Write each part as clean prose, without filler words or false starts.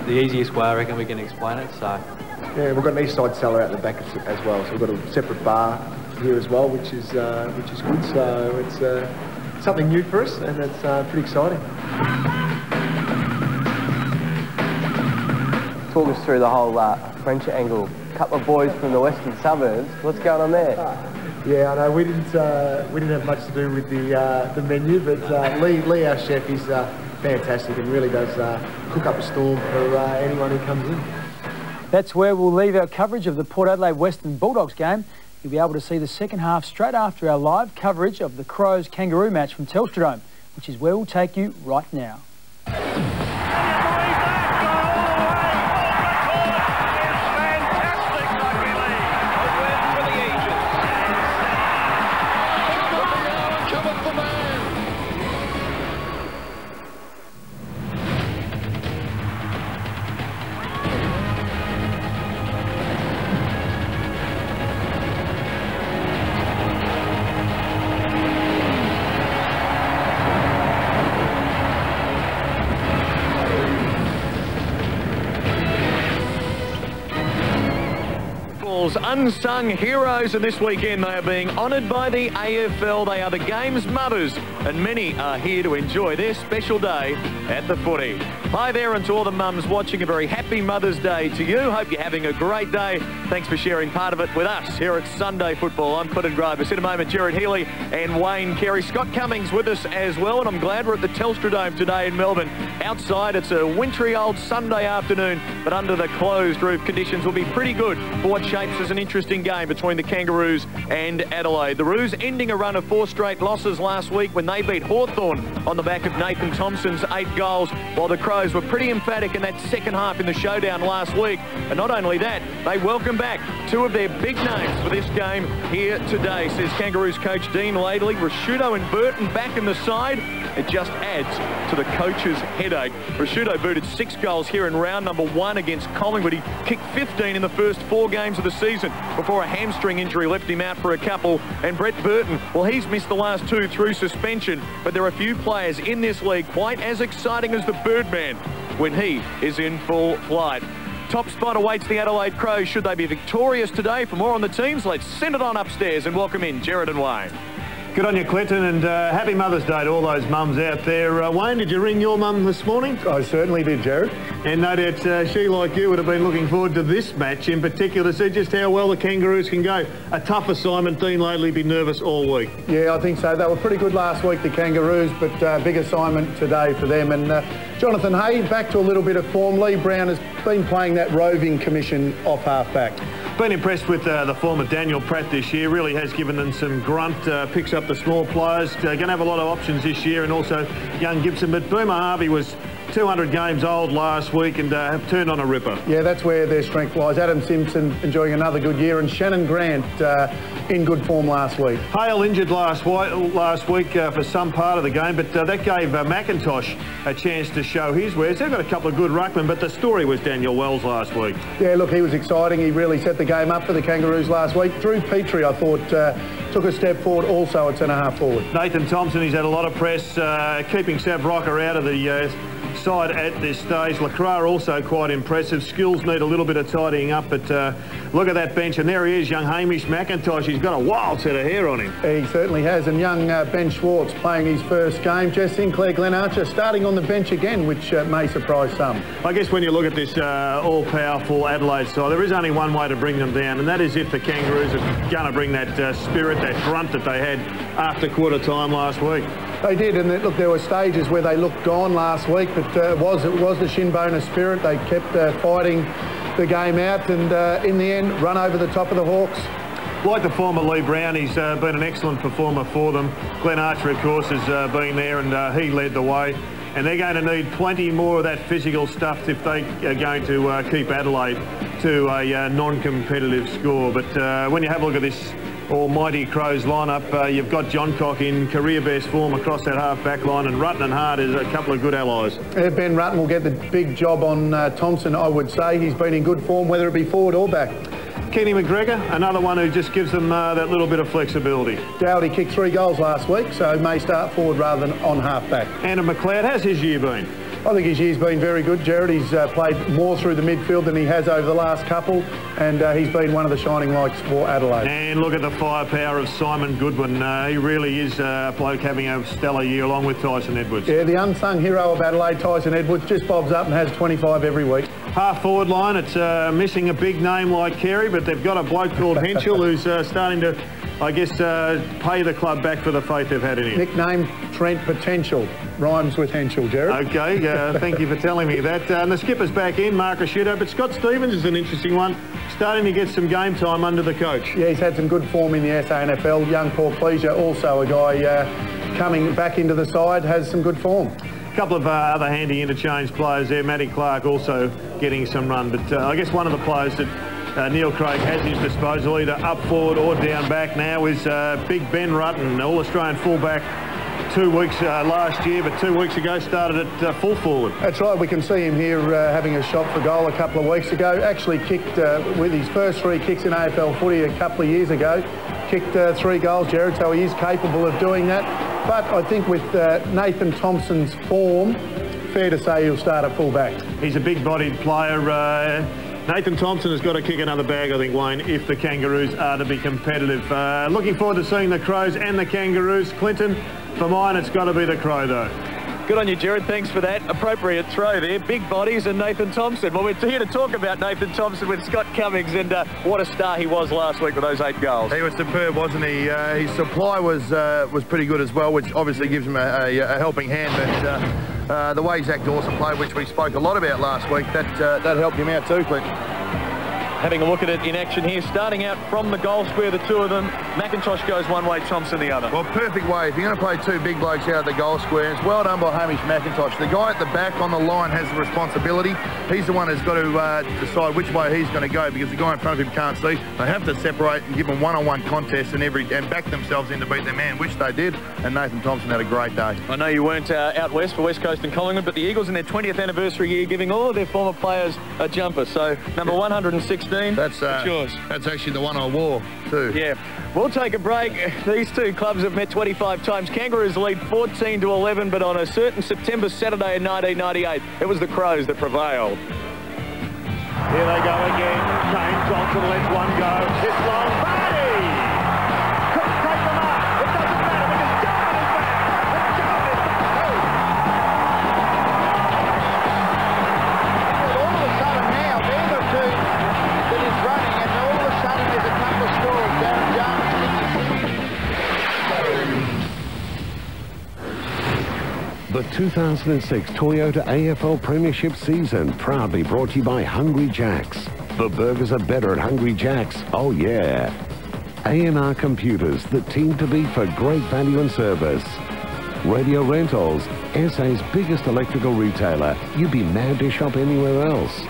the easiest way I reckon we can explain it. So yeah, we've got an east side cellar out the back as well, so we've got a separate bar here as well, which is good. So it's something new for us, and it's pretty exciting. Talk us through the whole French angle. A couple of boys from the western suburbs. What's going on there? Yeah, I know we didn't have much to do with the menu, but Lee, our chef, is fantastic and really does cook up a storm for anyone who comes in. That's where we'll leave our coverage of the Port Adelaide Western Bulldogs game. You'll be able to see the second half straight after our live coverage of the Crows Kangaroo match from Telstra Dome, which is where we'll take you right now. Unsung heroes, and this weekend they are being honoured by the AFL. They are the game's mothers, and many are here to enjoy their special day at the footy. Hi there, and to all the mums watching, a very happy Mother's Day to you. Hope you're having a great day. Thanks for sharing part of it with us here at Sunday Football. I'm Clinton Grover. In a moment, Jared Healy and Wayne Carey. Scott Cummings with us as well, and I'm glad we're at the Telstra Dome today in Melbourne. Outside, it's a wintry old Sunday afternoon, but under the closed roof, conditions will be pretty good for what shapes as an interesting game between the Kangaroos and Adelaide. The Roos ending a run of 4 straight losses last week when they beat Hawthorn on the back of Nathan Thompson's 8 goals, while the Crows were pretty emphatic in that second half in the showdown last week. And not only that, they welcome back 2 of their big names for this game here today, says Kangaroos coach Dean Laidley. Prosciutto and Burton back in the side. It just adds to the coach's headache. Prosciutto booted 6 goals here in round number 1 against Collingwood. He kicked 15 in the first 4 games of the season before a hamstring injury left him out for a couple. And Brett Burton, well, he's missed the last 2 through suspension, but there are a few players in this league quite as exciting as the Birdman when he is in full flight. Top spot awaits the Adelaide Crows should they be victorious today. For more on the teams, let's send it on upstairs and welcome in Jared and Wayne. Good on you, Clinton, and happy Mother's Day to all those mums out there. Wayne, did you ring your mum this morning? I certainly did, Jared. And no doubt she, like you, would have been looking forward to this match in particular to see just how well the Kangaroos can go. A tough assignment. Dean Laidley be nervous all week. Yeah, I think so. They were pretty good last week, the Kangaroos, but big assignment today for them. And Jonathan Hay, back to a little bit of form. Lee Brown has been playing that roving commission off half-back. Been impressed with the form of Daniel Pratt this year. Really has given them some grunt, picks up the small players. Going to have a lot of options this year, and also young Gibson. But Boomer Harvey was 200 games old last week and have turned on a ripper. Yeah, that's where their strength lies. Adam Simpson enjoying another good year, and Shannon Grant in good form last week. Hale injured last week for some part of the game, but that gave McIntosh a chance to show his wares. They've got a couple of good ruckmen, but the story was Daniel Wells last week. Yeah, look, he was exciting. He really set the game up for the Kangaroos last week. Drew Petrie, I thought, took a step forward also at centre-half forward. Nathan Thompson, he's had a lot of press, keeping Sav Rocker out of the side at this stage. Lacroix also quite impressive. Skills need a little bit of tidying up, but look at that bench, and there he is, young Hamish McIntosh. He's got a wild set of hair on him. He certainly has, and young Ben Schwartz playing his first game. Jess Sinclair, Glenn Archer starting on the bench again, which may surprise some. I guess when you look at this all-powerful Adelaide side, there is only one way to bring them down, and that is if the Kangaroos are going to bring that spirit, that grunt that they had after quarter time last week. They did, and look, there were stages where they looked gone last week, but it was the shin boner spirit. They kept fighting the game out, and in the end, run over the top of the Hawks. Like the former Lee Brown, he's been an excellent performer for them. Glenn Archer, of course, has been there, and he led the way. And they're going to need plenty more of that physical stuff if they are going to keep Adelaide to a non-competitive score. But when you have a look at this almighty Crows lineup, you've got John Cock in career best form across that half-back line, and Rutten and Hart is a couple of good allies. Ben Rutten will get the big job on Thompson, I would say. He's been in good form, whether it be forward or back. Kenny McGregor, another one who just gives them that little bit of flexibility. Dowdy kicked 3 goals last week, so may start forward rather than on half-back. Andrew McLeod, how's his year been? I think his year's been very good, Jared. He's played more through the midfield than he has over the last couple, and he's been one of the shining lights for Adelaide. And look at the firepower of Simon Goodwin. He really is a bloke having a stellar year along with Tyson Edwards. Yeah, the unsung hero of Adelaide, Tyson Edwards, just bobs up and has 25 every week. Half forward line, it's missing a big name like Carey, but they've got a bloke called Henschel who's starting to, I guess, pay the club back for the faith they've had in him. Nickname Trent Potential. Rhymes with Henschel, Jared. Okay, thank you for telling me that. And the skipper's back in, Mark Rashudo, but Scott Stevens is an interesting one, starting to get some game time under the coach. Yeah, he's had some good form in the SANFL. Young Paul Pleasure, also a guy coming back into the side, has some good form. A couple of other handy interchange players there. Matty Clark also getting some run, but I guess one of the players that Neil Craig has at his disposal, either up forward or down back now, is Big Ben Rutten, All-Australian fullback. 2 weeks last year, but 2 weeks ago started at full forward. That's right, we can see him here having a shot for goal a couple of weeks ago. Actually kicked with his first 3 kicks in AFL footy a couple of years ago. Kicked 3 goals, Jared, so he is capable of doing that. But I think with Nathan Thompson's form, fair to say he'll start at full back. He's a big-bodied player. Nathan Thompson has got to kick another bag, I think, Wayne, if the Kangaroos are to be competitive. Looking forward to seeing the Crows and the Kangaroos. Clinton, for mine, it's got to be the Crow, though. Good on you, Jared. Thanks for that appropriate throw there. Big bodies and Nathan Thompson. Well, we're here to talk about Nathan Thompson with Scott Cummings, and what a star he was last week with those 8 goals. He was superb, wasn't he? His supply was pretty good as well, which obviously gives him a helping hand. But the way Zach Dawson played, which we spoke a lot about last week, that helped him out too, Clint. Having a look at it in action here, starting out from the goal square, the two of them. McIntosh goes one way, Thompson the other. Well, perfect way. If you're going to play 2 big blokes out of the goal square, it's well done by Hamish McIntosh. The guy at the back on the line has the responsibility. He's the one who's got to decide which way he's going to go, because the guy in front of him can't see. They have to separate and give them one-on-one contests and back themselves in to beat their man, which they did, and Nathan Thompson had a great day. I know you weren't out west for West Coast and Collingwood, but the Eagles in their 20th anniversary year giving all of their former players a jumper. So, number 116, that's yours. That's actually the one I wore too. Yeah. We'll take a break. These two clubs have met 25 times. Kangaroos lead 14-11, but on a certain September Saturday in 1998, it was the Crows that prevailed. Here they go again. Kane Johnson lets one go. It's long. Barty! Couldn't take them up. It doesn't matter because Jarman is back. And Jarman is back too. All of a sudden now, they're the two that is running, and all of a sudden there's a couple of scores. Darren Jarman The 2006 Toyota AFL Premiership season proudly brought to you by Hungry Jack's. The burgers are better at Hungry Jack's, oh yeah. A&R Computers, the team to beat for great value and service. Radio Rentals, SA's biggest electrical retailer. You'd be mad to shop anywhere else.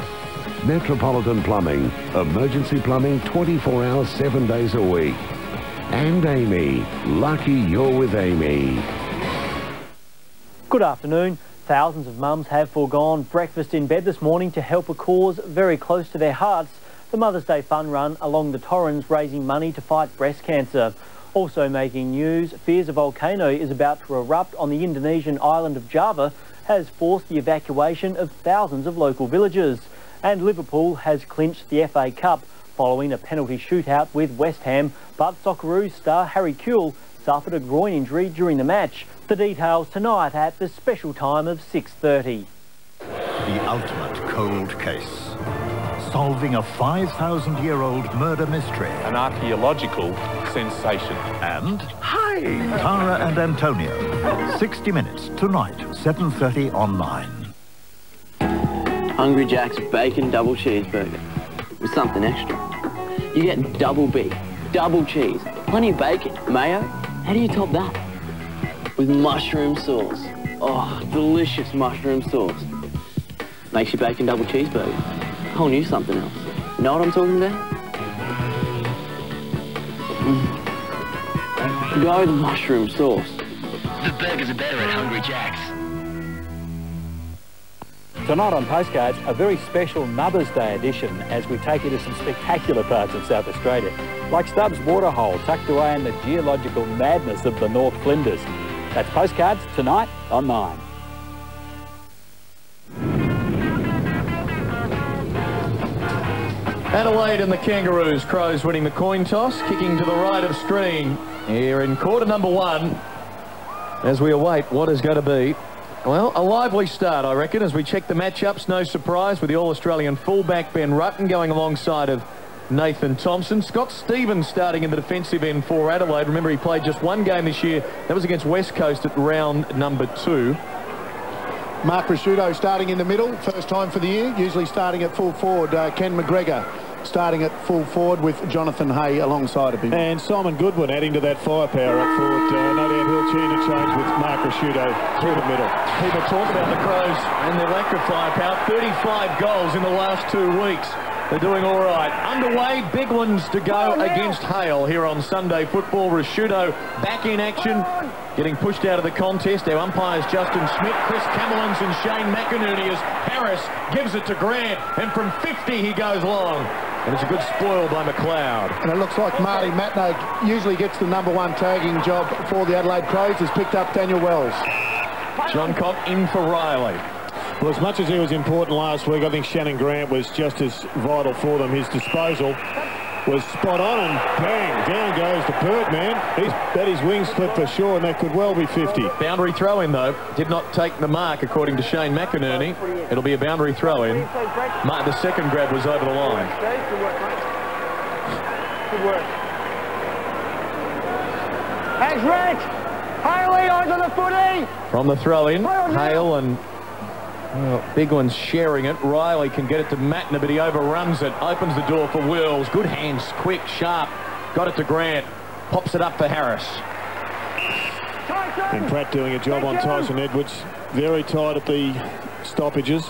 Metropolitan Plumbing, emergency plumbing 24 hours, 7 days a week. And Amy, lucky you're with Amy. Good afternoon. Thousands of mums have foregone breakfast in bed this morning to help a cause very close to their hearts, the Mother's Day Fun Run along the Torrens, raising money to fight breast cancer. Also making news, fears a volcano is about to erupt on the Indonesian island of Java has forced the evacuation of thousands of local villagers. And Liverpool has clinched the FA Cup following a penalty shootout with West Ham, but Socceroos star Harry Kewell suffered a groin injury during the match. The details tonight at the special time of 6:30. The ultimate cold case. Solving a 5,000-year-old murder mystery. An archaeological sensation. And... Hi! Tara and Antonio. 60 Minutes tonight, 7:30 on 9. Hungry Jack's bacon double cheeseburger with something extra. You get double beef, double cheese, plenty of bacon, mayo. How do you top that? With mushroom sauce. Oh, delicious mushroom sauce. Makes your bacon double cheeseburger a whole new something else. You know what I'm talking about? Go with mushroom sauce. The burgers are better at Hungry Jack's. Tonight on Postcards, a very special Mother's Day edition as we take you to some spectacular parts of South Australia, like Stubbs Waterhole, tucked away in the geological madness of the North Flinders. That's Postcards tonight on 9. Adelaide and the Kangaroos. Crows winning the coin toss, kicking to the right of screen here in quarter number 1 as we await what is going to be, well, a lively start, I reckon, as we check the matchups. No surprise with the All-Australian fullback Ben Rutten going alongside of Nathan Thompson. Scott Stevens starting in the defensive end for Adelaide. Remember, he played just one game this year. That was against West Coast at round number 2. Mark Prosciutto starting in the middle, first time for the year, usually starting at full forward. Ken McGregor starting at full forward with Jonathan Hay alongside of him. And Simon Goodwin adding to that firepower up forward. No doubt he'll tune a change with Mark Prosciutto through the middle. People talk about the Crows and their lack of firepower. 35 goals in the last 2 weeks. They're doing all right. Underway, big ones to go against Hale here on Sunday Football. Prosciutto back in action, getting pushed out of the contest. Our umpires Justin Smith, Chris Camelins and Shane McInerney as Harris gives it to Grant. And from 50 he goes long. And it's a good spoil by McLeod. And it looks like Marty Matno usually gets the #1 tagging job for the Adelaide Crows. Has picked up Daniel Wells. John Cock in for Riley. Well, as much as he was important last week, I think Shannon Grant was just as vital for them. His disposal was spot on, and bang, down goes the Bird, man. That is wing slip for sure, and that could well be 50. Boundary throw-in, though. Did not take the mark, according to Shane McInerney. It'll be a boundary throw-in. The second grab was over the line. Good work. Hands red. Haley onto the footy. From the throw-in, Hale and... well, big one's sharing it. Riley can get it to Matner, but he overruns it. Opens the door for Wills. Good hands, quick, sharp. Got it to Grant. Pops it up for Harris. And Pratt doing a job on Tyson Edwards. Very tight at the stoppages.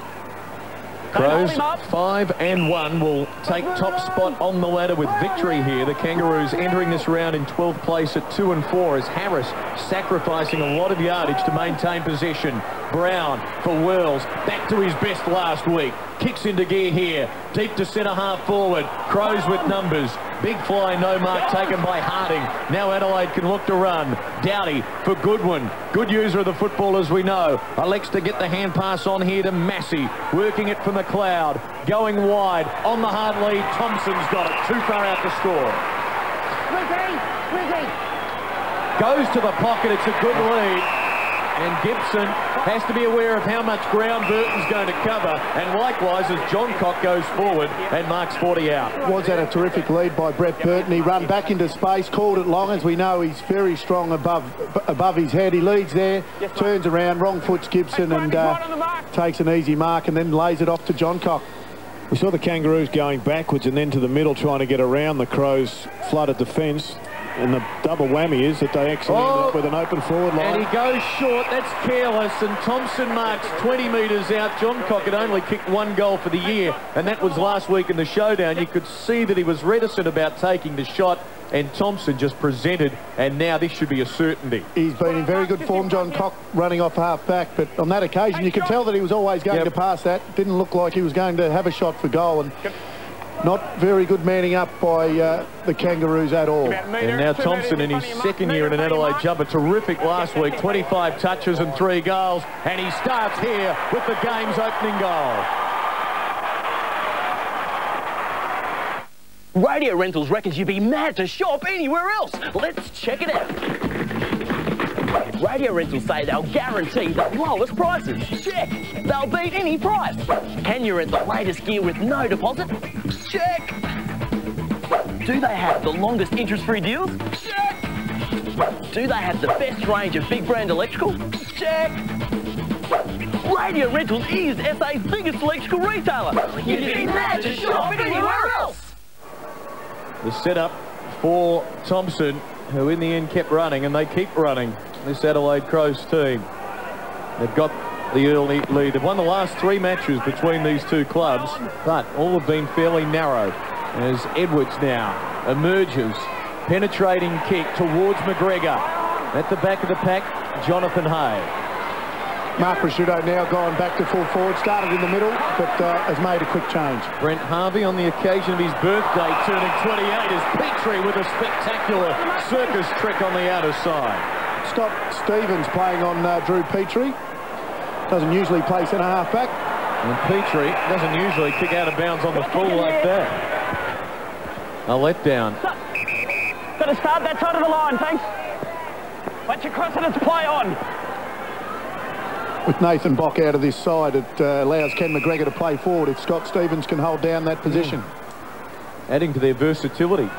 Crows 5-1 will take top spot on the ladder with victory here. The Kangaroos entering this round in 12th place at 2-4 as Harris sacrificing a lot of yardage to maintain possession. Brown for Wells, back to his best last week. Kicks into gear here, deep to centre half forward. Crows with numbers. Big fly, no mark taken by Harding. Now Adelaide can look to run. Doughty for Goodwin. Good user of the football, as we know. Elects to get the hand pass on here to Massey. Working it for McLeod. Going wide. On the hard lead. Thompson's got it. Too far out to score. Goes to the pocket. It's a good lead. And Gibson has to be aware of how much ground Burton's going to cover. And likewise as John Cock goes forward and marks 40 out. Was that a terrific lead by Brett Burton. He ran back into space, called it long. As we know, he's very strong above his head. He leads there, turns around, wrong foots Gibson and takes an easy mark and then lays it off to John Cock. We saw the Kangaroos going backwards and then to the middle trying to get around the Crows' flooded defence. And the double whammy is that they actually end up with an open forward line. And he goes short. That's careless. And Thompson marks 20 metres out. John Cock had only kicked 1 goal for the year, and that was last week in the showdown. You could see that he was reticent about taking the shot, and Thompson just presented, and now this should be a certainty. He's been in very good form, John Cock, running off half-back, but on that occasion you could tell that he was always going to pass that. Didn't look like he was going to have a shot for goal, and not very good manning up by the Kangaroos at all. And now Thompson in his second year in an Adelaide jumper. Terrific last week. 25 touches and 3 goals. And he starts here with the game's opening goal. Radio Rentals reckons you'd be mad to shop anywhere else. Let's check it out. Radio Rentals say they'll guarantee the lowest prices. Check. They'll beat any price. Can you rent the latest gear with no deposit? Check. Do they have the longest interest-free deals? Check. Do they have the best range of big brand electrical? Check. Radio Rentals is SA's biggest electrical retailer. You'd be mad to shop anywhere else. The setup for Thompson, who in the end kept running, and they keep running, this Adelaide Crows team. They've got the early lead. They've won the last 3 matches between these two clubs, but all have been fairly narrow as Edwards now emerges. Penetrating kick towards McGregor. At the back of the pack, Jonathan Hay. Mark Prosciutto now gone back to full forward. Started in the middle, but has made a quick change. Brent Harvey on the occasion of his birthday turning 28 is Petrie with a spectacular circus trick on the outer side. Scott Stevens playing on Drew Petrie. Doesn't usually play centre half back. And Petrie doesn't usually kick out of bounds on the full like that. A letdown. Got to start that side of the line, thanks. Watch you cross it, it's play on. With Nathan Bock out of this side, it allows Ken McGregor to play forward if Scott Stevens can hold down that position. Adding to their versatility.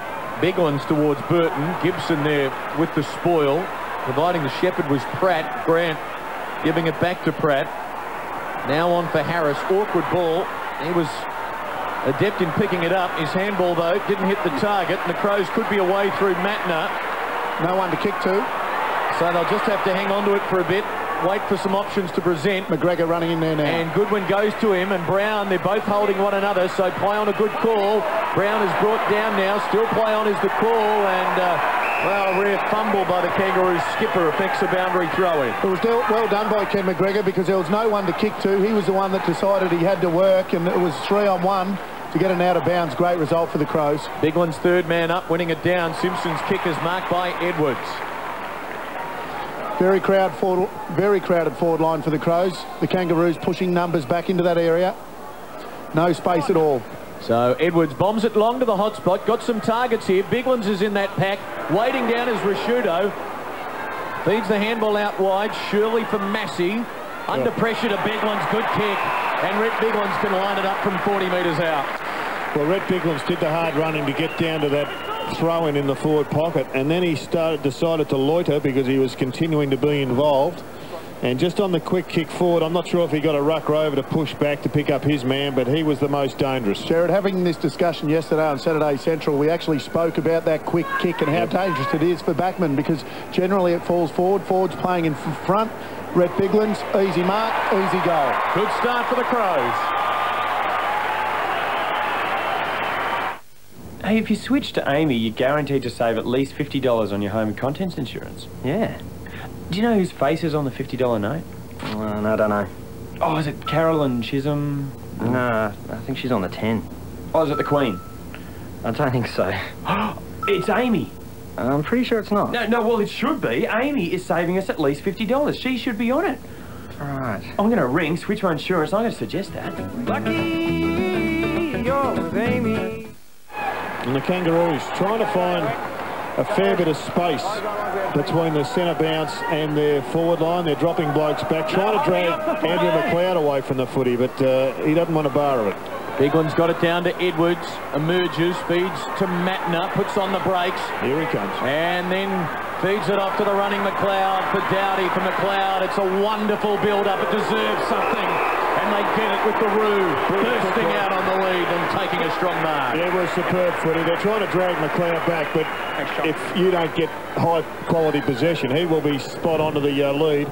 Big ones towards Burton. Gibson there with the spoil. Providing the shepherd was Pratt. Grant giving it back to Pratt. Now on for Harris. Awkward ball. He was adept in picking it up. His handball, though, didn't hit the target. And the Crows could be away through Matner. No one to kick to. So they'll just have to hang on to it for a bit. Wait for some options to present. McGregor running in there now. And Goodwin goes to him, and Brown, they're both holding one another, so play on a good call. Brown is brought down now. Still play on is the call, and, well, rare fumble by the Kangaroos skipper affects a boundary throw-in. It was well done by Ken McGregor because there was no one to kick to. He was the one that decided he had to work, and it was 3-on-1 to get an out-of-bounds. Great result for the Crows. Big one's third man up, winning it down. Simpson's kick is marked by Edwards. Very crowded forward line for the Crows. The Kangaroos pushing numbers back into that area. No space at all. So Edwards bombs it long to the hot spot. Got some targets here. Biglands is in that pack. Waiting down is Rashudo. Feeds the handball out wide. Shirley for Massey. Under pressure to Biglands. Good kick. And Rhett Biglands can line it up from 40 metres out. Well, Rhett Biglands did the hard running to get down to that throw-in in the forward pocket, and then he decided to loiter because he was continuing to be involved. And just on the quick kick forward, I'm not sure if he got a rucker over to push back to pick up his man, but he was the most dangerous. Jared, having this discussion yesterday on Saturday Central, we actually spoke about that quick kick and how dangerous it is for backmen because generally it falls forward. Forward's playing in front. Rhett Biglands, easy mark, easy goal. Good start for the Crows. Hey, if you switch to Amy, you're guaranteed to save at least $50 on your home and contents insurance. Yeah. Do you know whose face is on the $50 note? I don't know. Oh, is it Carolyn Chisholm? No, I think she's on the 10. Oh, is it the Queen? I don't think so. It's Amy. I'm pretty sure it's not. No, well, it should be. Amy is saving us at least $50. She should be on it. Right. I'm going to ring, switch my insurance. I'm going to suggest that. Lucky you're with Amy. And the Kangaroos trying to find a fair bit of space between the centre bounce and their forward line. They're dropping blokes back, trying to drag Andrew McLeod away from the footy, but he doesn't want a bar of it. Big one's got it down to Edwards, emerges, feeds to Matner, puts on the brakes. Here he comes. And then feeds it off to the running McLeod for Dowdy for McLeod. It's a wonderful build-up. It deserves something. And they get it with the Roo, bursting out on the lead and taking a strong mark. Yeah, it was superb footy. They're trying to drag McLeod back, but if you don't get high-quality possession, he will be spot onto the lead.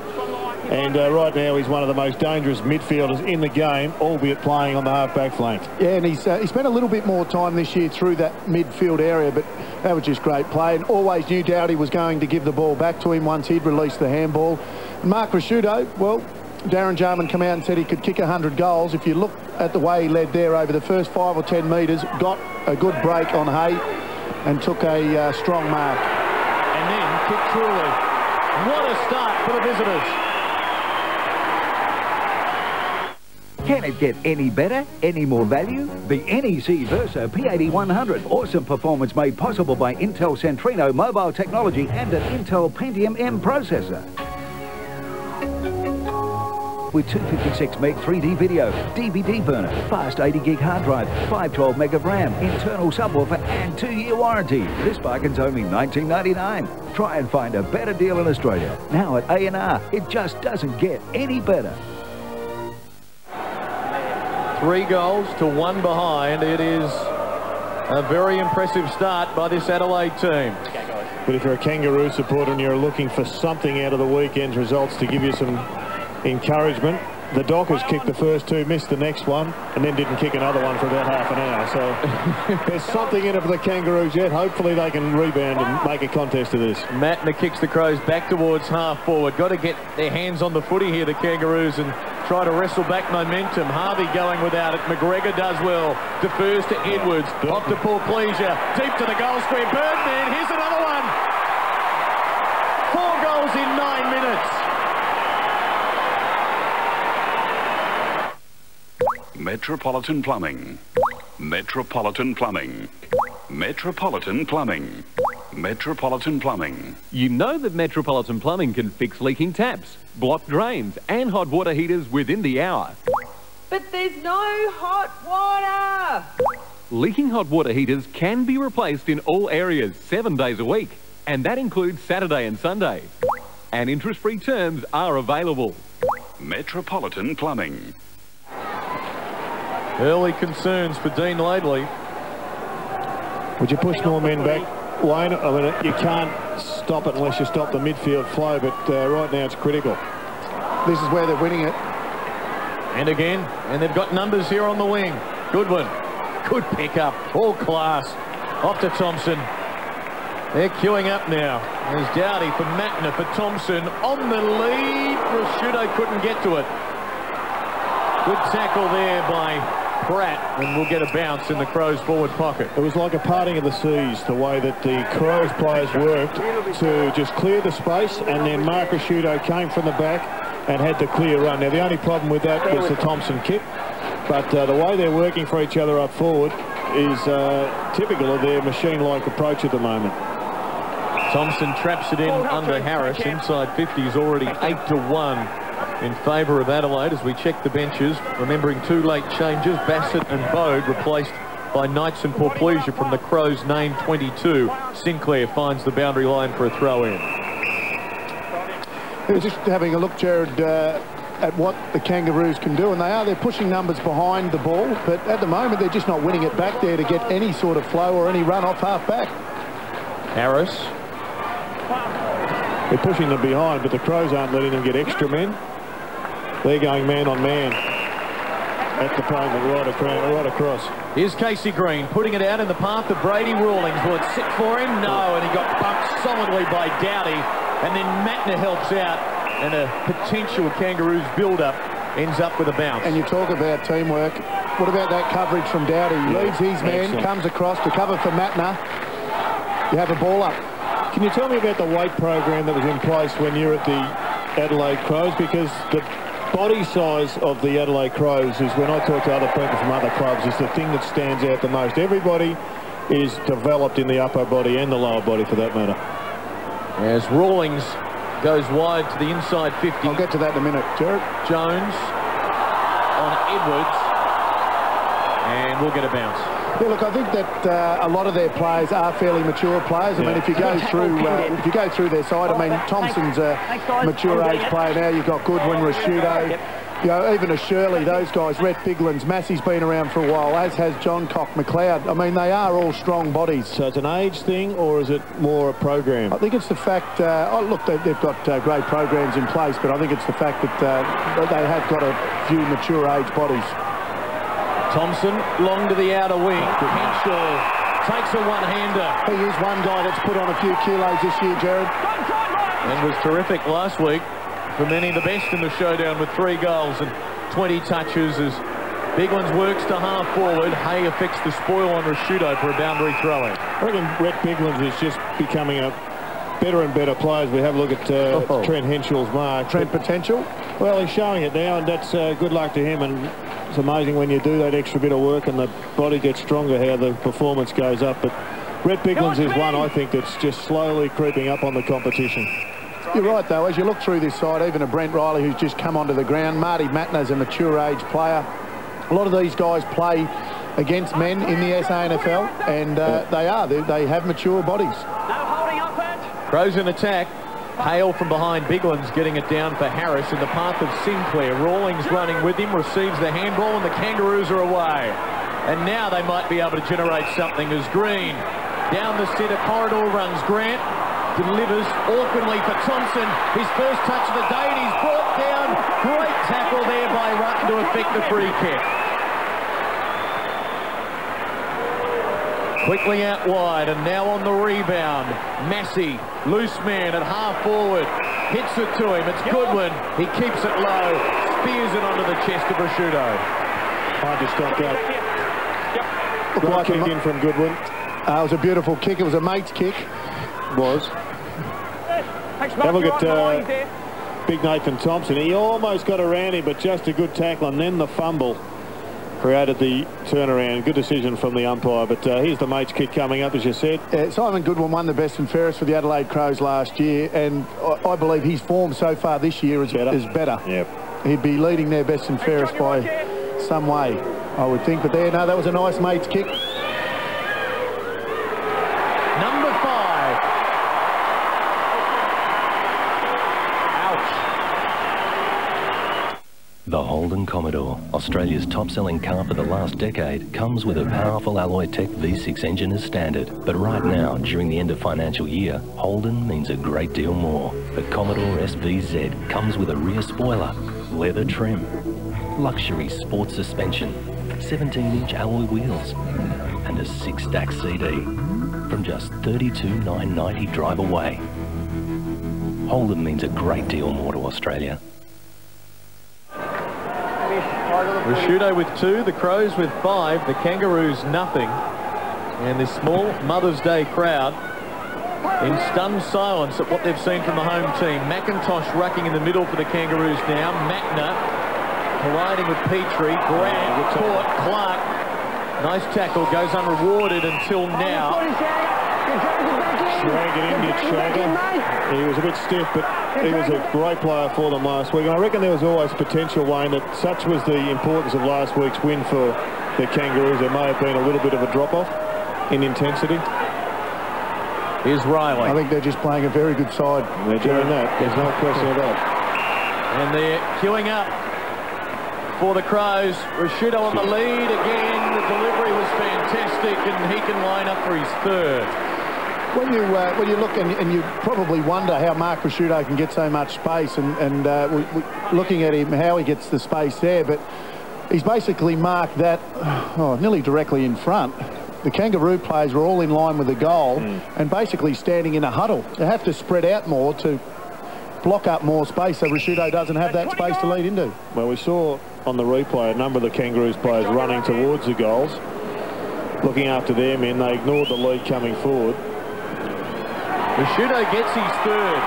And right now he's one of the most dangerous midfielders in the game, albeit playing on the half-back flank. Yeah, and he spent a little bit more time this year through that midfield area, but that was just great play. And always knew Dowdy was going to give the ball back to him once he'd released the handball. And Mark Rashudo, well, Darren Jarman come out and said he could kick 100 goals. If you look at the way he led there over the first 5 or 10 metres, got a good break on Hay and took a strong mark. And then kick truly. What a start for the visitors. Can it get any better? Any more value? The NEC Versa P80-100. Awesome performance made possible by Intel Centrino mobile technology and an Intel Pentium M processor. With 256 meg 3D video, DVD burner, fast 80 gig hard drive, 512 meg of RAM, internal subwoofer and 2-year warranty. This bargain's only $19.99. Try and find a better deal in Australia. Now at A&R, it just doesn't get any better. 3 goals to 1 behind. It is a very impressive start by this Adelaide team. But if you're a Kangaroo supporter and you're looking for something out of the weekend's results to give you some encouragement, the Dockers kicked the first 2, missed the next one, and then didn't kick another one for about half an hour. So there's something in it for the Kangaroos yet. Hopefully they can rebound and make a contest of this. Matner kicks the Crows back towards half forward. Got to get their hands on the footy here, the Kangaroos, and try to wrestle back momentum. Harvey going without it. McGregor does well. Defers to Edwards. Off to Paul Pleasure. Deep to the goal square. Birdman. Here's another one. 4 goals in 9 minutes. Metropolitan Plumbing. Metropolitan Plumbing. Metropolitan Plumbing. Metropolitan Plumbing. You know that Metropolitan Plumbing can fix leaking taps, block drains and hot water heaters within the hour. But there's no hot water! Leaking hot water heaters can be replaced in all areas 7 days a week, and that includes Saturday and Sunday. And interest-free terms are available. Metropolitan Plumbing. Early concerns for Dean Laidley. Would you push more men back, Wayne? I mean, you can't stop it unless you stop the midfield flow, but right now it's critical. This is where they're winning it. And again, and they've got numbers here on the wing. Goodwin, good pick up, all class. Off to Thompson. They're queuing up now. There's Dowdy for Matner for Thompson on the lead. Rashudo couldn't get to it. Good tackle there by Pratt, and we'll get a bounce in the Crows' forward pocket. It was like a parting of the seas, the way that the Crows players worked to just clear the space, and then Mark Rashudo came from the back and had the clear run. Now, the only problem with that was the Thompson kick, but the way they're working for each other up forward is typical of their machine-like approach at the moment. Thompson traps it in under Harris. Inside 50 is already 8-1 in favour of Adelaide as we check the benches. Remembering 2 late changes, Bassett and Bode replaced by Knights and Porplesia from the Crows' name 22. Sinclair finds the boundary line for a throw-in. Just having a look, Jared, at what the Kangaroos can do, and they're pushing numbers behind the ball, but at the moment they're just not winning it back there to get any sort of flow or any run off half back. Harris. They're pushing them behind, but the Crows aren't letting them get extra men. They're going man on man at the pavement right across. Here's Casey Green putting it out in the path of Brady Rawlings. Will it sit for him? No, and he got bumped solidly by Dowdy, and then Matner helps out, and a potential Kangaroos build-up ends up with a bounce. And you talk about teamwork. What about that coverage from Dowdy? He leaves his man, comes across to cover for Matner. You have a ball up. Can you tell me about the weight program that was in place when you're at the Adelaide Crows? Because the body size of the Adelaide Crows is, when I talk to other people from other clubs, is the thing that stands out the most. Everybody is developed in the upper body and the lower body for that matter. As Rawlings goes wide to the inside 50. I'll get to that in a minute, Jared. Jones on Edwards, and we'll get a bounce. Yeah, look, I think that a lot of their players are fairly mature players. I mean, if you go through their side, I mean, Thompson's a mature age player now. You've got Goodwin, Rashudo, you know, even a Shirley, those guys, Rhett Biglands, Massey's been around for a while, as has John Cock McLeod. I mean, they are all strong bodies. So it's an age thing, or is it more a program? I think it's the fact, look, they've got great programs in place, but I think it's the fact that they have got a few mature age bodies. Thompson, long to the outer wing. Henshaw takes a one-hander. He is one guy that's put on a few kilos this year, Jared. And was terrific last week for many the best in the showdown with 3 goals and 20 touches as Biglands works to half forward. Hay affects the spoil on Rashudo for a boundary throw-in. I reckon Rhett Biglands is just becoming a better and better player as we have a look at Trent Henshaw's mark. Trent potential? Well, he's showing it now, and that's good luck to him. And it's amazing when you do that extra bit of work and the body gets stronger, how the performance goes up. But Rhett Biglands is one, I think, that's just slowly creeping up on the competition. You're right, though. As you look through this side, even a Brent Riley who's just come onto the ground, Marty Matner's a mature age player. A lot of these guys play against men in the SANFL, and they have mature bodies. Crows in attack. Hale from behind Biglands getting it down for Harris in the path of Sinclair. Rawlings running with him, receives the handball, and the Kangaroos are away. And now they might be able to generate something as Green down the centre corridor runs Grant, delivers awkwardly for Thompson. His first touch of the day, and he's brought down. Great tackle there by Rutten to effect the free kick. Quickly out wide, and now on the rebound. Massey, loose man at half forward. Hits it to him. It's Goodwin. He keeps it low. Spears it onto the chest of Rashudo. Hard to stop that. Good kick in from Goodwin. It was a beautiful kick. It was a mate's kick. It was. Have a look at Big Nathan Thompson. He almost got around him, but just a good tackle, and then the fumble. created the turnaround. Good decision from the umpire, but here's the mate's kick coming up, as you said. Simon Goodwin won the best and fairest for the Adelaide Crows last year, and I believe his form so far this year is better. Yep. He'd be leading their best and fairest by some way, I would think. But there, no, that was a nice mate's kick. Number 5. The Holden Commodore, Australia's top-selling car for the last decade, comes with a powerful Alloy Tech V6 engine as standard. But right now, during the end of financial year, Holden means a great deal more. The Commodore SVZ comes with a rear spoiler, leather trim, luxury sports suspension, 17-inch alloy wheels, and a 6-stack CD from just $32,990 drive away. Holden means a great deal more to Australia. Rashudo with 2, the Crows with 5, the Kangaroos nothing. And this small Mother's Day crowd in stunned silence at what they've seen from the home team. McIntosh rucking in the middle for the Kangaroos now. Magna colliding with Petrie. Grant caught. Clark. Nice tackle, goes unrewarded until now. Schrager injured Schrager. He was a bit stiff, but he was a great player for them last week. And I reckon there was always potential, Wayne, that such was the importance of last week's win for the Kangaroos. There may have been a little bit of a drop-off in intensity. Here's Riley. I think they're just playing a very good side. They're doing that. There's no question of that. And they're queuing up for the Crows. Rashudo on the lead again. The delivery was fantastic, and he can line up for his 3rd. When you look and you probably wonder how Mark Rashudo can get so much space, and looking at him, how he gets the space there, but he's basically marked that nearly directly in front. The Kangaroo players were all in line with the goal and basically standing in a huddle. They have to spread out more to block up more space so Rashudo doesn't have that space to lead into. Well, we saw on the replay a number of the Kangaroos players running towards the goals, looking after their men. They ignored the lead coming forward. Rashudo gets his 3rd.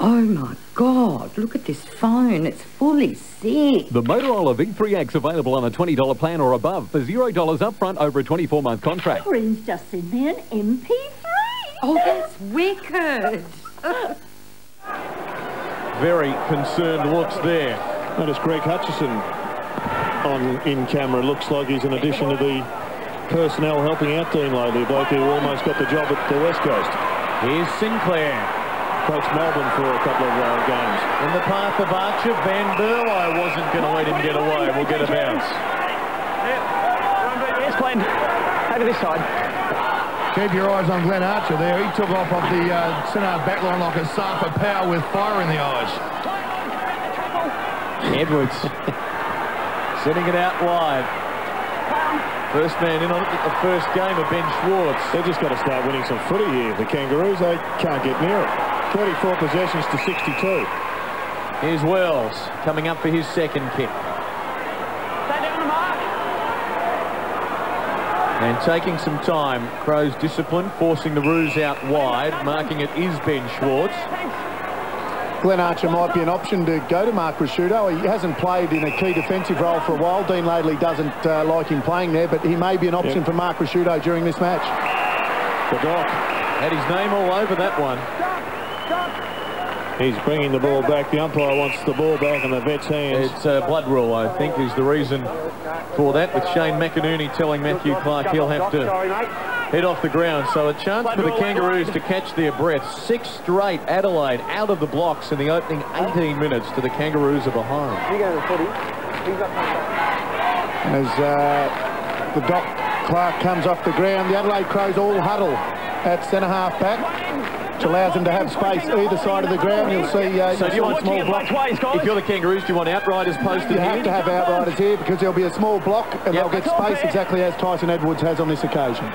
Oh my God, look at this phone. It's fully sick. The Motorola V3X available on a $20 plan or above for $0 upfront over a 24-month contract. Corinne's just sent me an MP3. Oh, that's wicked. Very concerned looks there. Notice Greg Hutchison in camera. Looks like he's an addition to the personnel helping out Dean lately. Bloke who almost got the job at the West Coast. Here's Sinclair. Coached Melbourne for a couple of games. In the path of Archer, Van Burlo wasn't going to let him get away. We'll get a bounce. Yes, Glenn. Over this side. Keep your eyes on Glenn Archer there. He took off the centre backline like a Safa Power with fire in the eyes. Edwards setting it out wide. First man in on the first game of Ben Schwartz. They've just got to start winning some footy here. The Kangaroos, they can't get near it. 34 possessions to 62. Here's Wells coming up for his 2nd kick. Stay down the mark. And taking some time. Crows discipline, forcing the Roos out wide. Marking it is Ben Schwartz. Glenn Archer might be an option to go to Mark Rashudo. He hasn't played in a key defensive role for a while. Dean Laidley doesn't like him playing there, but he may be an option for Mark Rashudo during this match. The Doc had his name all over that one. He's bringing the ball back. The umpire wants the ball back in the vet's hands. It's a blood rule, I think, is the reason for that, with Shane McInerney telling Matthew Clark he'll have to head off the ground. So a chance for the Kangaroos to catch their breath. 6 straight Adelaide out of the blocks in the opening 18 minutes to the Kangaroos are behind. As the Doc Clark comes off the ground, the Adelaide Crows all huddle at centre-half back, which allows them to have space either side of the ground. You'll see so do you want small block? If you're the Kangaroos, do you want outriders posted here? You have to have outriders here because there'll be a small block and they'll get space exactly as Tyson Edwards has on this occasion.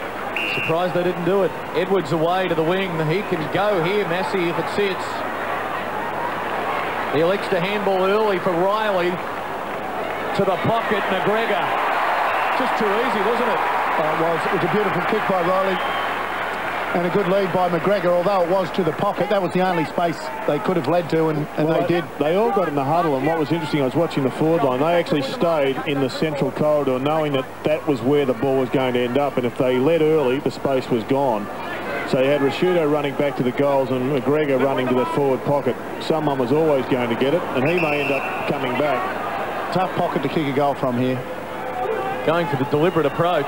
Surprised they didn't do it. Edwards away to the wing. He can go here, Massey, if it sits. He elects to handball early for Riley. To the pocket, McGregor. Just too easy, wasn't it? It was a beautiful kick by Riley. And a good lead by McGregor, although it was to the pocket. That was the only space they could have led to, and they did. They all got in the huddle, and what was interesting, I was watching the forward line. They actually stayed in the central corridor, knowing that that was where the ball was going to end up, and if they led early, the space was gone. So you had Rashudo running back to the goals and McGregor running to the forward pocket. Someone was always going to get it, and he may end up coming back. Tough pocket to kick a goal from here. Going for the deliberate approach.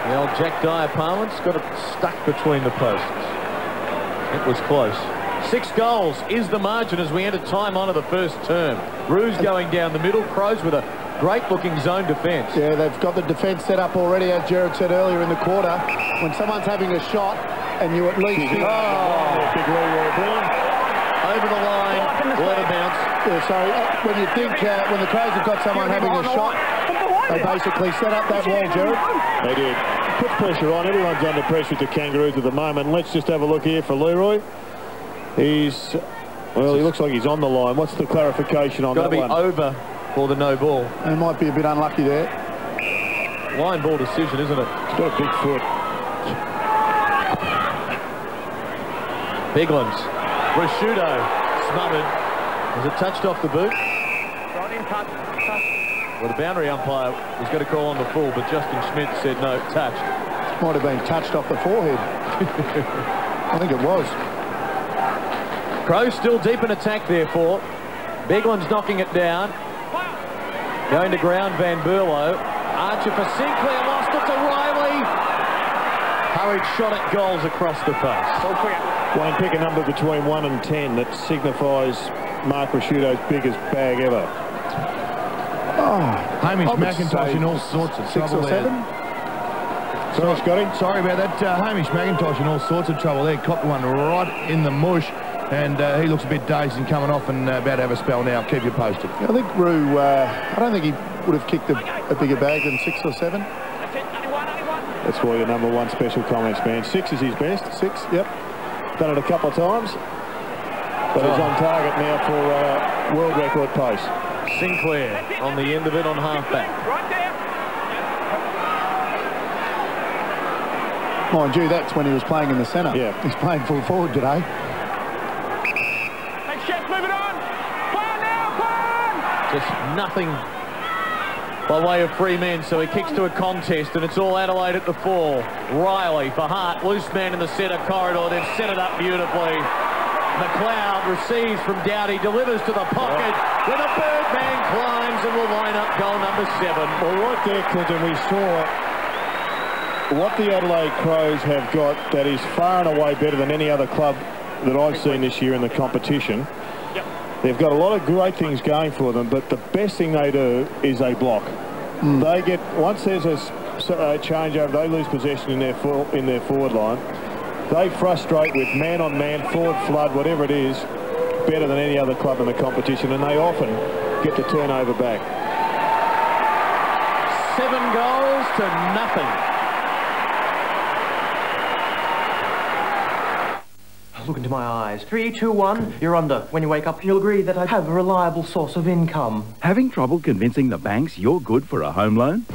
The old Jack Dyer parlance got it stuck between the posts. It was close. 6 goals is the margin as we enter time on of the first term. Roos going down the middle. Crows with a great-looking zone defence. Yeah, they've got the defence set up already, as Jared said earlier in the quarter. When someone's having a shot and you at least... Big Leroy Brown. Over the line, let it bounce. Yeah, sorry, when you think, when the Crows have got someone having a shot, they basically set up that wall, Jared. They did. Puts pressure on. Everyone's under pressure with the Kangaroos at the moment. Let's just have a look here for Leroy. He's... Well, he looks like he's on the line. What's the clarification on that one? Got to be over for the no ball. He might be a bit unlucky there. Line ball decision, isn't it? He's got a big foot. Biglands. Rashudo smothered. Was it touched off the boot? Well, the boundary umpire was going to call on the full, but Justin Schmidt said no, touched. Might have been touched off the forehead. I think it was. Crows still deep in attack, therefore. Bigland's knocking it down. Going to ground, Van Berlo. Archer for Sinclair, lost it to Riley. Hurried shot at goals across the face. All clear. Wayne, pick a number between 1 and 10 that signifies Mark Rashudo's biggest bag ever. Hamish McIntosh in all sorts of 6 trouble or 7? there. Sorry, Scotty. Sorry about that. Hamish McIntosh in all sorts of trouble there. Copped one right in the mush, and he looks a bit dazed and coming off and about to have a spell now. Keep you posted. I think Roo, I don't think he would have kicked a bigger bag than 6 or 7. That's why your number 1 special comments, man. 6 is his best. 6, yep. Done it a couple of times. But he's on target now for world record pace. Sinclair on the end of it on halfback. Mind you, that's when he was playing in the centre. Yeah. He's playing full forward today. Hey, Chef, move it on. Fire now, fire! Just nothing by way of free men, so he kicks to a contest, and it's all Adelaide at the fall. Riley for Hart, loose man in the centre corridor. They've set it up beautifully. McLeod receives from Dowdy, delivers to the pocket, where the Birdman climbs and will line up goal number 7. Well, right there, Clinton, we saw what the Adelaide Crows have got that is far and away better than any other club that I've seen this year in the competition. They've got a lot of great things going for them, but the best thing they do is they block. They get, once there's a changeover, they lose possession in their forward line. They frustrate with man-on-man, forward flood, whatever it is, better than any other club in the competition, and they often get the turnover back. 7 goals to nothing. Look into my eyes. 3, 2, 1, you're under. When you wake up, you'll agree that I have a reliable source of income. Having trouble convincing the banks you're good for a home loan?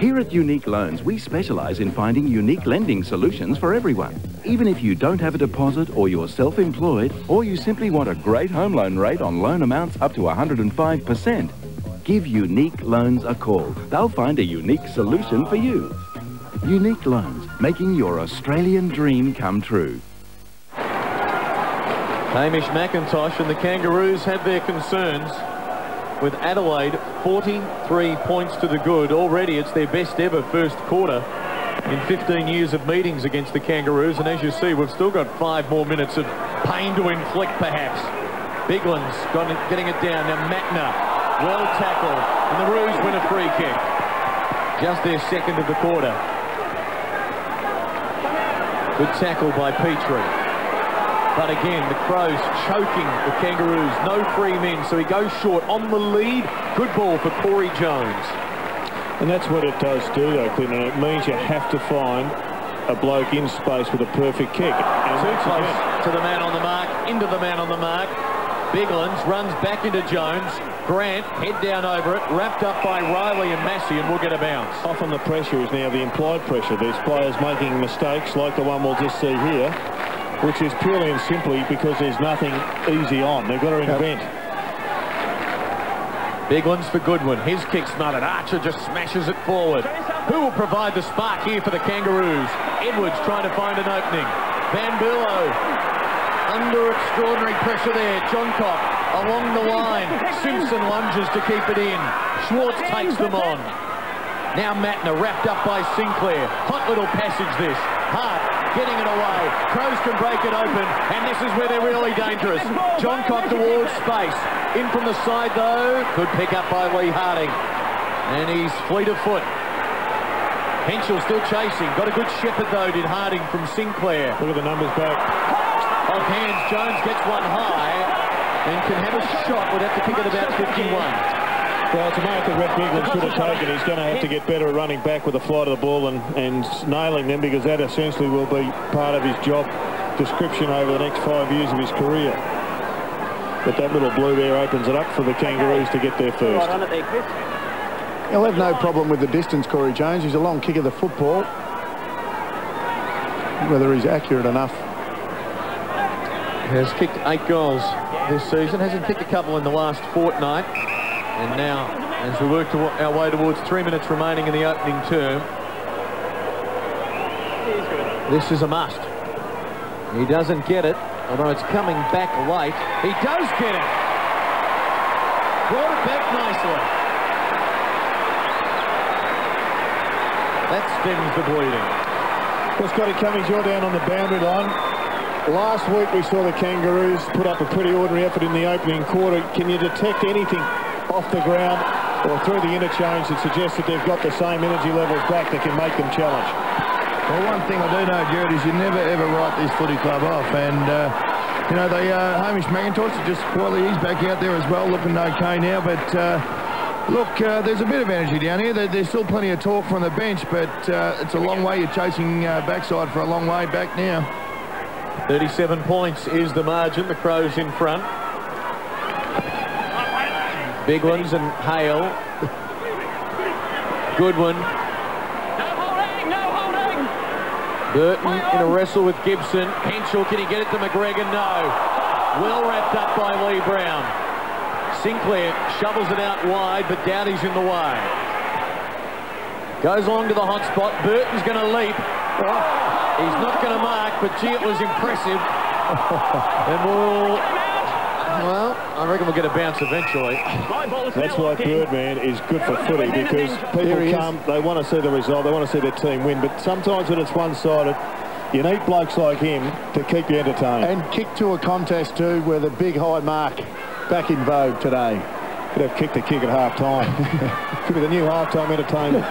Here at Unique Loans, we specialise in finding unique lending solutions for everyone. Even if you don't have a deposit, or you're self-employed, or you simply want a great home loan rate on loan amounts up to 105%, give Unique Loans a call. They'll find a unique solution for you. Unique Loans, making your Australian dream come true. Hamish McIntosh and the Kangaroos had their concerns with Adelaide 43 points to the good. Already it's their best ever first quarter in 15 years of meetings against the Kangaroos, and as you see, we've still got 5 more minutes of pain to inflict perhaps. Bigland's getting it down. Now Macna, well tackled, and the Roos win a free kick. Just their second of the quarter. Good tackle by Petrie. But again, the Crows choking the Kangaroos. No free men, so he goes short on the lead. Good ball for Corey Jones. And that's what it does do, though, Clinton. It means you have to find a bloke in space with a perfect kick. Too close to the man on the mark, into the man on the mark. Biglands runs back into Jones. Grant, head down over it, wrapped up by Riley and Massey, and will get a bounce. Often the pressure is now the implied pressure. There's players making mistakes like the one we'll just see here, which is purely and simply because there's nothing easy on. They've got to invent. Biglands for Goodwin. His kick smothered. Archer just smashes it forward. Who will provide the spark here for the Kangaroos? Edwards trying to find an opening. Van Berlo under extraordinary pressure there. Johncock along the line. Simpson lunges to keep it in. Schwartz takes them on. Now Mattner wrapped up by Sinclair. Hot little passage this. Hart getting it away. Crows can break it open, and this is where they're really dangerous. Johncock towards space. In from the side though. Good pick up by Lee Harding. And he's fleet of foot. Henschel still chasing. Got a good shepherd though, did Harding from Sinclair. Look at the numbers back. Off hands, Jones gets one high and can have a shot. Would have to kick it about 51. Well, it's a mark that Red Biglands should have taken. He's going to have to get better at running back with the flight of the ball and nailing them, because that essentially will be part of his job description over the next 5 years of his career. But that little blue there opens it up for the Kangaroos to get there first. He'll have no problem with the distance, Corey Jones. He's a long kick of the football. Whether he's accurate enough. Has kicked 8 goals this season. Hasn't kicked a couple in the last fortnight. And now, as we work our way towards 3 minutes remaining in the opening term, this is a must. He doesn't get it, although it's coming back late. He does get it. Brought it back nicely. That stems the bleeding. Well, Scotty Cummings, you're down on the boundary line. Last week we saw the Kangaroos put up a pretty ordinary effort in the opening quarter. Can you detect anything off the ground or through the interchange that suggests that they've got the same energy levels back that can make them challenge? Well, one thing I do know, Jared, is you never ever write this footy club off. And, you know, Hamish McIntosh just quietly, he's back out there as well, looking okay now. But, look, there's a bit of energy down here. There's still plenty of talk from the bench, but it's a long way. You're chasing backside for a long way back now. 37 points is the margin. The Crows in front. Biglands and Hale. Goodwin. No holding. Burton in a wrestle with Gibson. Henschel, can he get it to McGregor? No. Well wrapped up by Lee Brown. Sinclair shovels it out wide, but Doughty's in the way. Goes along to the hot spot. Burton's going to leap. He's not going to mark, but gee, it was impressive. And well, I reckon we'll get a bounce eventually. That's why Birdman is good for footy, because people come, they want to see the result, they want to see their team win, but sometimes when it's one-sided, you need blokes like him to keep you entertained. And kick to a contest too, where the big high mark back in vogue today. Could have kicked the kick at half-time. Could be the new half-time entertainment.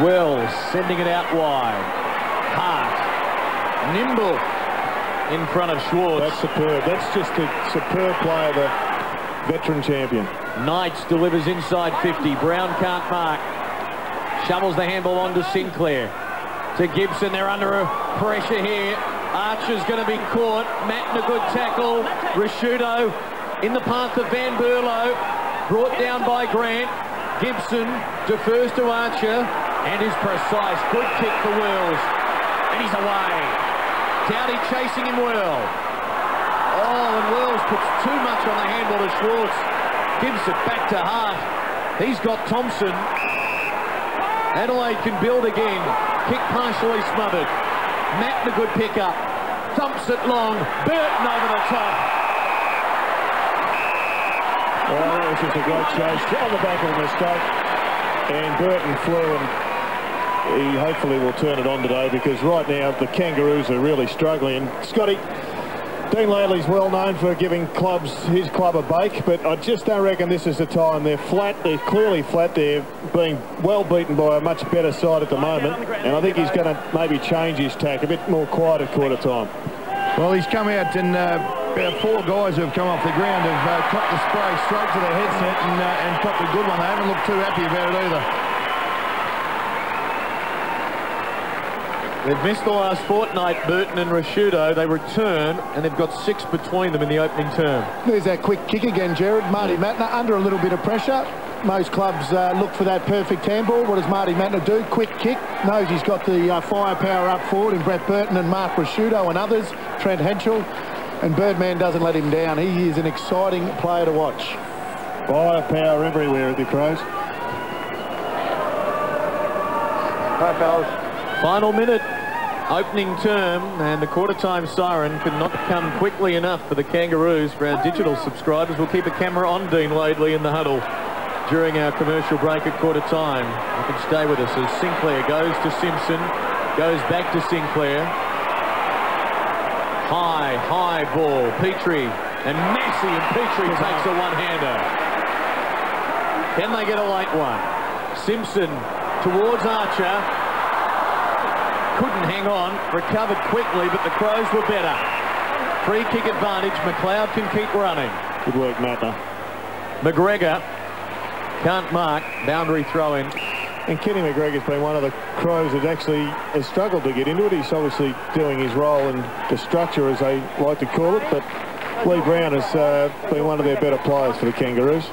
Wells sending it out wide. Hart. Nimble in front of Schwartz. That's superb. That's just a superb play of the veteran champion. Knights delivers inside 50. Brown can't mark. Shovels the handball onto Sinclair. To Gibson. They're under a pressure here. Archer's going to be caught. Matten a good tackle. Rashudo in the path of Van Berlo. Brought down by Grant. Gibson defers to Archer. And his precise good kick for Wells. And he's away. Doughty chasing him well. Oh, and Wells puts too much on the handball to Schwartz. Gives it back to Hart. He's got Thompson. Adelaide can build again. Kick partially smothered. Matten a good pick up. Thumps it long. Burton over the top. Well, that was just a great chase on the back of a mistake. And Burton flew, and he hopefully will turn it on today, because right now the Kangaroos are really struggling. Scotty, Dean Ladley's well known for giving his club a bake, but I just don't reckon this is the time. They're flat. They're clearly flat. They're being well beaten by a much better side at the moment, and I think he's going to maybe change his tack, a bit more quiet at quarter time. Well, he's come out, and about 4 guys who have come off the ground have copped the spray straight to the headset and copped a good one. They haven't looked too happy about it either. They've missed the last fortnight, Burton and Rashudo. They return, and they've got 6 between them in the opening term. There's that quick kick again, Jared. Marty Mattner under a little bit of pressure. Most clubs look for that perfect handball. What does Marty Mattner do? Quick kick. Knows he's got the firepower up forward in Brett Burton and Mark Rashudo and others. Trent Henschel. And Birdman doesn't let him down. He is an exciting player to watch. Firepower everywhere at the Crows. Right, fellas. Final minute, opening term, and the quarter-time siren could not come quickly enough for the Kangaroos. For our digital subscribers, we'll keep a camera on Dean Laidley in the huddle during our commercial break at quarter-time. You can stay with us as Sinclair goes to Simpson, goes back to Sinclair. High ball, Petrie, and Massey, and Petrie takes a one-hander. Can they get a late one? Simpson towards Archer. Couldn't hang on, recovered quickly, but the Crows were better. Free kick advantage, McLeod can keep running. Good work, Mattner. McGregor can't mark, boundary throw in. And Kenny McGregor's been one of the Crows that actually has struggled to get into it. He's obviously doing his role in the structure, as they like to call it, but Lee Brown has been one of their better players for the Kangaroos.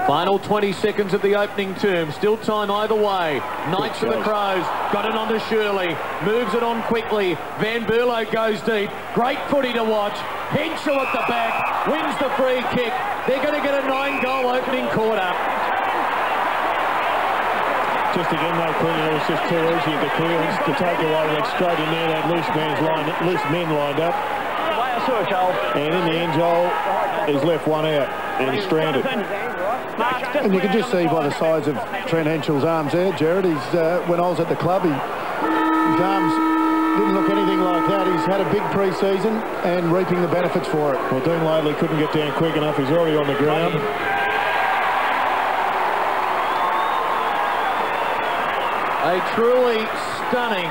Final 20 seconds of the opening term. Still time either way. Knights of the Crows. Got it on to Shirley. Moves it on quickly. Van Berlo goes deep. Great footy to watch. Henschel at the back. Wins the free kick. They're going to get a 9-goal opening quarter. Just again, though, Quinn, it was just too easy at the clearance to take away. Went straight in there. That loose men lined up. And in the end, Joel is left one out and he's stranded. And you can just see by the size of Trent Henschel's arms there, Jared. When I was at the club, his arms didn't look anything like that. He's had a big pre-season and reaping the benefits for it. Well, Dean Laidley couldn't get down quick enough. He's already on the ground. A truly stunning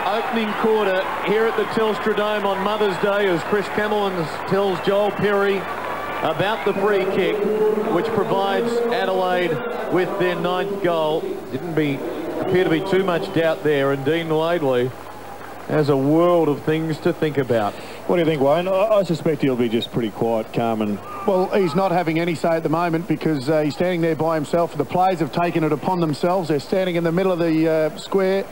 opening quarter here at the Telstra Dome on Mother's Day, as Chris Cameron tells Joel Perry about the free kick, which provides Adelaide with their 9th goal. Didn't appear to be too much doubt there, and Dean Laidley has a world of things to think about. What do you think, Wayne? I suspect he'll be just pretty quiet, calm, and... Well, he's not having any say at the moment because he's standing there by himself. The players have taken it upon themselves. They're standing in the middle of the square.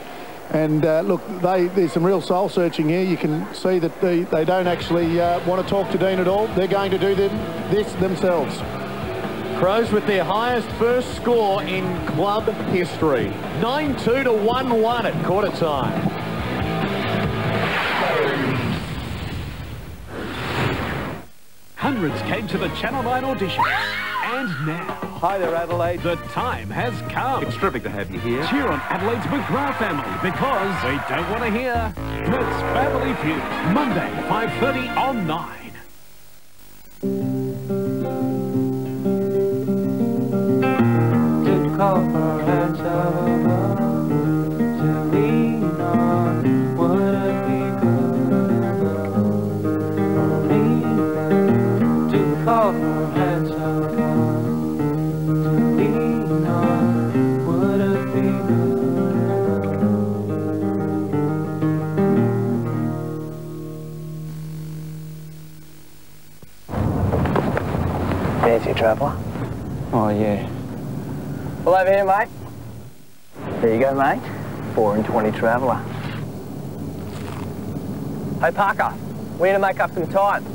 And look, there's some real soul searching here. You can see that they don't actually want to talk to Dean at all. They're going to do this themselves. Crows with their highest first score in club history. 9-2 to 1-1 at quarter time. Hundreds came to the Channel 9 audition. And now... Hi there, Adelaide. The time has come. It's terrific to have you here. Cheer on Adelaide's McGrath family, because they don't want to hear it's Family Feud. Monday, 5:30 on 9. To call for hands above, to lean on, would it be good? Only to call for hands above, to lean on, would it be good? Fancy a traveller? Oh, yeah. Well, over here, mate. There you go, mate. 4 and 20 traveller. Hey, Parker, we need to make up some time.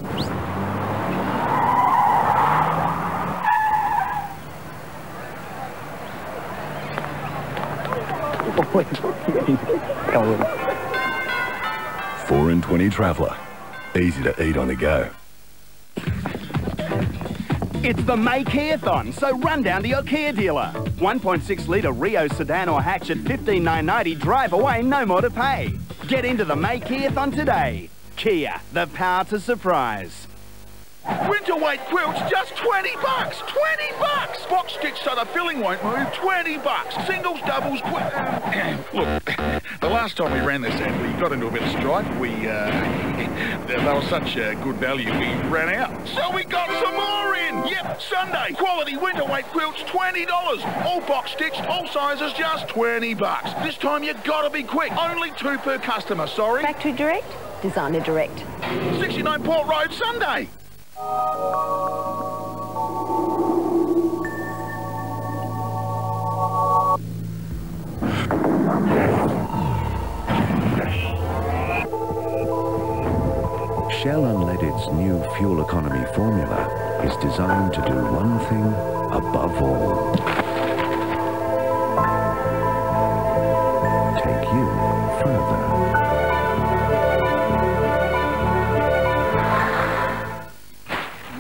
Come on. 4 and 20 traveller. Easy to eat on the go. It's the May Care-thon, so run down to your Kia dealer. 1.6 litre Rio sedan or hatch at $15,990, drive away, no more to pay. Get into the May Care-thon today. Kia, the power to surprise. Winter weight quilts, just 20 bucks. 20 bucks. Box stitch so the filling won't move. 20 bucks. Singles, doubles, Look, the last time we ran this ad, we got into a bit of strife. They were such good value, we ran out. So we got some more in. again. Yep, Sunday. Quality winter weight quilts, $20. All box stitched, all sizes, just $20. This time you gotta be quick. Only 2 per customer, sorry. Factory direct, designer direct. 69 Port Road, Sunday. Shell Unleaded's new fuel economy formula is designed to do one thing above all. Take you further.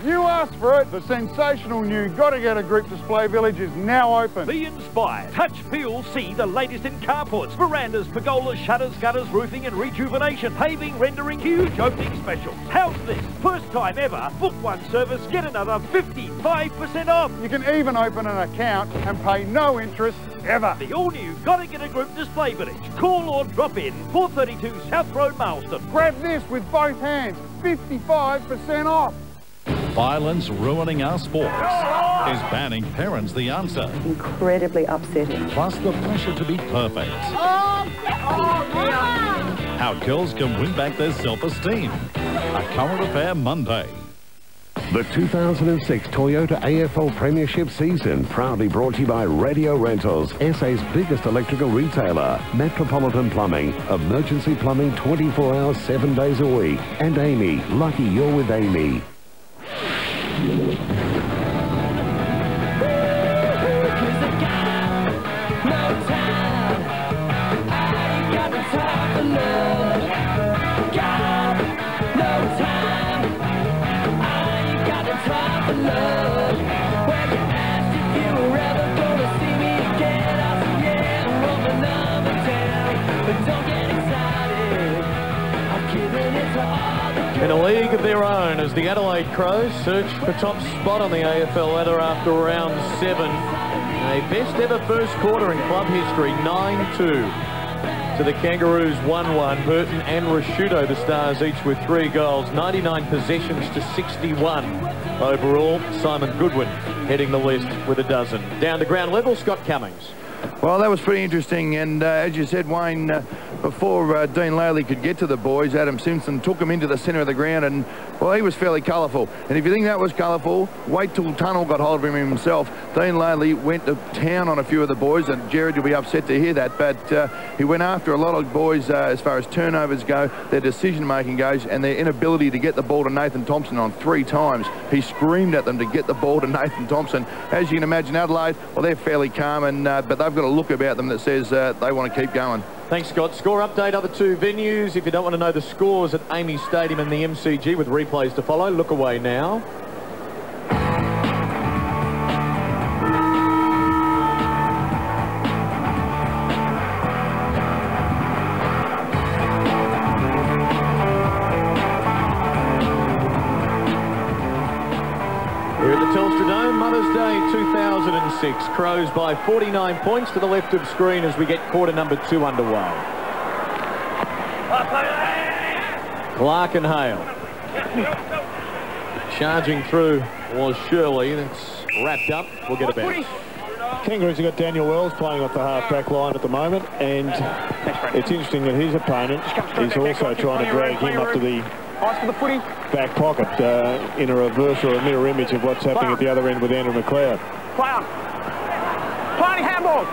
You asked for it. The sensational new Gotta Get a Grip display village is now open. Be inspired. Touch, feel, see the latest in carports, verandas, pergolas, shutters, gutters, roofing and rejuvenation, paving, rendering, huge opening specials. How's this? First time ever. Book one service, get another 55% off. You can even open an account and pay no interest ever. The all-new Gotta Get a Grip display village. Call or drop in. 432 South Road, Marston. Grab this with both hands. 55% off. Violence ruining our sports. Is banning parents the answer? Incredibly upsetting. Plus the pressure to be perfect. How girls can win back their self-esteem. A current affair Monday. The 2006 Toyota AFL Premiership season, proudly brought to you by Radio Rentals, SA's biggest electrical retailer, Metropolitan Plumbing, emergency plumbing 24 hours, 7 days a week, and Amy, lucky you're with Amy. In a league of their own as the Adelaide Crows search for top spot on the AFL ladder after round 7. A best ever first quarter in club history, 9-2 to the Kangaroos, 1-1. Burton and Rashudo, the Stars, each with 3 goals, 99 possessions to 61 overall. Simon Goodwin heading the list with a dozen. Down to ground level, Scott Cummings. Well, that was pretty interesting, and as you said, Wayne, before Dean Laley could get to the boys, Adam Simpson took him into the centre of the ground, and, well, he was fairly colourful. And if you think that was colourful, wait till Tunnell got hold of him himself. Dean Laley went to town on a few of the boys, and Jared will be upset to hear that, but he went after a lot of boys as far as turnovers go, their decision-making goes, and their inability to get the ball to Nathan Thompson on 3 times. He screamed at them to get the ball to Nathan Thompson. As you can imagine, Adelaide, well, they're fairly calm, and but they've got a look about them that says they want to keep going. Thanks, Scott. Score update, other 2 venues. If you don't want to know the scores, at Amy Stadium and the MCG with replays to follow, look away now. We're at the Telstra Dome, Mother's Day 2006. Crows by 49 points to the left of screen as we get quarter number 2 underway. Clark and Hale. Charging through was Shirley. That's wrapped up. We'll get a bounce. Kangaroos have got Daniel Wells playing off the half-back line at the moment, and it's interesting that his opponent is also trying to drag him up to the back pocket in a reverse or a mirror image of what's happening at the other end with Andrew McLeod. Playing handball.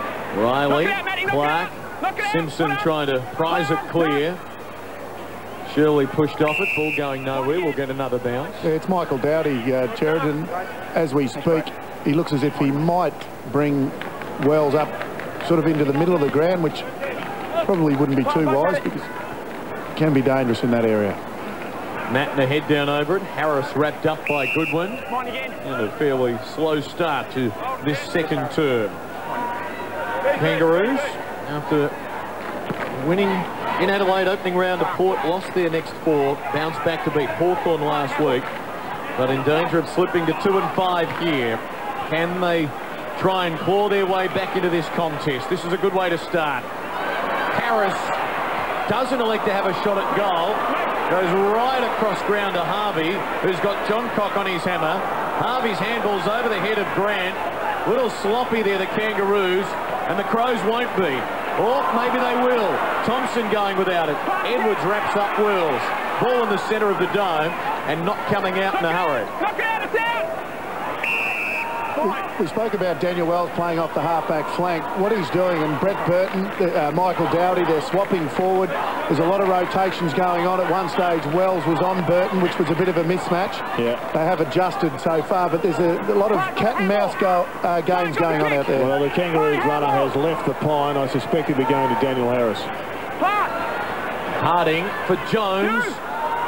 Riley, Clark, Simpson trying to prize it clear. Shirley pushed off it, ball going nowhere. We'll get another bounce. Yeah, it's Michael Dowdy, Jared, and as we speak, he looks as if he might bring Wells up sort of into the middle of the ground, which probably wouldn't be too wise because it can be dangerous in that area. Matt and a head down over it. Harris wrapped up by Goodwin. And a fairly slow start to this second term. Kangaroos, after winning in Adelaide opening round to Port, lost their next 4, bounced back to beat Hawthorn last week, but in danger of slipping to 2 and 5 here. Can they try and claw their way back into this contest? This is a good way to start. Harris doesn't elect to have a shot at goal. Goes right across ground to Harvey, who's got John Cock on his hammer. Harvey's handball's over the head of Grant. Little sloppy there, the Kangaroos, and the Crows won't be. Or maybe they will. Thompson going without it. Edwards wraps up Wills. Ball in the centre of the dome and not coming out in a hurry. We spoke about Daniel Wells playing off the half-back flank. What he's doing, and Brett Burton, Michael Dowdy, they're swapping forward. There's a lot of rotations going on. At one stage, Wells was on Burton, which was a bit of a mismatch. Yeah. They have adjusted so far, but there's a lot of cat and mouse games going on out there. Well, the Kangaroos runner has left the pine. I suspect he'll be going to Daniel Harris. Harding for Jones.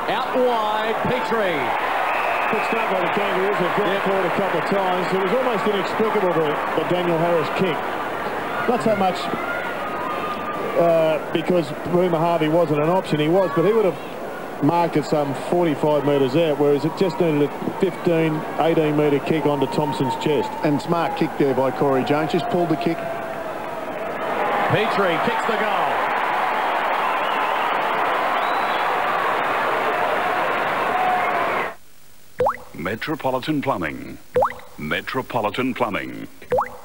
Out wide, Petrie. Good start by the Kangaroos. They've gone forward a couple of times. It was almost inexplicable, the Daniel Harris kick. Not so much because Rumour Harvey wasn't an option. He was, but he would have marked it some 45 metres out, whereas it just needed a 15, 18-metre kick onto Thompson's chest. And smart kick there by Corey Jones. Just pulled the kick. Petrie kicks the goal. Metropolitan Plumbing. Metropolitan Plumbing.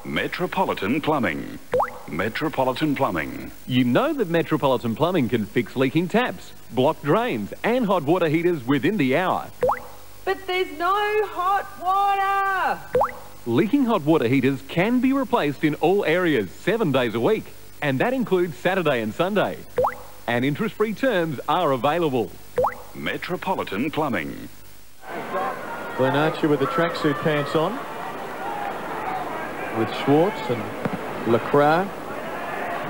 Metropolitan Plumbing. Metropolitan Plumbing. You know that Metropolitan Plumbing can fix leaking taps, block drains and hot water heaters within the hour. But there's no hot water! Leaking hot water heaters can be replaced in all areas 7 days a week, and that includes Saturday and Sunday. And interest-free terms are available. Metropolitan Plumbing. Glenn Archer with the tracksuit pants on, with Schwartz and Lacroix.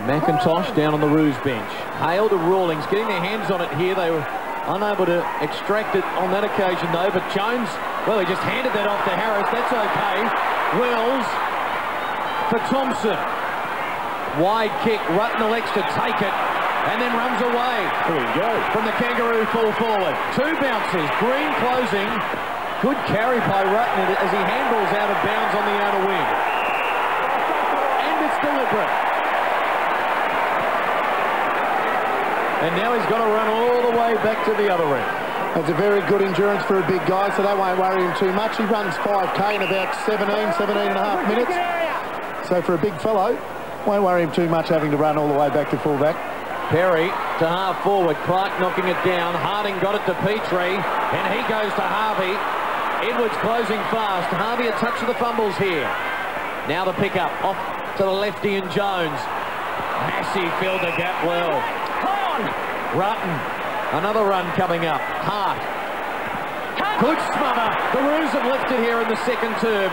McIntosh down on the Roos bench. Hale to Rawlings, getting their hands on it here. They were unable to extract it on that occasion though, but Jones, well, he just handed that off to Harris. That's okay. Wells for Thompson. Wide kick. Rutten elects to take it and then runs away. There we go. From the Kangaroo full forward. Two bounces. Green closing. Good carry by Rutten as he handballs out of bounds on the outer wing. And it's deliberate. And now he's got to run all the way back to the other end. That's a very good endurance for a big guy, so that won't worry him too much. He runs 5K in about 17 and a half minutes. So for a big fellow, won't worry him too much having to run all the way back to fullback. Perry to half forward. Clark knocking it down. Harding got it to Petrie, and he goes to Harvey. Edwards closing fast. Harvey a touch of the fumbles here. Now the pickup off to the lefty and Jones. Massey filled the gap well. Rutten. Another run coming up. Hart. Good smother. The Roos have lifted here in the second term.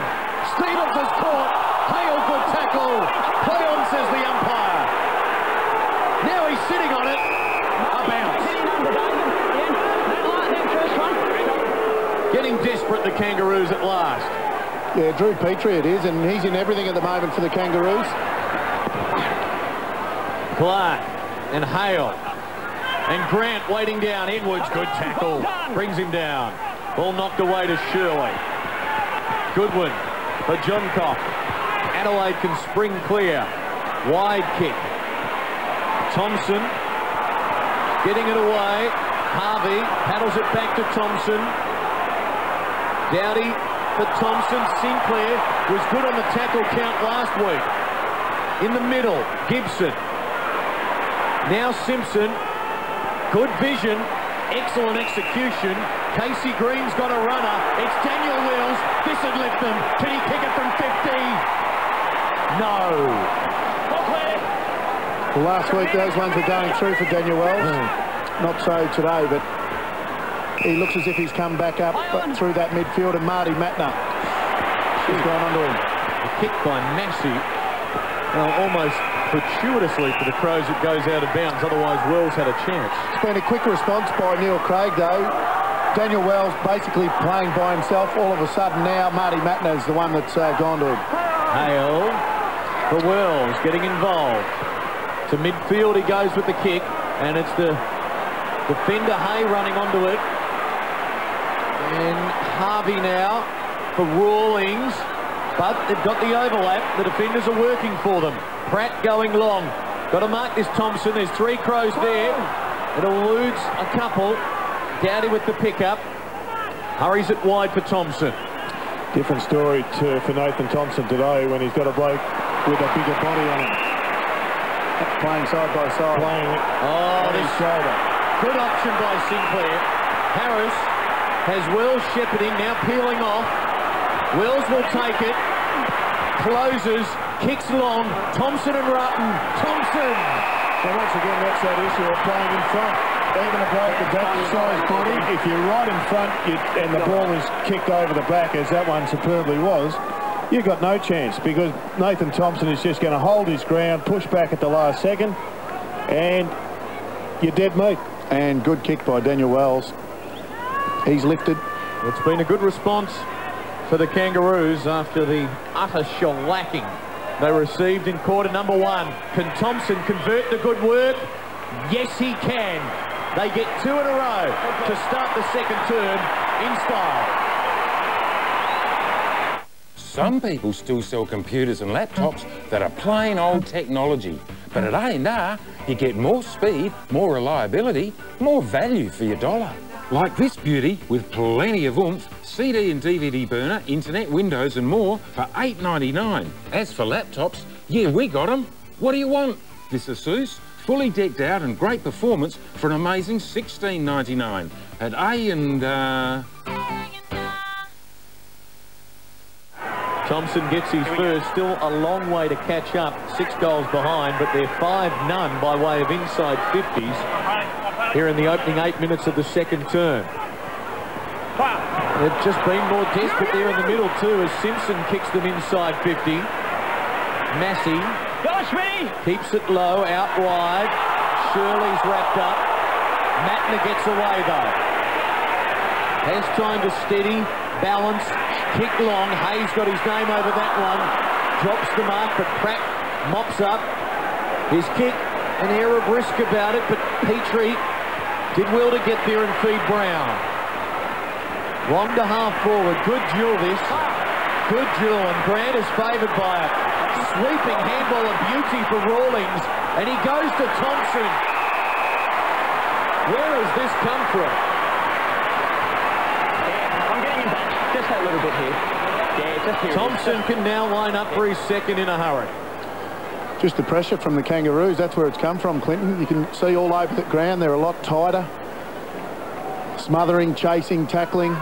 Stevens has caught. Hale, good tackle. Play on, says the umpire. Now he's sitting on it. A bounce. Getting desperate, the Kangaroos at last. Yeah, Drew Petrie it is, and he's in everything at the moment for the Kangaroos. Clark and Hale. And Grant waiting down. Edwards, good tackle. Brings him down. Ball knocked away to Shirley. Goodwin for John Cock. Adelaide can spring clear. Wide kick. Thompson getting it away. Harvey paddles it back to Thompson. Dowdy for Thompson. Sinclair was good on the tackle count last week. In the middle, Gibson. Now Simpson. Good vision. Excellent execution. Casey Green's got a runner. It's Daniel Wills. This would lift them. Can he kick it from 50? No. Well, last week those ones were going through for Daniel Wells. Not so today, but he looks as if he's come back up through that midfield, and Marty Matner has gone onto him. A kick by Massey. Well, almost fortuitously for the Crows, it goes out of bounds. Otherwise, Wells had a chance. It's been a quick response by Neil Craig, though. Daniel Wells basically playing by himself. All of a sudden now, Marty Matner is the one that's gone to him. Hale for Wells, getting involved. To midfield, he goes with the kick, and it's the defender Hay running onto it. And Harvey now for Rawlings, but they've got the overlap. The defenders are working for them. Pratt going long. Got to mark this Thompson. There's three Crows there. It eludes a couple. Dowdy with the pickup. Hurries it wide for Thompson. Different story for Nathan Thompson today when he's got a bloke with a bigger body on him. Playing side by side. Playing on his shoulder. Good option by Sinclair. Harris has Wells shepherding, now peeling off. Wells will take it. Closes, kicks long. Thompson and Rutten. Thompson! So once again, that's that issue of playing in front. Even a bloke with that size body, if you're right in front and the ball is kicked over the back, as that one superbly was, you've got no chance because Nathan Thompson is just going to hold his ground, push back at the last second, and you're dead meat. And good kick by Daniel Wells. He's lifted. It's been a good response for the Kangaroos after the utter shellacking they received in quarter number 1. Can Thompson convert the good work? Yes, he can. They get 2 in a row to start the second term in style. Some people still sell computers and laptops that are plain old technology. But at A&R, you get more speed, more reliability, more value for your dollar. Like this beauty with plenty of oomph, CD and DVD burner, internet, windows and more for $8.99. As for laptops, yeah, we got them. What do you want? This Asus, fully decked out and great performance for an amazing $16.99 at A&R. Thompson gets his first, still a long way to catch up. 6 goals behind, but they're 5-0 by way of inside 50s here in the opening 8 minutes of the second term. They've just been more desperate there in the middle too as Simpson kicks them inside 50. Massey keeps it low, out wide. Shirley's wrapped up. Matner gets away though. Has time to steady, balance, kick long. Hayes got his name over that one. Drops the mark, but Pratt mops up. His kick, an air of risk about it, but Petrie did well to get there and feed Brown. Long to half forward. Good duel this. Good duel, and Grant is favoured by it. Sweeping handball of beauty for Rawlings, and he goes to Thompson. Where has this come from? I'm getting him back just a little bit here. Yeah, just here. Thompson can now line up for his second in a hurry. Just the pressure from the Kangaroos, that's where it's come from, Clinton. You can see all over the ground, they're a lot tighter. Smothering, chasing, tackling.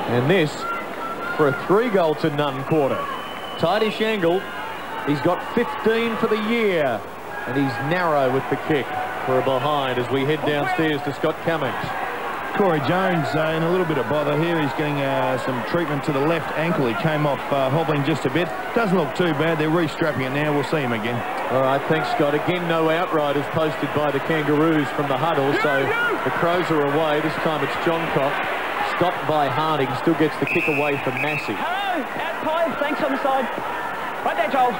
And this for a 3-goal-to-none quarter. Tightish angle. He's got 15 for the year. And he's narrow with the kick for a behind as we head downstairs to Scott Cummings. Corey Jones in a little bit of bother here. He's getting some treatment to the left ankle. He came off hobbling just a bit. Doesn't look too bad. They're restrapping it now. We'll see him again. All right, thanks, Scott. Again, no outriders posted by the Kangaroos from the huddle, so the Crows are away. This time it's Johncock. Stopped by Harding. Still gets the kick away from Massey. Hello, out Clive. Thanks on the side. Right there, Joel.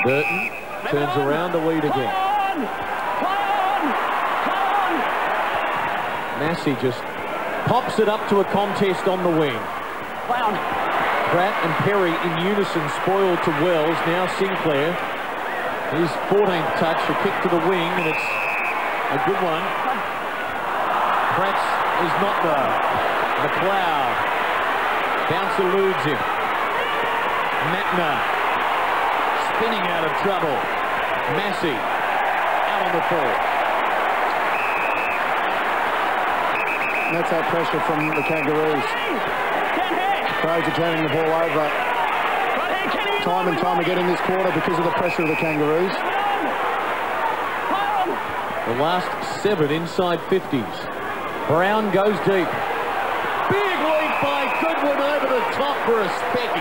Burton turns around to lead again. Massey just pops it up to a contest on the wing. Pratt and Perry in unison spoiled to Wells. Now Sinclair. His 14th touch, a kick to the wing, and it's a good one. Pratt is not though. McLeod. Bounce eludes him. Matner spinning out of trouble. Massey out on the full. That's that pressure from the Kangaroos. Crows are turning the ball over time and time again in this quarter because of the pressure of the Kangaroos. The last 7 inside 50s. Brown goes deep. Big leap by Goodwin over the top for a specky.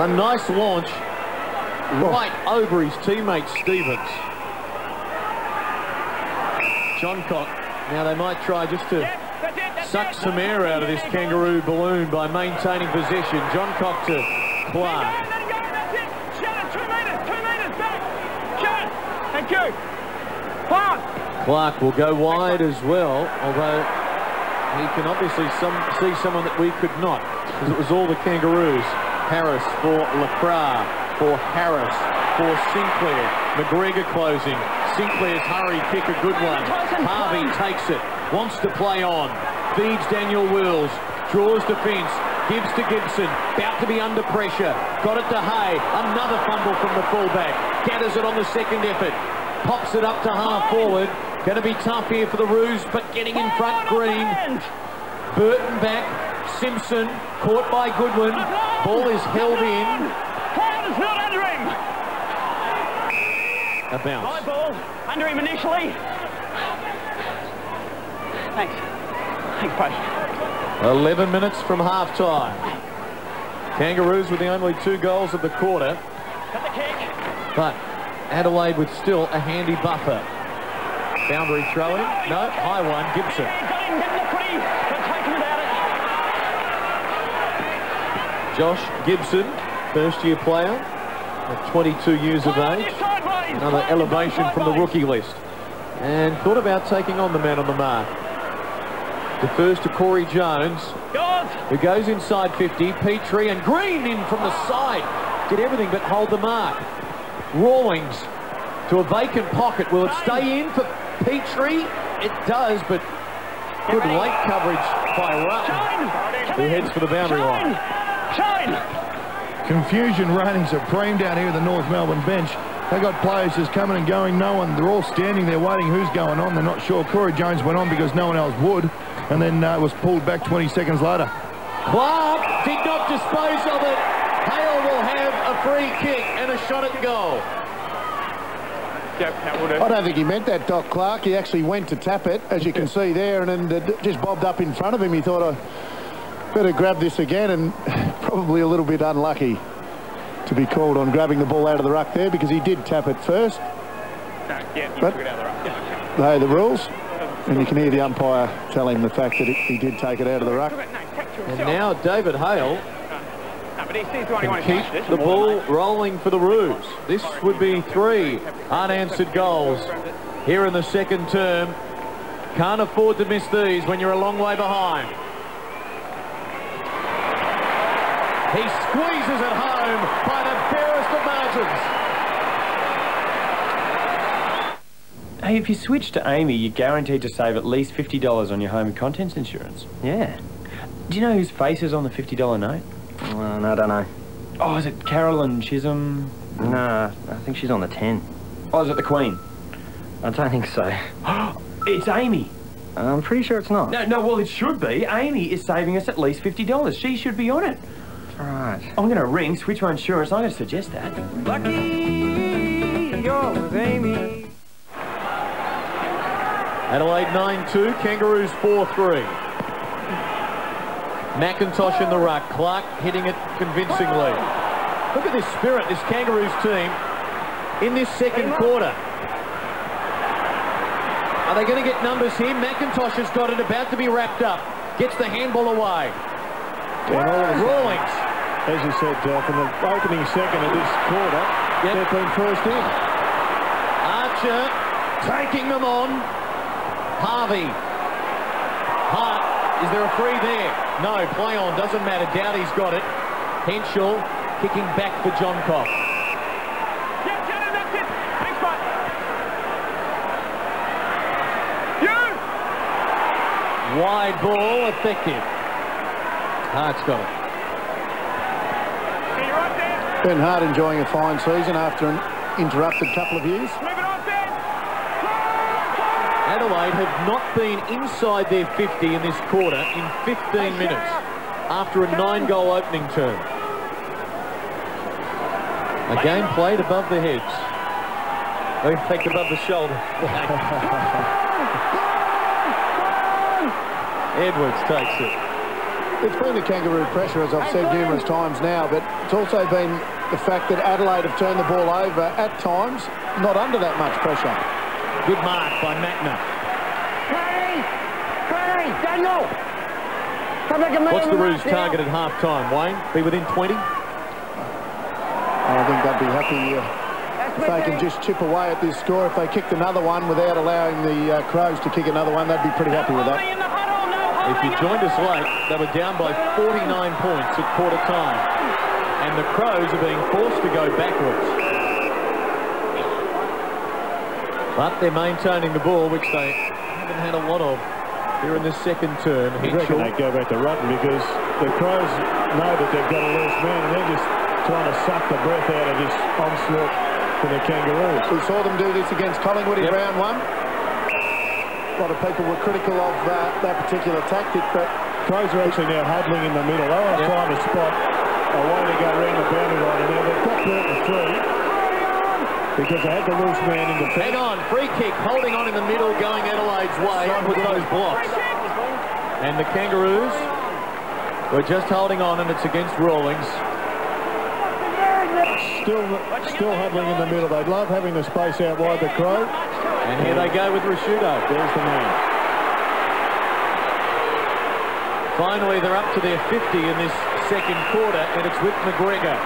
A nice launch right over his teammate Stevens. Johncock. Now they might try just to suck some air out of this Kangaroo balloon by maintaining possession. Johncock to Clark. Thank you. Clark will go wide as well, although he can obviously see someone that we could not, because it was all the Kangaroos. Harris for Lacroix, for Harris. for Sinclair. McGregor closing. Sinclair's hurry kick, a good one. Harvey takes it, wants to play on. Feeds Daniel Wills, draws defence, gives to Gibson, about to be under pressure. Got it to Hay, another fumble from the fullback. Gathers it on the second effort. Pops it up to half forward. Going to be tough here for the Roos, but getting in front, Green. Burton back, Simpson, caught by Goodwin. Ball is held in. Cloud is not under him. A bounce. High ball, under him initially. Thanks. Thanks, Pudge. 11 minutes from half-time. Kangaroos with the only 2 goals of the quarter. Got the kick. But Adelaide with still a handy buffer. Boundary throw-in. No, high one, Gibson. Got him, getting the footy. Got taken about it. Josh Gibson, first-year player at 22 years of age. Another elevation from the rookie list. And thought about taking on the man on the mark. Defers to Corey Jones, who goes inside 50. Petrie and Green in from the side. Did everything but hold the mark. Rawlings to a vacant pocket. Will it stay in for Petrie? It does, but good late coverage by Rutten, who heads for the boundary line. Confusion reigning supreme down here at the North Melbourne bench. They got players just coming and going. No one, they're all standing there waiting who's going on. They're not sure. Corey Jones went on because no one else would, and then was pulled back 20 seconds later. Clark did not dispose of it. Hale will have a free kick and a shot at goal. I don't think he meant that, Doc Clark. He actually went to tap it, as you can see there, and then it just bobbed up in front of him. He thought, I better grab this again, and probably a little bit unlucky to be called on grabbing the ball out of the ruck there, because he did tap it first. But they are the rules, and you can hear the umpire tell him the fact that he did take it out of the ruck. And now David Hale can keep the ball rolling for the Roos. This would be 3 unanswered goals here in the second term. Can't afford to miss these when you're a long way behind. He squeezes it home by the fairest of margins. Hey, if you switch to Amy, you're guaranteed to save at least $50 on your home and contents insurance. Yeah. Do you know whose face is on the $50 note? No, I don't know. Oh, is it Carolyn Chisholm? No, I think she's on the 10. Oh, is it the Queen? I don't think so. It's Amy. I'm pretty sure it's not. No, well, it should be. Amy is saving us at least $50. She should be on it. Right. I'm going to ring, switch my insurance. I'm going to suggest that. Lucky you're with Amy. Adelaide 9-2, Kangaroos 4-3. McIntosh in the ruck, Clark hitting it convincingly. Look at this spirit, this Kangaroos team in this second quarter. Are they going to get numbers here? McIntosh has got it, about to be wrapped up. Gets the handball away. Rawlings. As you said, from the opening second of this quarter, they've been first in. Archer taking them on. Harvey. Hart, is there a free there? No, play on, doesn't matter. Dowdy's got it. Henschel kicking back for John Cox. That's it. Thanks, bud. Wide ball, effective. Hart's got it. Ben Hart enjoying a fine season after an interrupted couple of years. Adelaide have not been inside their 50 in this quarter in 15 minutes after a 9-goal opening term. A game played above the heads. In fact, above the shoulder. Edwards takes it. It's been the Kangaroo pressure, as I've said numerous times now, but it's also been the fact that Adelaide have turned the ball over at times, not under that much pressure. Good mark by Magna. Daniel! What's the Roos target at half-time, Wayne? Be within 20? I think they'd be happy if they can just chip away at this score. If they kicked another one without allowing the Crows to kick another one, they'd be pretty happy with that. If you joined us late, they were down by 49 points at quarter time. And the Crows are being forced to go backwards. But they're maintaining the ball, which they haven't had a lot of here in this second term. I reckon they go back to Rutten because the Crows know that they've got a loose man and they're just trying to suck the breath out of this onslaught for the Kangaroos. We saw them do this against Collingwood in round one. A lot of people were critical of that particular tactic, but Crows are actually now huddling in the middle. They want to find a spot, a way to go around the boundary line, and now they've got Burton free because they had the loose man in the defence. Hang on, free kick, holding on in the middle, going Adelaide's way with those blocks. And the Kangaroos were just holding on, and it's against Rawlings. Still huddling in the middle. They love having the space out wide, the Crow. And here they go with Rashudo. There's the man. Finally, they're up to their 50 in this second quarter, and it's with McGregor.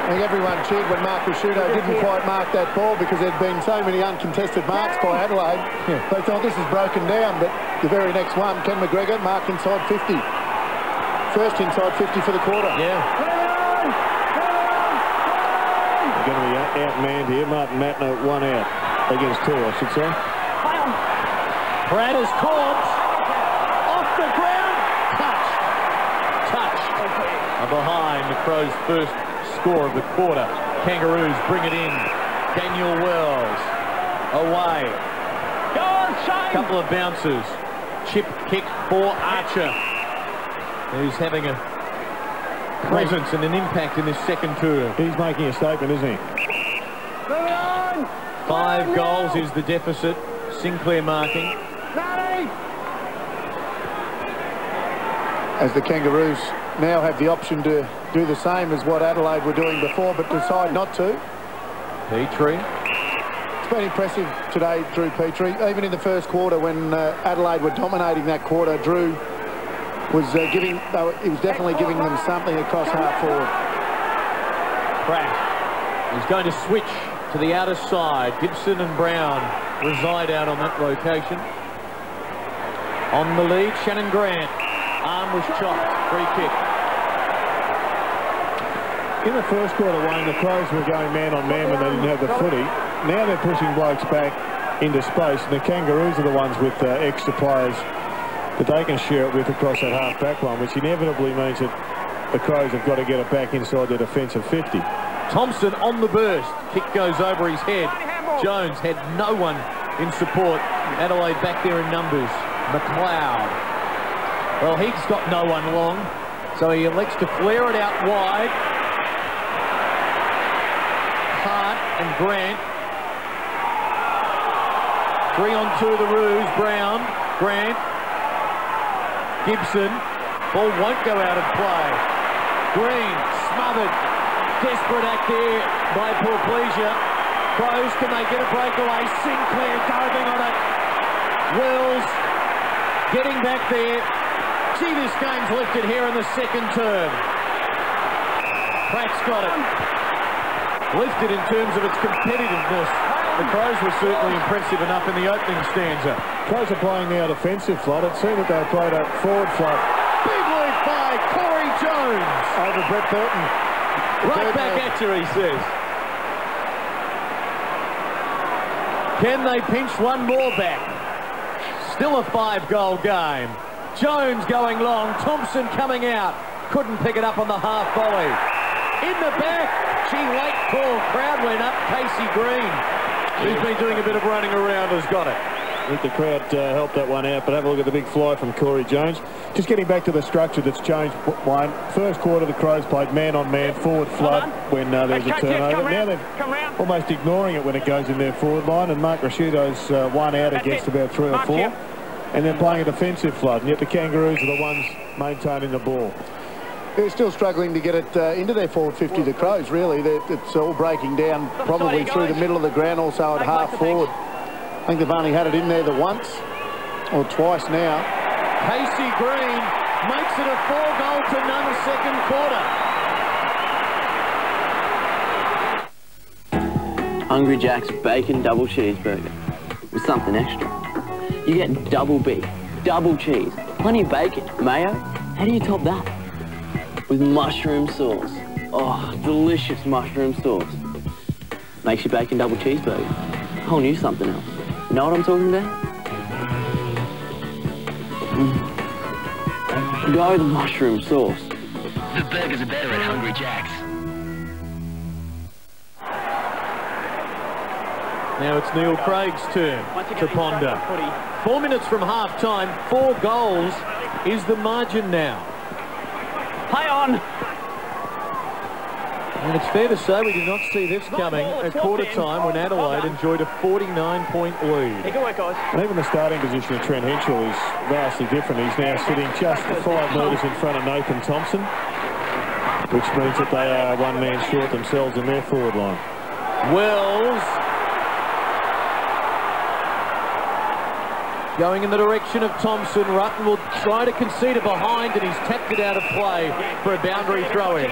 I think everyone cheered when Mark Rashudo didn't quite mark that ball because there'd been so many uncontested marks by Adelaide. They thought this is broken down, but the very next one, Ken McGregor, marked inside 50. First inside 50 for the quarter. Yeah. They're going to be outmanned here. Martin Matner 1 out against 2, I should say. Pratt is caught. Off the ground. Touch. Behind the Crows' first score of the quarter. Kangaroos bring it in. Daniel Wells. Away. Go on, Shane. Couple of bounces. Chip kick for Archer, who's having a presence and an impact in this second term. He's making a statement, isn't he? 5 goals is the deficit. Sinclair marking. As the Kangaroos now have the option to do the same as what Adelaide were doing before, but decide not to. Petrie. It's been impressive today, Drew Petrie. Even in the first quarter, when Adelaide were dominating that quarter, Drew was he was definitely giving them something across half forward. Pratt. He's going to switch to the outer side. Gibson and Brown reside out on that location. On the lead, Shannon Grant. Arm was chopped. Free kick. In the first quarter, Wayne, the Crows were going man on man when they didn't have the footy. Now they're pushing blokes back into space, and the Kangaroos are the ones with extra players that they can share it with across that half-back line, which inevitably means that the Crows have got to get it back inside their defensive 50. Thompson on the burst. Kick goes over his head. Jones had no one in support. Adelaide back there in numbers. McLeod. Well, he's got no one long, so he elects to flare it out wide. Hart and Grant. 3 on 2 the Roos. Brown. Grant. Gibson. Ball won't go out of play. Green. Smothered. Desperate act there by Porplesia. Crows, can they get a breakaway? Sinclair diving on it. Wells getting back there. Gee, this game's lifted here in the second term. Pratt's got it. Lifted in terms of its competitiveness. The Crows were certainly impressive enough in the opening stanza. Crows are playing now defensive flood. It seemed that they played a forward flood. Big lead by Corey Jones. Over Brett Burton. Right back at you, he says. Can they pinch one more back? Still a 5-goal game. Jones going long. Thompson coming out. Couldn't pick it up on the half volley. In the back. Gee, late call. Crowd went up. Casey Green, who's been doing a bit of running around, has got it. I think the crowd helped that one out, but have a look at the big fly from Corey Jones. Just getting back to the structure that's changed, Wayne. First quarter, the Crows played man-on-man forward flood when there was a turnover. Now they're almost ignoring it when it goes in their forward line, and Mark Rashudo's 1 out against about 3 or 4. And they're playing a defensive flood, and yet the Kangaroos are the ones maintaining the ball. They're still struggling to get it into their forward 50, the Crows, really. It's all breaking down probably through the middle of the ground, also at half forward. I think they've only had it in there once or twice now. Casey Green makes it a 4-goal to none second quarter. Hungry Jack's bacon double cheeseburger with something extra. You get double beef, double cheese, plenty of bacon, mayo. How do you top that? With mushroom sauce. Oh, delicious mushroom sauce. Makes your bacon double cheeseburger whole new something else. You know what I'm talking about? Go the mushroom sauce. The burgers are better at Hungry Jack's. Now it's Neil Craig's turn to ponder. 4 minutes from half-time, 4 goals is the margin now. Play on. And it's fair to say we did not see this coming at quarter-time when Adelaide enjoyed a 49-point lead. Good work, guys. And even the starting position of Trent Henschel is vastly different. He's now sitting just 5 metres in front of Nathan Thompson, which means that they are one man short themselves in their forward line. Wells going in the direction of Thompson. Rutten will try to concede it behind, and he's tapped it out of play for a boundary throw-in.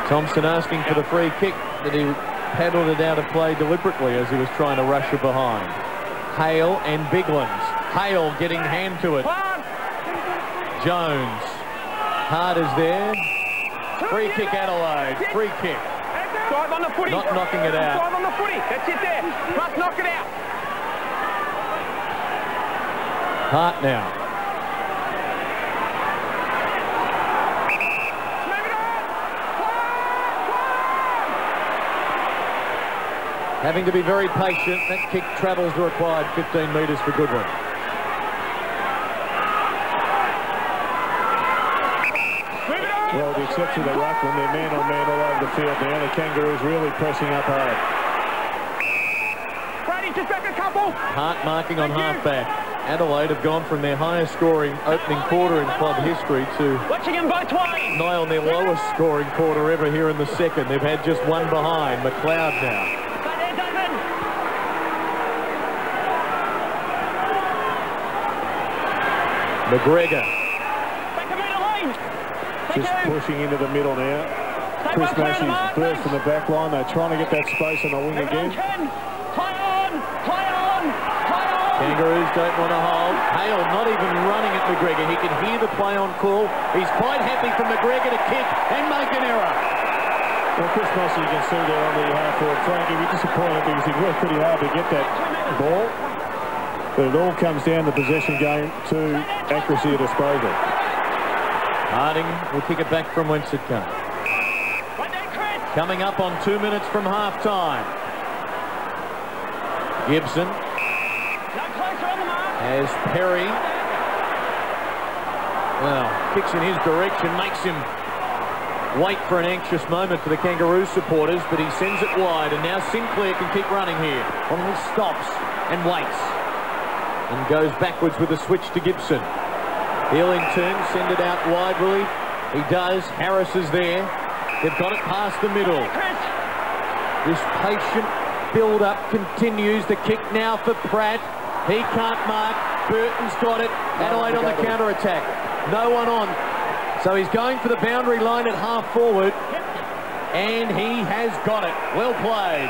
Thompson asking for the free kick, but he paddled it out of play deliberately as he was trying to rush it behind. Hale and Biglands. Hale getting hand to it. Jones. Hard is there. Free kick Adelaide. Free kick. Drive on the footy. Not knocking it out. Drive on the footy. That's it there. Must knock it out. Hart now. Having to be very patient. That kick travels the required 15 metres for Goodwin. Well, with the exception of the ruckman, they're man-on-man all over the field now. The Kangaroos really pressing up hard. Brady, just back a couple. Hart marking on half-back. Adelaide have gone from their highest scoring opening quarter in club history to watching them both ways. Nigh on their lowest scoring quarter ever here in the second. They've had just one behind. McLeod now. McGregor. Just pushing into the middle now. Chris Massey's burst from the back line. They're trying to get that space on the wing again. Play on! Play on! Play on! Kangaroos don't want to hold. Hale not even running at McGregor. He can hear the play on call. He's quite happy for McGregor to kick and make an error. Well, Chris Massey, you can see there on the half-forward flank. He'll be disappointed because he worked pretty hard to get that ball. But it all comes down to the possession game to accuracy of disposal. Harding will kick it back from whence it came. Coming up on 2 minutes from half-time. Gibson has Perry. Well, kicks in his direction, makes him wait for an anxious moment for the Kangaroo supporters, but he sends it wide, and now Sinclair can keep running here. Well, he stops and waits. And goes backwards with a switch to Gibson. Healington, send it out wide, will he? He does. Harris is there. They've got it past the middle. This patient build-up continues. The kick now for Pratt. He can't mark. Burton's got it. Adelaide on the counter-attack. No one on. So he's going for the boundary line at half-forward. And he has got it. Well played.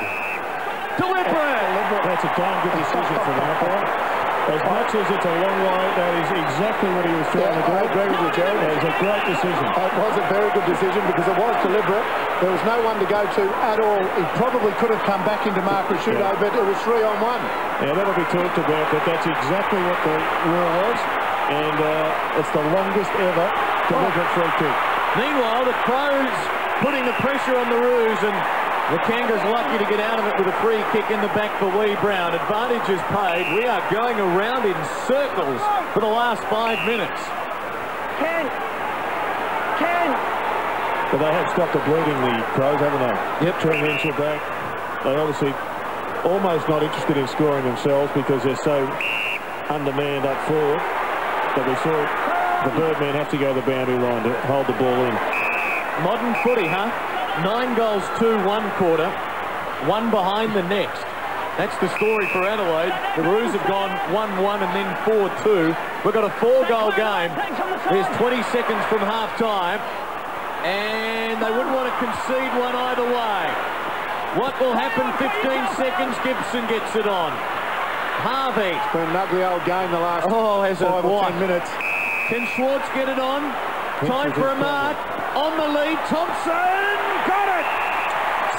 Deliberate. That's a damn good decision for the umpire. As much as it's a long way, that is exactly what he was trying to do. I agree with you, Joe. It was a great decision. It was a very good decision because it was deliberate. There was no one to go to at all. He probably could have come back into Mark Rashudo, but it was 3-on-1. Yeah, that'll be talked about, but that's exactly what the rule was. And it's the longest ever deliberate free kick. Meanwhile, the Crows putting the pressure on the Roos, and the Kangaroos lucky to get out of it with a free kick in the back for Lee Brown. Advantage is paid. We are going around in circles for the last 5 minutes. Ken! But they have stopped the bleeding, the Crows, haven't they? Yep. Trent Henschel back. They obviously almost not interested in scoring themselves because they're so undermanned up forward. But we saw the Birdman have to go to the boundary line to hold the ball in. Modern footy, huh? 9 goals, 2, 1 quarter, 1 behind the next. That's the story for Adelaide. The Roos have gone 1-1 and then 4-2. We've got a 4-goal game. There's 20 seconds from half-time, and they wouldn't want to concede one either way. What will happen? 15 seconds, Gibson gets it on. Harvey. It's been an ugly old game the last 5 or 10 minutes. Can Schwartz get it on? Time for a mark. On the lead, Thompson got it.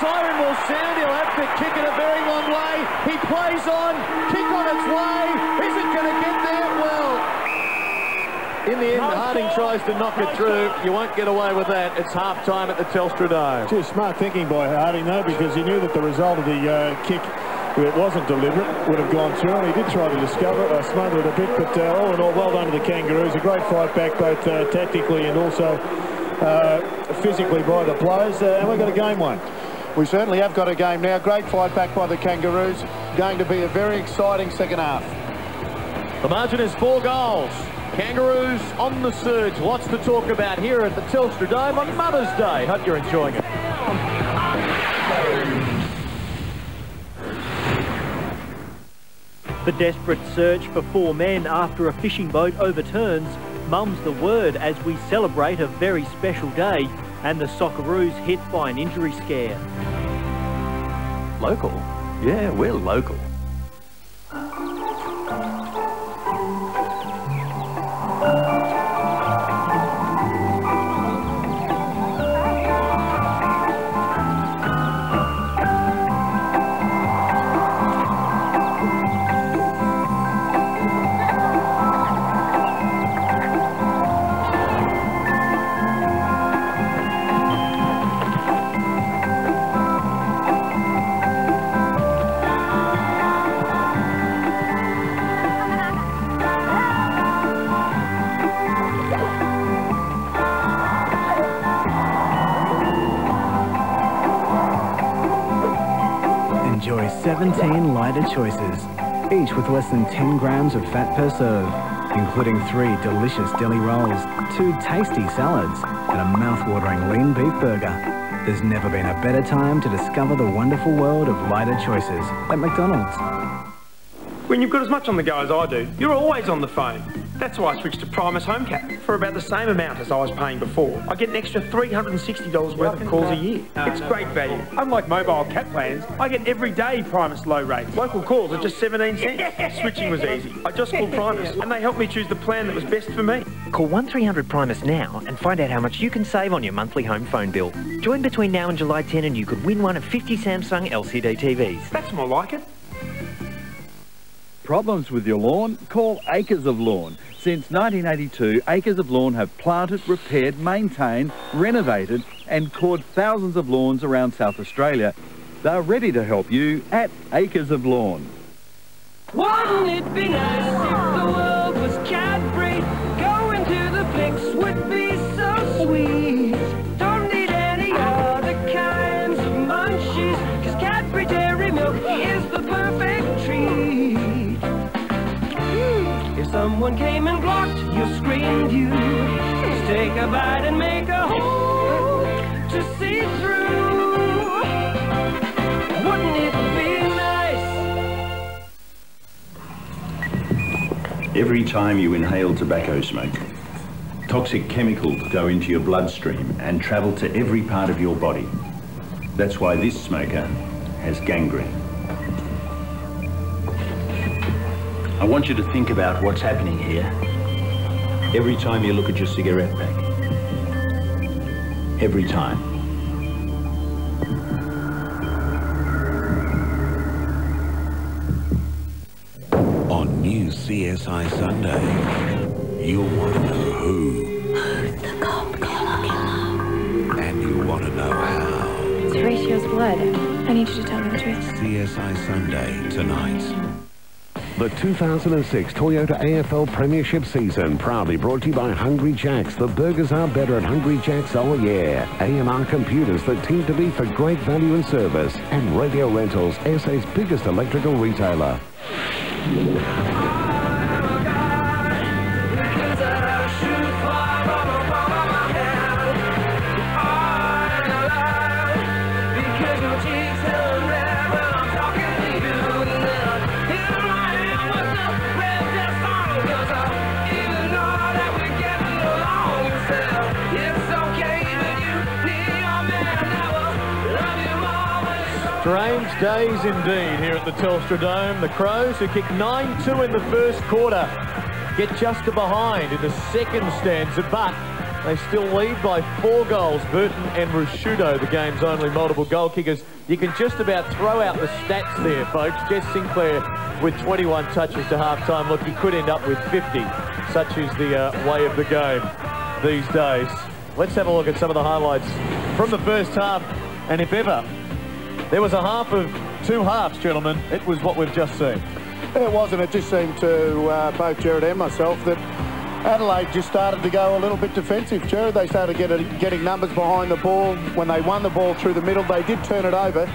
Siren will sound. He'll have to kick it a very long way. He plays on. Kick on its way. Is it going to get there? Well, in the end, Harding tries to knock it through. You won't get away with that. It's half-time at the Telstra Dome. Too smart thinking by Harding, though, because he knew that the result of the kick, if it wasn't deliberate, would have gone through, and he did try to smother it a bit, but all in all, well done to the Kangaroos. A great fight back, both tactically and also physically by the players, and we've got a game won. We certainly have got a game now. Great fight back by the Kangaroos. Going to be a very exciting second half. The margin is 4 goals. Kangaroos on the surge. Lots to talk about here at the Telstra Dome on Mother's Day. Hope you're enjoying it. The desperate search for 4 men after a fishing boat overturns mum's the word as we celebrate a very special day and the Socceroos hit by an injury scare. Local? Yeah, we're local. Enjoy 17 lighter choices, each with less than 10 grams of fat per serve, including 3 delicious deli rolls, 2 tasty salads, and a mouth-watering lean beef burger. There's never been a better time to discover the wonderful world of lighter choices at McDonald's. When you've got as much on the go as I do, you're always on the phone. That's why I switched to Primus Home Cap. For about the same amount as I was paying before, I get an extra $360 worth of calls a year. It's great value. Unlike mobile cap plans, I get everyday Primus low rates. Local calls are just 17 cents. Switching was easy. I just called Primus and they helped me choose the plan that was best for me. Call 1300 Primus now and find out how much you can save on your monthly home phone bill. Join between now and July 10 and you could win one of 50 Samsung LCD TVs. That's more like it. Problems with your lawn? Call Acres of Lawn. Since 1982, Acres of Lawn have planted, repaired, maintained, renovated and cored thousands of lawns around South Australia. They're ready to help you at Acres of Lawn. Wouldn't it be nice if the world was cat-free? Going to the fix would be so sweet. Don't need any other kinds of munchies, 'cause Cadbury Dairy Milk is the perfect treat. If someone came and blocked your screen view, just take a bite and make a hole to see through. Wouldn't it be nice? Every time you inhale tobacco smoke, toxic chemicals go into your bloodstream and travel to every part of your body. That's why this smoker has gangrene. I want you to think about what's happening here every time you look at your cigarette pack. Every time. On new CSI Sunday, you'll want to know who. Who's the cop killer? And you'll want to know how. It's Horatio's blood. I need you to tell me the truth. CSI Sunday tonight. The 2006 Toyota AFL Premiership season, proudly brought to you by Hungry Jack's. The burgers are better at Hungry Jack's, oh yeah. AMR Computers that team to be for great value and service. And Radio Rentals, SA's biggest electrical retailer. Strange days indeed here at the Telstra Dome. The Crows, who kicked 9-2 in the first quarter, get just to behind in the second stanza, but They still lead by 4 goals. Burton and Rusciuto, the game's only multiple goal kickers. You can just about throw out the stats there, folks. Jess Sinclair with 21 touches to half-time. Look, he could end up with 50. Such is the way of the game these days. Let's have a look at some of the highlights from the first half. And if ever there was a half of 2 halves, gentlemen, it was what we've just seen. It wasn't. It just seemed to both Jared and myself that Adelaide just started to go a little bit defensive, Jared. They started getting numbers behind the ball. When they won the ball through the middle, they did turn it over.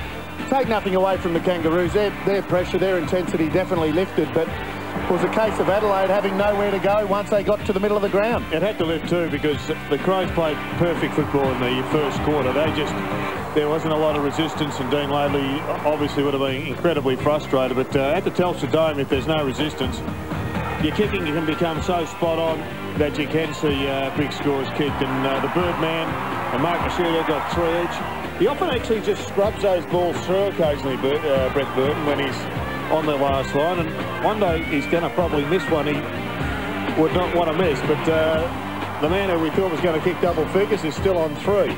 Take nothing away from the Kangaroos. Their pressure, their intensity definitely lifted, but it was a case of Adelaide having nowhere to go once they got to the middle of the ground. It had to lift too, because the Crows played perfect football in the first quarter. There wasn't a lot of resistance, and Dean Laidley obviously would have been incredibly frustrated, but at the Telstra Dome, if there's no resistance, your kicking can become so spot on that you can see big scores kicked. And the Birdman and Mark Rusciuto got 3 each. He often actually just scrubs those balls through occasionally, Brett Burton, when he's on the last line. And one day he's going to probably miss one he would not want to miss. But the man who we thought was going to kick double figures is still on 3.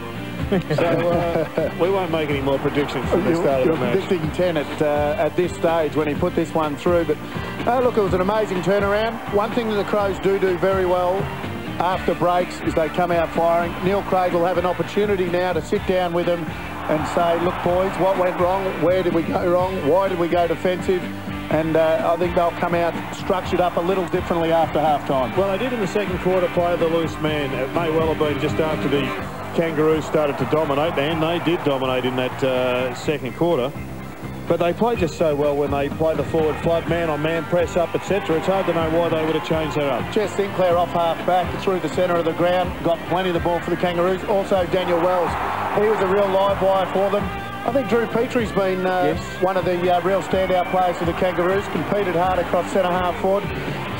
So we won't make any more predictions from the start of the match. Predicting 10 at this stage when he put this one through. But look, it was an amazing turnaround. One thing that the Crows do very well after breaks is they come out firing. Neil Craig will have an opportunity now to sit down with them and say, look boys, what went wrong? Where did we go wrong? Why did we go defensive? And I think they'll come out structured up a little differently after half-time. Well, they did in the second quarter play the loose man. It may well have been just after the Kangaroos started to dominate, and they did dominate in that second quarter. But they played just so well when they played the forward flood, man-on-man, press-up, etc. It's hard to know why they would have changed that up. Jess Sinclair off half-back through the centre of the ground, got plenty of the ball for the Kangaroos. Also, Daniel Wells, he was a real live wire for them. I think Drew Petrie's been one of the real standout players for the Kangaroos, competed hard across centre-half forward.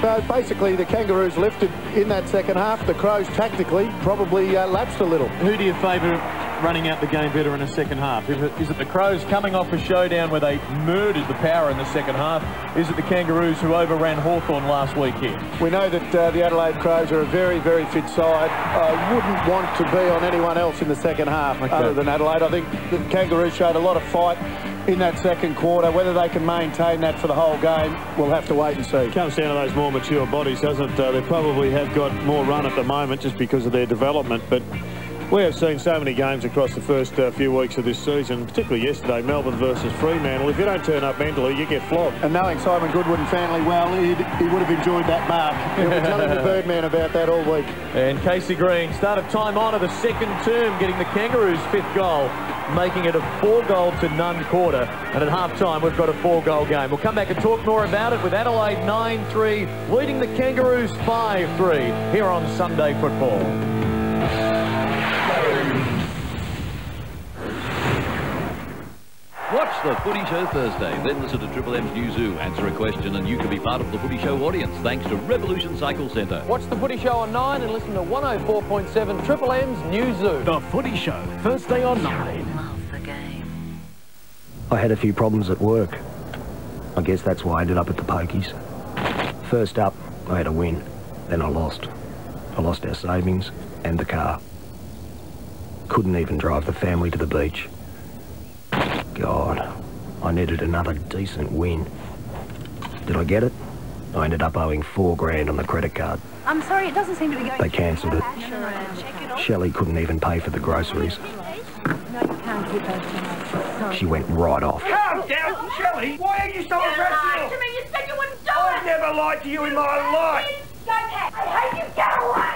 So basically the Kangaroos lifted in that second half. The Crows tactically probably lapsed a little. Who do you favour running out the game better in the second half? Is it the Crows coming off a showdown where they murdered the Power in the second half? Is it the Kangaroos who overran Hawthorn last week here? We know that the Adelaide Crows are a very, very fit side. I wouldn't want to be on anyone else in the second half other than Adelaide. I think the Kangaroos showed a lot of fight in that second quarter. Whether they can maintain that for the whole game, we'll have to wait and see. It comes down to those more mature bodies, doesn't it? They probably have got more run at the moment just because of their development, but we have seen so many games across the first few weeks of this season, particularly yesterday, Melbourne versus Fremantle. If you don't turn up mentally, you get flogged. And knowing Simon Goodwin and Fanley well, he would have enjoyed that mark. He'll be telling the Birdman about that all week. And Casey Green, start of time on of the second term, getting the Kangaroos' 5th goal, making it a 4-goal-to-none quarter. And at half-time, we've got a 4-goal game. We'll come back and talk more about it with Adelaide 9-3, leading the Kangaroos 5-3 here on Sunday Football. Watch the Footy Show Thursday, then listen to Triple M's New Zoo, answer a question, and you can be part of the Footy Show audience thanks to Revolution Cycle Centre. Watch the Footy Show on 9 and listen to 104.7 Triple M's New Zoo. The Footy Show, Thursday on 9. Love the game. I had a few problems at work. I guess that's why I ended up at the Pokies. First up, I had a win. Then I lost. I lost our savings and the car. Couldn't even drive the family to the beach. God, I needed another decent win. Did I get it? I ended up owing $4 on the credit card. I'm sorry, it doesn't seem to be going. They cancelled it. Shelley couldn't even pay for the groceries. No, you can't keep those tonight. She went right off. Calm down, Shelley! Why are you so irrational? To me, you said you wouldn't do I've never lied to you in my life! Go ahead. I hate you, get away!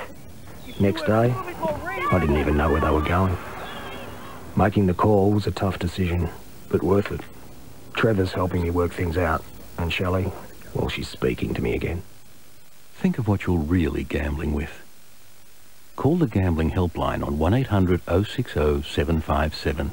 Next day, I didn't even know where they were going. Making the call was a tough decision, but worth it. Trevor's helping me work things out, and Shelley, well, she's speaking to me again. Think of what you're really gambling with. Call the gambling helpline on 1-800-060-757.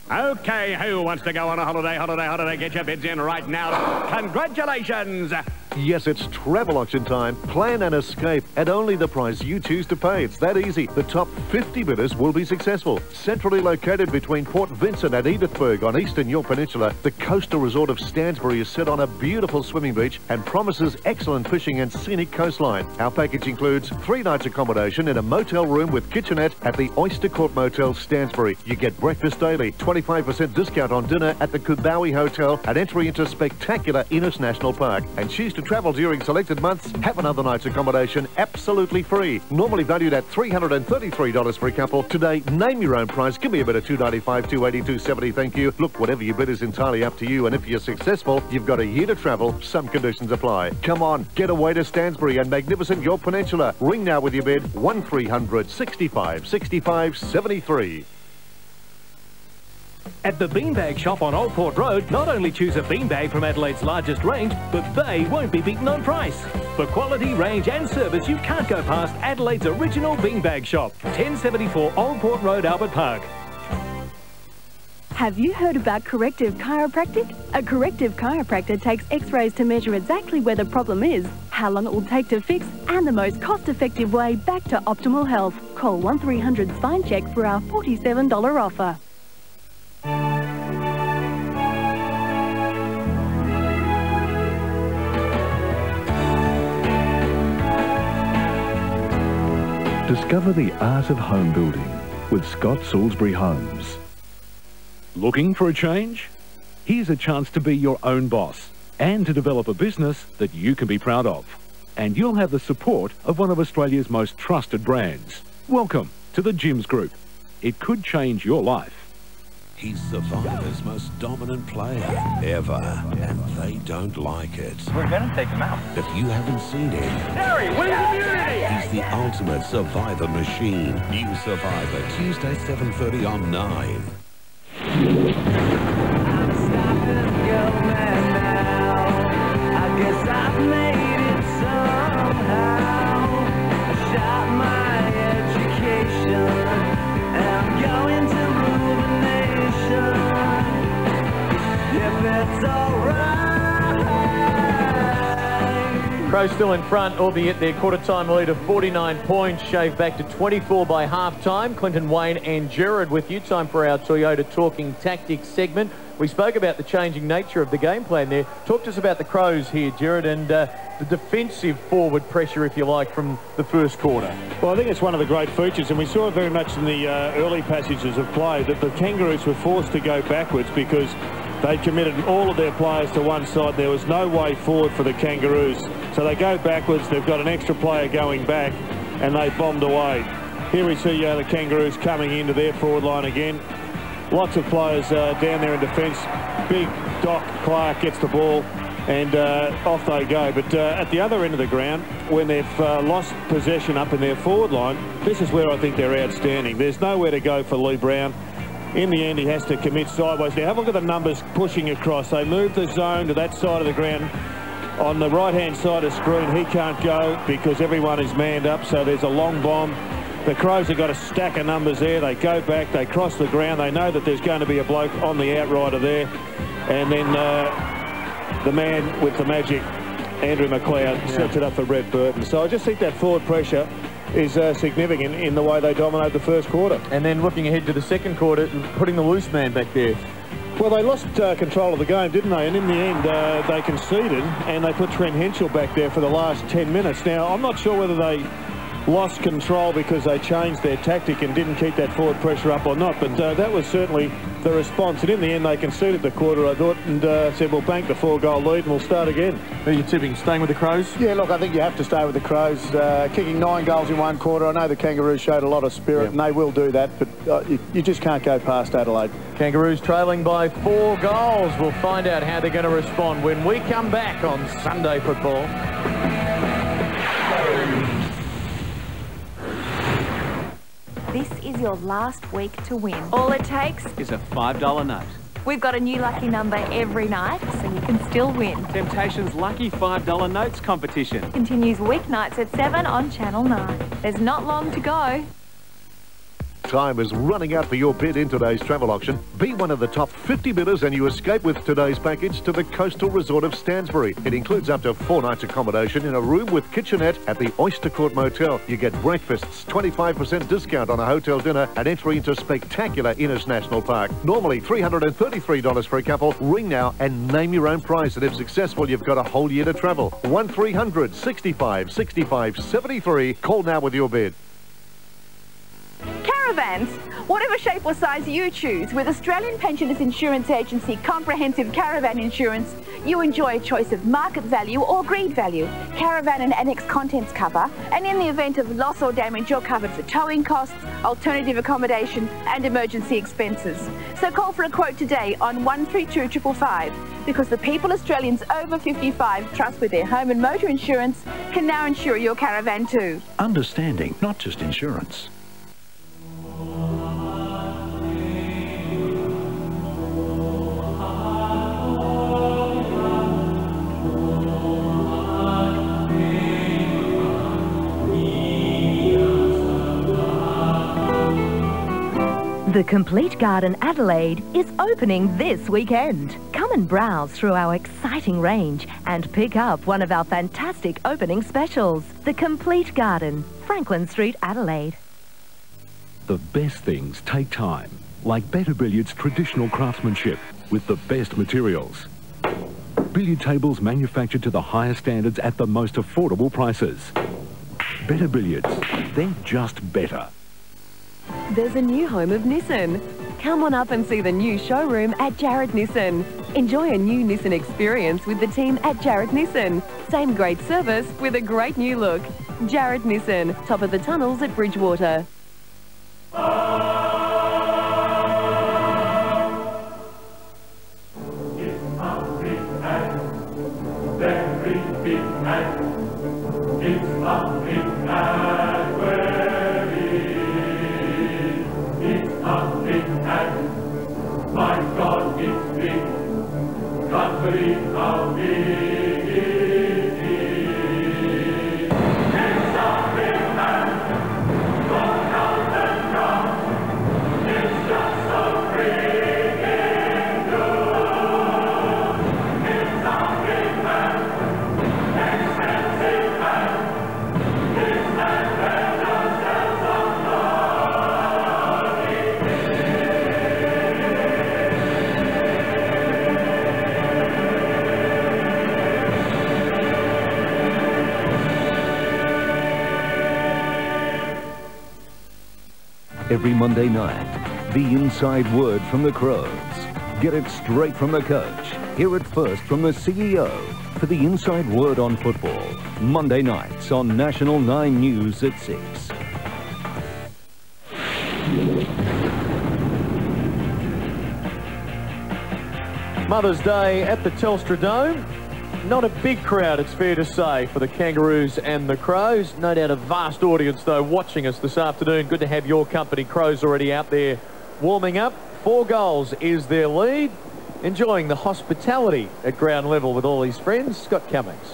Okay, who wants to go on a holiday? Get your bids in right now. Congratulations! Yes, it's travel auction time. Plan and escape at only the price you choose to pay. It's that easy. The top 50 bidders will be successful. Centrally located between Port Vincent and Edithburgh on eastern York Peninsula, the coastal resort of Stansbury is set on a beautiful swimming beach and promises excellent fishing and scenic coastline. Our package includes 3 nights accommodation in a motel room with kitchenette at the Oyster Court Motel, Stansbury. You get breakfast daily, 25% discount on dinner at the Kubawi Hotel, and entry into spectacular Innes National Park. And choose to travel during selected months, have another night's accommodation absolutely free. Normally valued at $333 for a couple. Today, name your own price. Give me a bit of $295, $280, $270, thank you. Look, whatever you bid is entirely up to you, and if you're successful, you've got a year to travel. Some conditions apply. Come on, get away to Stansbury and magnificent York Peninsula. Ring now with your bid, 1300 65 65 73. At the Beanbag Shop on Old Port Road, not only choose a beanbag from Adelaide's largest range, but they won't be beaten on price. For quality, range and service, you can't go past Adelaide's original Beanbag Shop, 1074 Old Port Road, Albert Park. Have you heard about corrective chiropractic? A corrective chiropractor takes x-rays to measure exactly where the problem is, how long it will take to fix, and the most cost-effective way back to optimal health. Call 1300 Spine Check for our $47 offer. Discover the art of home building with Scott Salisbury Homes. Looking for a change? Here's a chance to be your own boss and to develop a business that you can be proud of. And you'll have the support of one of Australia's most trusted brands. Welcome to the Gyms Group. It could change your life. He's Survivor's most dominant player ever, and they don't like it. We're going to take him out. If you haven't seen him, Harry, win immunity! he's the ultimate Survivor machine. New Survivor, Tuesday 7:30 on 9. Crows still in front, albeit their quarter-time lead of 49 points, shaved back to 24 by half-time. Clinton, Wayne and Gerard with you. Time for our Toyota Talking Tactics segment. We spoke about the changing nature of the game plan there. Talk to us about the Crows here, Gerard, and the defensive forward pressure, if you like, from the first quarter. Well, I think it's one of the great features, and we saw it very much in the early passages of play, that the Kangaroos were forced to go backwards because they committed all of their players to one side. There was no way forward for the Kangaroos. So they go backwards, they've got an extra player going back, and they bombed away. Here we see the Kangaroos coming into their forward line again. Lots of players down there in defence. Big Doc Clark gets the ball, and off they go. But at the other end of the ground, when they've lost possession up in their forward line, this is where I think they're outstanding. There's nowhere to go for Lee Brown. In the end, he has to commit sideways. Now, have a look at the numbers pushing across. They move the zone to that side of the ground. On the right-hand side of screen, he can't go because everyone is manned up, so there's a long bomb. The Crows have got a stack of numbers there. They go back, they cross the ground. They know that there's going to be a bloke on the outrider there. And then the man with the magic, Andrew McLeod, sets it up for Brett Burton. So I just think that forward pressure is significant in the way they dominate the first quarter. And then looking ahead to the second quarter, putting the loose man back there. Well, they lost control of the game, didn't they? And in the end, they conceded, and they put Trent Henschel back there for the last 10 minutes. Now, I'm not sure whether they lost control because they changed their tactic and didn't keep that forward pressure up or not, but that was certainly the response. And in the end, they conceded the quarter, I thought, and said, we'll bank the 4-goal lead and we'll start again. Are you tipping staying with the Crows? Yeah, look, I think you have to stay with the Crows. Kicking 9 goals in one quarter. I know the Kangaroos showed a lot of spirit, and they will do that, but you just can't go past Adelaide. Kangaroos trailing by 4 goals. We'll find out how they're going to respond when we come back on Sunday Football. This is your last week to win. All it takes is a $5 note. We've got a new lucky number every night, so you can still win. Temptation's Lucky $5 Notes competition Continues weeknights at 7 on Channel 9. There's not long to go. Time is running out for your bid in today's travel auction. Be one of the top 50 bidders and you escape with today's package to the coastal resort of Stansbury. It includes up to 4 nights accommodation in a room with kitchenette at the Oyster Court Motel. You get breakfasts, 25% discount on a hotel dinner and entry into spectacular Innes National Park. Normally $333 for a couple. Ring now and name your own price, and if successful you've got a whole year to travel. 1300 65 65 73. Call now with your bid. Caravans, whatever shape or size you choose, with Australian Pensioners Insurance Agency Comprehensive Caravan Insurance, you enjoy a choice of market value or agreed value, caravan and annex contents cover, and in the event of loss or damage, you're covered for towing costs, alternative accommodation and emergency expenses. So call for a quote today on 132555, because the people Australians over 55 trust with their home and motor insurance can now insure your caravan too. Understanding, not just insurance. The Complete Garden Adelaide is opening this weekend. Come and browse through our exciting range and pick up one of our fantastic opening specials. The Complete Garden, Franklin Street, Adelaide. The best things take time, like Better Billiards traditional craftsmanship with the best materials. Billiard tables manufactured to the highest standards at the most affordable prices. Better Billiards, they're just better. There's a new home of Nissan. Come on up and see the new showroom at Jared Nissan. Enjoy a new Nissan experience with the team at Jared Nissan. Same great service with a great new look. Jared Nissan, top of the tunnels at Bridgewater. My God, it's big. God believe how big it is. It's a big man. Don't count and count. It's just so freaking good. It's a big man. Expensive man. This man measures themselves on Every Monday night, the inside word from the Crows. Get it straight from the coach. Hear it first from the CEO for the inside word on football. Monday nights on National 9 News at 6. Mother's Day at the Telstra Dome. Not a big crowd, it's fair to say, for the Kangaroos and the Crows. No doubt a vast audience, though, watching us this afternoon. Good to have your company. Crows already out there warming up. 4 goals is their lead. Enjoying the hospitality at ground level with all his friends. Scott Cummings.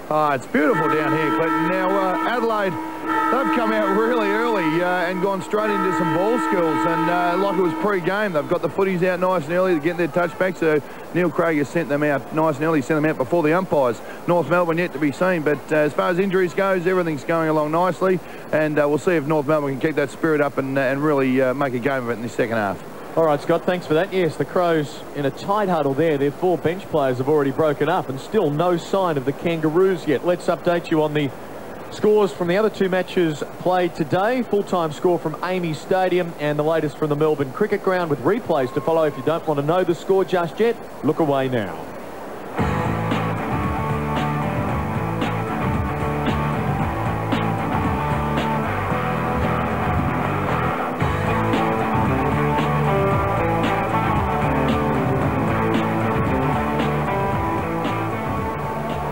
Oh, it's beautiful down here, Clinton. Now, Adelaide, they've come out really early and gone straight into some ball skills. And like it was pre-game, they've got the footies out nice and early to get their touchback. So Neil Craig has sent them out nice and early, sent them out before the umpires. North Melbourne yet to be seen. But as far as injuries goes, everything's going along nicely. And we'll see if North Melbourne can keep that spirit up and really make a game of it in the second half. All right, Scott, thanks for that. Yes, the Crows in a tight huddle there. Their 4 bench players have already broken up and still no sign of the Kangaroos yet. Let's update you on the scores from the other 2 matches played today. Full-time score from Amy Stadium and the latest from the Melbourne Cricket Ground with replays to follow. If you don't want to know the score just yet, look away now.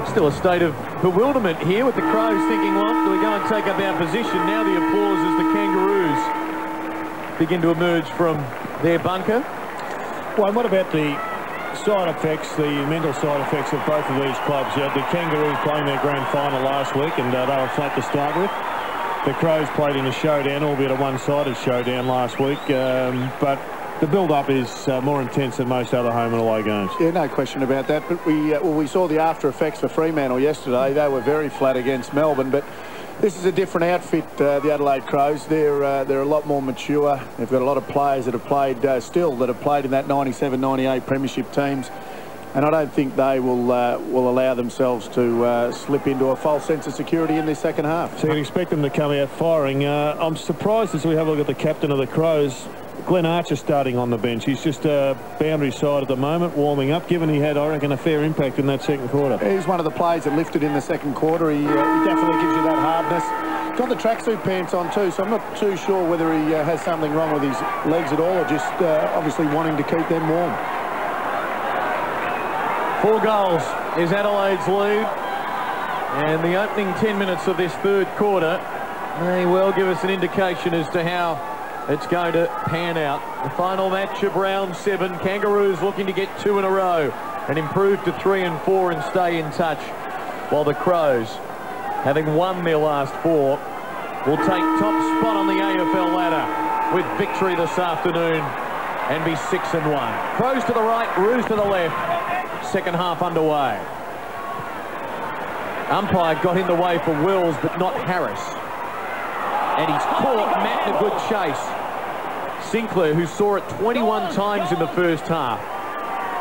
Still a state of bewilderment here with the Crows thinking, well, do we go and take up our position? Now the applause as the Kangaroos begin to emerge from their bunker. Well, and what about the side effects, the mental side effects of both of these clubs? The Kangaroos playing their grand final last week and they were flat to start with. The Crows played in a showdown, albeit a one-sided showdown last week, but the build-up is more intense than most other home and away games. Yeah, no question about that. But we saw the after effects for Fremantle yesterday. They were very flat against Melbourne, but this is a different outfit, the Adelaide Crows. They're a lot more mature. They've got a lot of players that have played that have played in that 97-98 premiership teams. And I don't think they will allow themselves to slip into a false sense of security in this second half. So you'd expect them to come out firing. I'm surprised as we have a look at the captain of the Crows, Glenn Archer, starting on the bench. He's just boundary side at the moment, warming up, given he had, I reckon, a fair impact in that second quarter. He's one of the players that lifted in the second quarter. He definitely gives you that hardness. Got the tracksuit pants on too, so I'm not too sure whether he has something wrong with his legs at all, or just obviously wanting to keep them warm. 4 goals is Adelaide's lead, and the opening 10 minutes of this third quarter may well give us an indication as to how it's going to pan out. The final match of round 7, Kangaroos looking to get 2 in a row and improve to 3 and 4 and stay in touch, while the Crows, having won their last 4, will take top spot on the AFL ladder with victory this afternoon and be 6 and 1. Crows to the right, Roos to the left. Second half underway. Umpire got in the way for Wills, but not Harris. And he's caught Matt in a good chase. Sinclair, who saw it 21 times in the first half.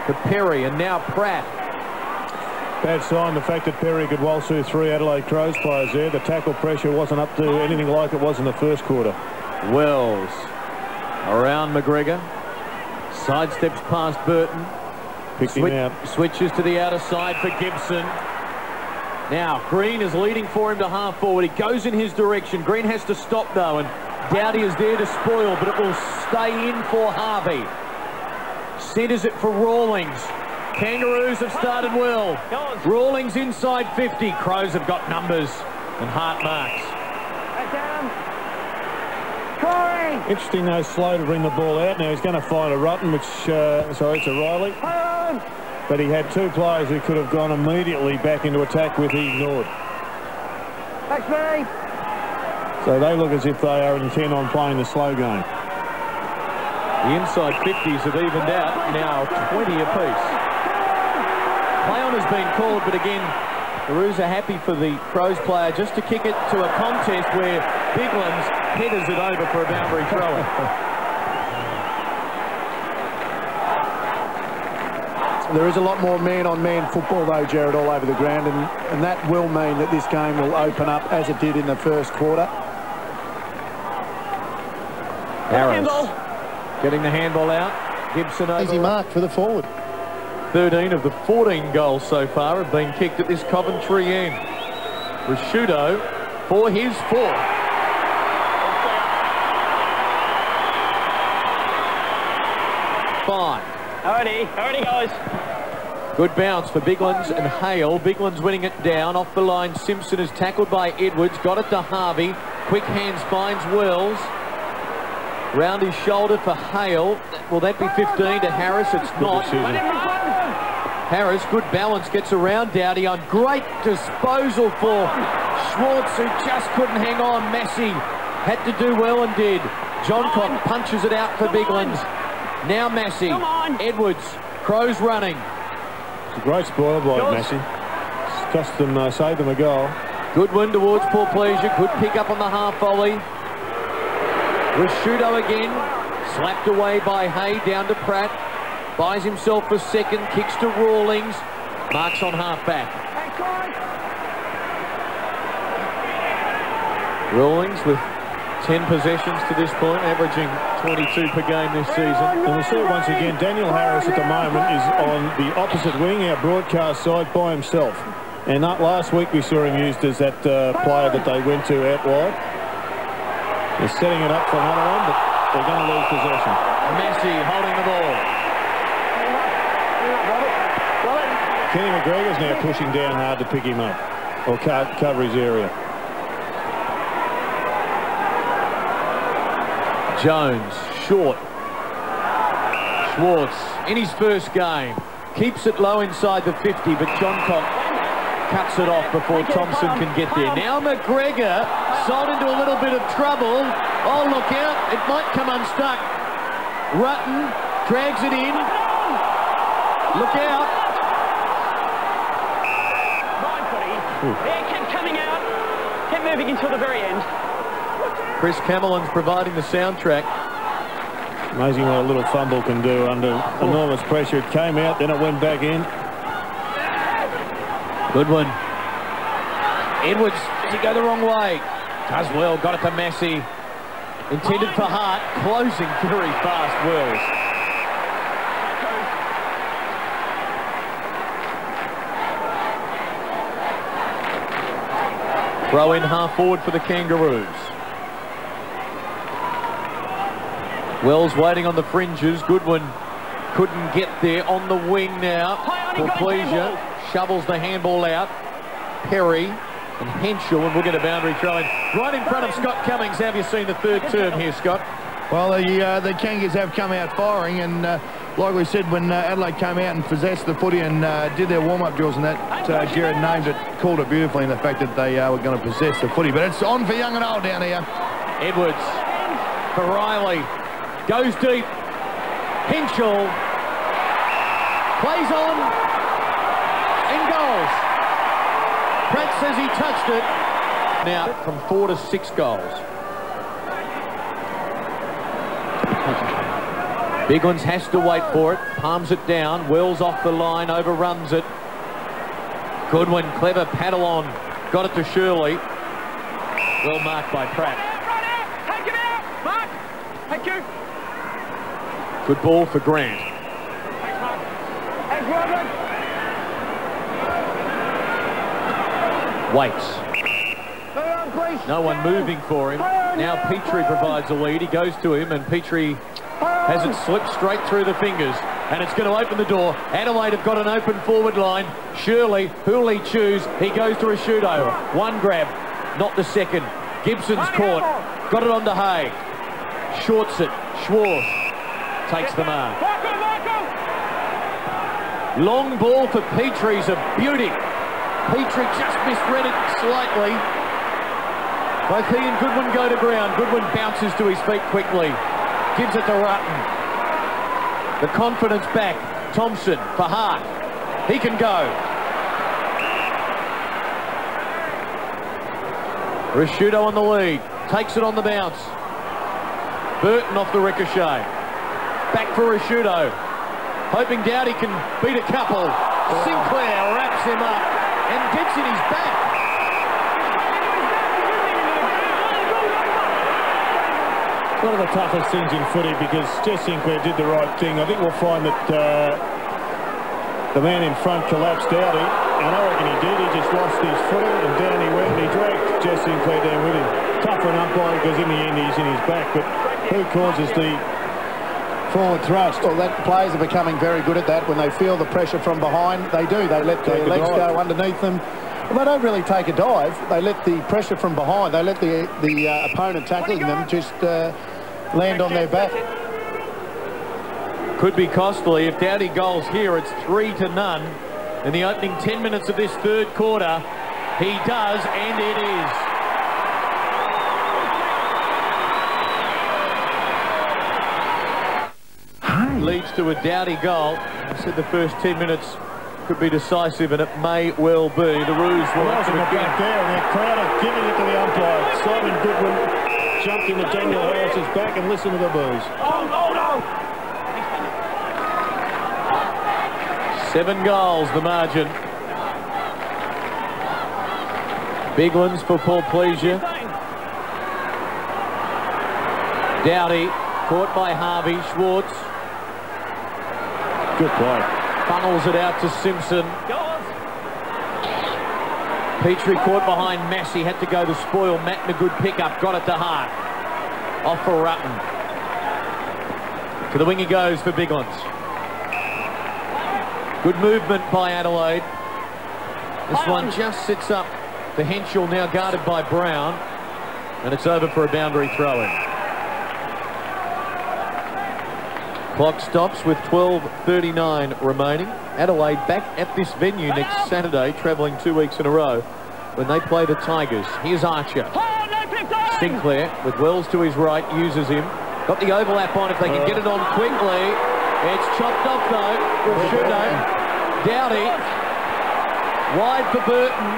To Perry, and now Pratt. Bad sign, the fact that Perry could waltz through 3 Adelaide Crows players there. The tackle pressure wasn't up to anything like it was in the first quarter. Wells around McGregor. Sidesteps past Burton. Picked him out. Switches to the outer side for Gibson. Now, Green is leading for him to half forward. He goes in his direction. Green has to stop, though, and Dowdy is there to spoil, but it will stay in for Harvey. Centres it for Rawlings. Kangaroos have started well. Rawlings inside 50. Crows have got numbers and Hart marks. Interesting, though, slow to bring the ball out. Now he's going to find a Rutten, which, sorry, it's a Riley. But he had 2 players who could have gone immediately back into attack with, he ignored. So they look as if they are intent on playing the slow game. The inside 50s have evened out, now 20 apiece. Play on has been called, but again, the Roos are happy for the Crows player just to kick it to a contest where Biglands headers it over for a boundary throw-in. There is a lot more man-on-man football, though, Jared, all over the ground, and that will mean that this game will open up as it did in the first quarter. Harris getting the handball out. Gibson over. Easy mark for the forward. 13 of the 14 goals so far have been kicked at this Coventry end. Rashudo for his 4th. Already goes. Good bounce for Biglands and Hale. Biglands winning it down off the line. Simpson is tackled by Edwards. Got it to Harvey. Quick hands finds Wells. Round his shoulder for Hale. Will that be 15 to Harris? It's not. Harris, good balance, gets around Dowdy on. Great disposal for Schwartz, who just couldn't hang on. Massey had to do well and did. Johncock punches it out for Biglands. Now Massey. Edwards. Crows running. It's a great spoil by Massey. Cost them, saved them a goal. Goodwin towards Paul Pleasure. Good pick up on the half volley. Rashudo again. Slapped away by Hay, down to Pratt. Buys himself a second. Kicks to Rawlings. Marks on half back. Rawlings with 10 possessions to this point, averaging 22 per game this season. And we'll see it once again. Daniel Harris at the moment is on the opposite wing, our broadcast side, by himself. And last week we saw him used as that player that they went to out wide. They're setting it up for another one, but they're going to lose possession. Massey holding the ball. Kenny McGregor's now pushing down hard to pick him up, or cover his area. Jones, short. Schwartz, in his first game, keeps it low inside the 50, but Johncock cuts it off before Thompson can get there. Now McGregor sold into a little bit of trouble. Oh, look out. It might come unstuck. Rutten drags it in. Look out. Yeah, kept coming out. Kept moving until the very end. Chris Cameron's providing the soundtrack. Amazing what a little fumble can do under enormous pressure. It came out, then it went back in. Good one. Edwards, does he go the wrong way? Does well, got it to Massey. Intended for Hart, closing very fast, Wells. Throw in half forward for the Kangaroos. Wells waiting on the fringes. Goodwin couldn't get there on the wing now. For pleasure, shovels the handball out. Perry and Henschel, and we'll get a boundary throw in. Right in front of Scott Cummings. Have you seen the third term here, Scott? Well, the Kangas have come out firing, and like we said, when Adelaide came out and possessed the footy and did their warm-up drills and that, Gerard named it, called it beautifully in the fact that they were going to possess the footy. But it's on for young and old down here. Edwards for Riley. Goes deep. Henschel plays on and goals. Pratt says he touched it. Now from 4 to 6 goals. Big Ones has to wait for it. Palms it down. Wells off the line. Overruns it. Goodwin, clever paddle on. Got it to Shirley. Well marked by Pratt. Take it out. Mark. Thank you. Good ball for Grant. Thanks, Mark. Thanks, Robert. Waits. No one moving for him. Now Petrie provides a lead. He goes to him, and Petrie has it slipped straight through the fingers, and it's going to open the door. Adelaide have got an open forward line. Shirley, who'll he choose? He goes to Rashudo. One grab, not the second. Gibson's caught. Got it on to Hay. Shorts it. Schwartz takes the mark. Long ball for Petrie's a beauty. Petrie just misread it slightly. Both he and Goodwin go to ground. Goodwin bounces to his feet quickly. Gives it to Rutten. The confidence back. Thompson for Hart. He can go. Rashudo on the lead. Takes it on the bounce. Burton off the ricochet. Back for Rashudo. Hoping Dowdy can beat a couple. Sinclair wraps him up and gets in his back. One of the toughest things in footy, because Jess Sinclair did the right thing. I think we'll find that the man in front collapsed Dowdy, and I reckon he did. He just lost his footing, and down he went, and he dragged Jess Sinclair down with him. Tough for an umpire, because in the end he's in his back, but who causes the forward thrust? Well, that players are becoming very good at that. When they feel the pressure from behind, they do. They let their legs go underneath them. Well, they don't really take a dive. They let the pressure from behind. They let the opponent tackling them just land on their back. Could be costly. If Dowdy goals here, it's 3-0 in the opening 10 minutes of this third quarter. He does, and it is. Leads to a Dowdy goal. I said the first 10 minutes could be decisive, and it may well be. The Roos will have to back there, and they're crowded, giving it to the umpire. Simon Goodwin jumped into Daniel Harris's back, and listen to the boos. Oh, no. 7 goals, the margin. Big ones for Paul Pleasure. Dowdy, caught by Harvey. Schwartz. Good play. Funnels it out to Simpson. Petrie caught behind Massey, had to go to spoil. Matt in a good pickup, got it to Hart. Off for Rutten. To the wing he goes for Big Ones. Good movement by Adelaide. This one just sits up. The Henschel now guarded by Brown. And it's over for a boundary throw-in. Clock stops with 12:39 remaining. Adelaide back at this venue next Saturday, travelling 2 weeks in a row when they play the Tigers. Here's Archer. Sinclair with Wells to his right, uses him. Got the overlap on if they can get it on quickly. It's chopped off though. Prosciutto. Dowdy. Wide for Burton.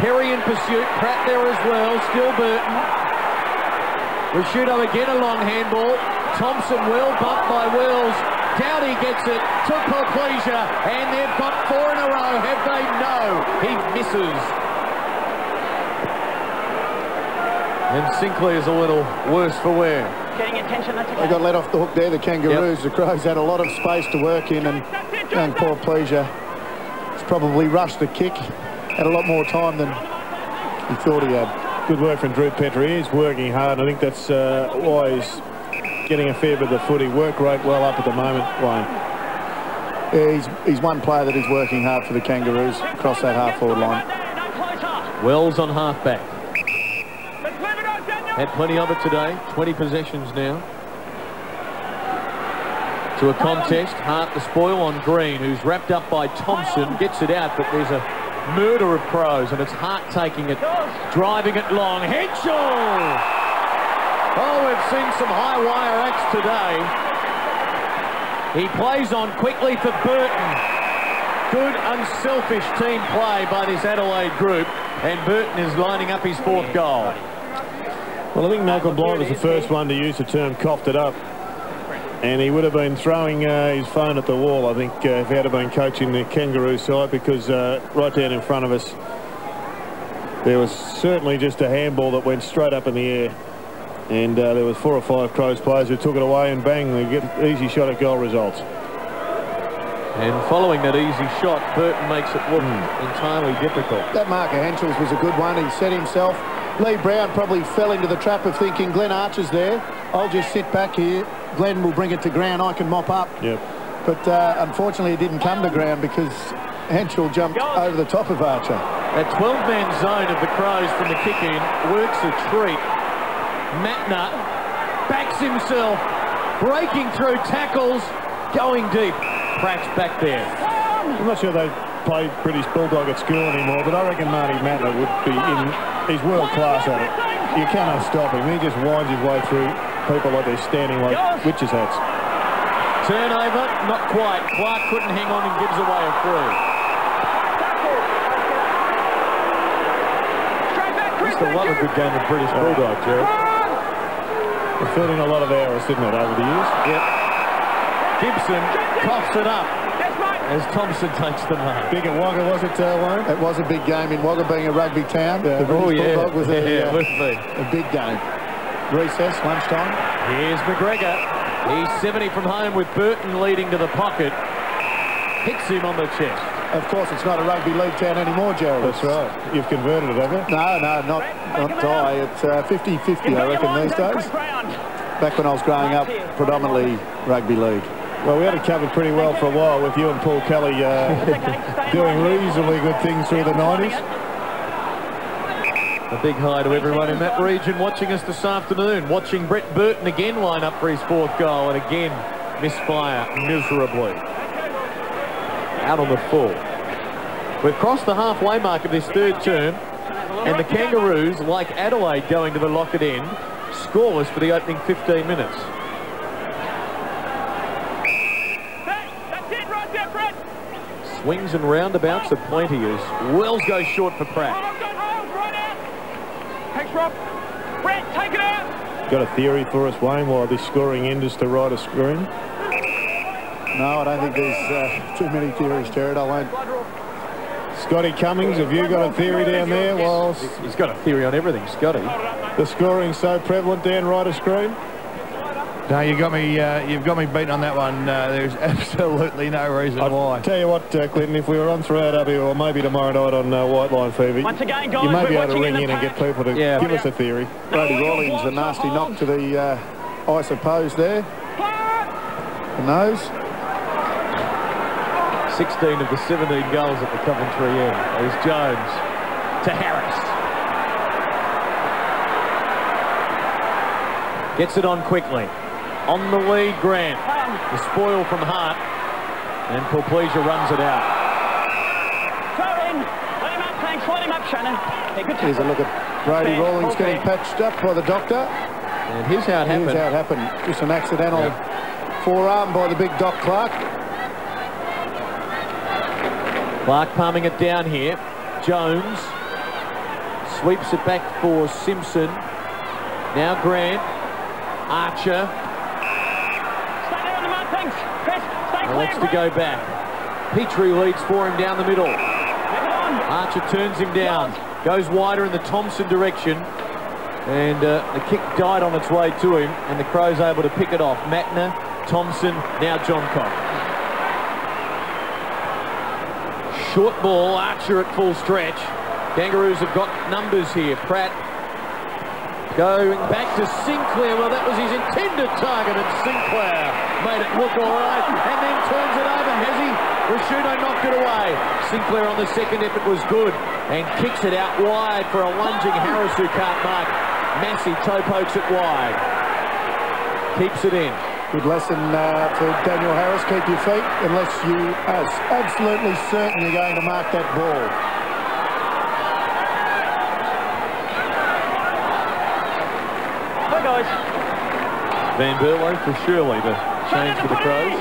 Perry in pursuit. Pratt there as well. Still Burton. Prosciutto again a long handball. Thompson well bumped by Wells. Dowdy gets it to Pleasure, and they've got 4 in a row, have they? No, he misses. And Sinclair's a little worse for wear. Getting attention, that's okay. They got let off the hook there, the Kangaroos. Yep. The Crows had a lot of space to work in, and poor Pleasure has probably rushed the kick, had a lot more time than he thought he had. Good work from Drew Petrie. He's working hard. I think that's why he's getting a fair bit of the footy. Work rate well up at the moment, Wayne. Yeah, he's one player that is working hard for the Kangaroos across that half-forward line. Wells on half-back. Had plenty of it today. 20 possessions now. To a contest. Hart the spoil on Green, who's wrapped up by Thompson. Gets it out, but there's a murder of Crows, and it's Hart taking it, driving it long. Henschel! Oh, we've seen some high wire acts today. He plays on quickly for Burton. Good, unselfish team play by this Adelaide group, and Burton is lining up his 4th goal. Well, I think Malcolm Blight was the first one to use the term coughed it up. And he would have been throwing his phone at the wall, I think, if he had been coaching the Kangaroo side, because right down in front of us, there was certainly just a handball that went straight up in the air. And there was 4 or 5 Crows players who took it away, and bang, they get an easy shot at goal results. And following that easy shot, Burton makes it look entirely difficult. That mark of Henschel's was a good one. He set himself. Lee Brown probably fell into the trap of thinking Glenn Archer's there. I'll just sit back here. Glenn will bring it to ground. I can mop up. Yep. But unfortunately, it didn't come to ground because Henschel jumped over the top of Archer. That 12-man zone of the Crows from the kick-in works a treat. Matner backs himself, breaking through tackles, going deep. Pratt's back there. I'm not sure they play British Bulldog at school anymore, but I reckon Marty Matner would be in. He's world class at it. You cannot stop him. He just winds his way through people like they're standing like witches' hats. Turnover, not quite. Clark couldn't hang on and gives away a free. Used to love a good game of British Bulldog, Jerry. It filled in a lot of hours, didn't it, over the years? Yep. Gibson coughs it up as Thompson takes the mark. Big at Wagga, was it, Wayne? It was a big game in Wagga, being a rugby town. The British Bulldog was a big game. Recess, lunchtime. Here's McGregor. He's 70 from home with Burton leading to the pocket. Hits him on the chest. Of course, it's not a rugby league town anymore, Gerald. That's right. You've converted it, have you? No, not die. It's 50-50, I reckon, these days. Back when I was growing up, predominantly rugby league. Well, we had it covered pretty well for a while with you and Paul Kelly doing reasonably good things through the 90s. A big hi to everyone in that region watching us this afternoon. Watching Brett Burton again line up for his 4th goal, and again misfire miserably. Out on the full. We've crossed the halfway mark of this 3rd term, and the Kangaroos, like Adelaide going to the Lockett end, scoreless for the opening 15 minutes. Swings and roundabouts are plenty as Wells goes short for Pratt. Thanks, Rob. Brett, take it out. Got a theory for us, Wayne, why this scoring end is to right a screen? No, I don't think there's too many theories, Jared. I won't. Scotty Cummings, have you got a theory down there? Well, he's got a theory on everything, Scotty. The scoring's so prevalent down right a screen? No, you've got me beaten on that one. There's absolutely no reason why. Tell you what, Clinton, if we were on throughout W or maybe tomorrow night on White Line Fever, once again, guys, you may be able to ring in and get people to give us a theory. Brody Rawlings, a nasty knock to the I suppose there. The nose. 16 of the 17 goals at the Coventry end. There's Jones to Harris. Gets it on quickly. On the lead, Grant. The spoil from Hart. And Pleasure runs it out. him up, thanks. Light him up, Shannon. Yeah, good Here's a look at Brody Rawlings getting patched up by the doctor. And here's how it happened. Here's how it happened. Just an accidental forearm by the big Doc Clark. Clark palming it down here. Jones sweeps it back for Simpson. Now Grant. Archer. Stay there on the mud, thanks. Chris, stay clear. Wants to go back. Petrie leads for him down the middle. Archer turns him down. Goes wider in the Thompson direction. And the kick died on its way to him. And the Crows able to pick it off. Matner, Thompson, now John Cock. Short ball, Archer at full stretch. Kangaroos have got numbers here. Pratt going back to Sinclair. Well, that was his intended target, and Sinclair made it look all right, and then turns it over. Has he? Rashudo knocked it away. Sinclair on the second effort was good, and kicks it out wide for a lunging Harris who can't mark. Massey toe pokes it wide. Keeps it in. Good lesson for Daniel Harris. Keep your feet unless you are absolutely certain you're going to mark that ball. Hi, guys. Van Berlo for Shirley to change for the Crows.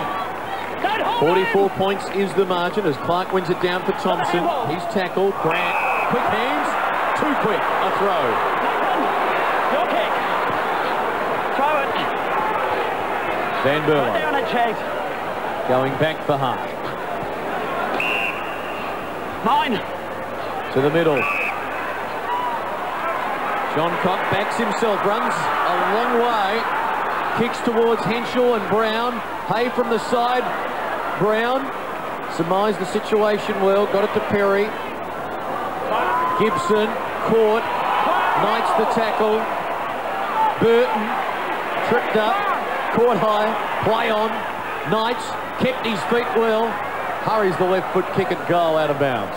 44 points is the margin as Clark wins it down for Thompson. He's tackled. Grant, quick hands, too quick, a throw. Your kick. Throw it. Van Berlo. Right down it, Chase. Going back for half. Mine. To the middle. John Cock backs himself, runs a long way. Kicks towards Henshaw and Brown. Hay from the side. Brown surmised the situation well. Got it to Perry. Gibson caught. Knights the tackle. Burton tripped up. Caught high, play on. Knights kept his feet well. Hurries the left foot kick at goal out of bounds.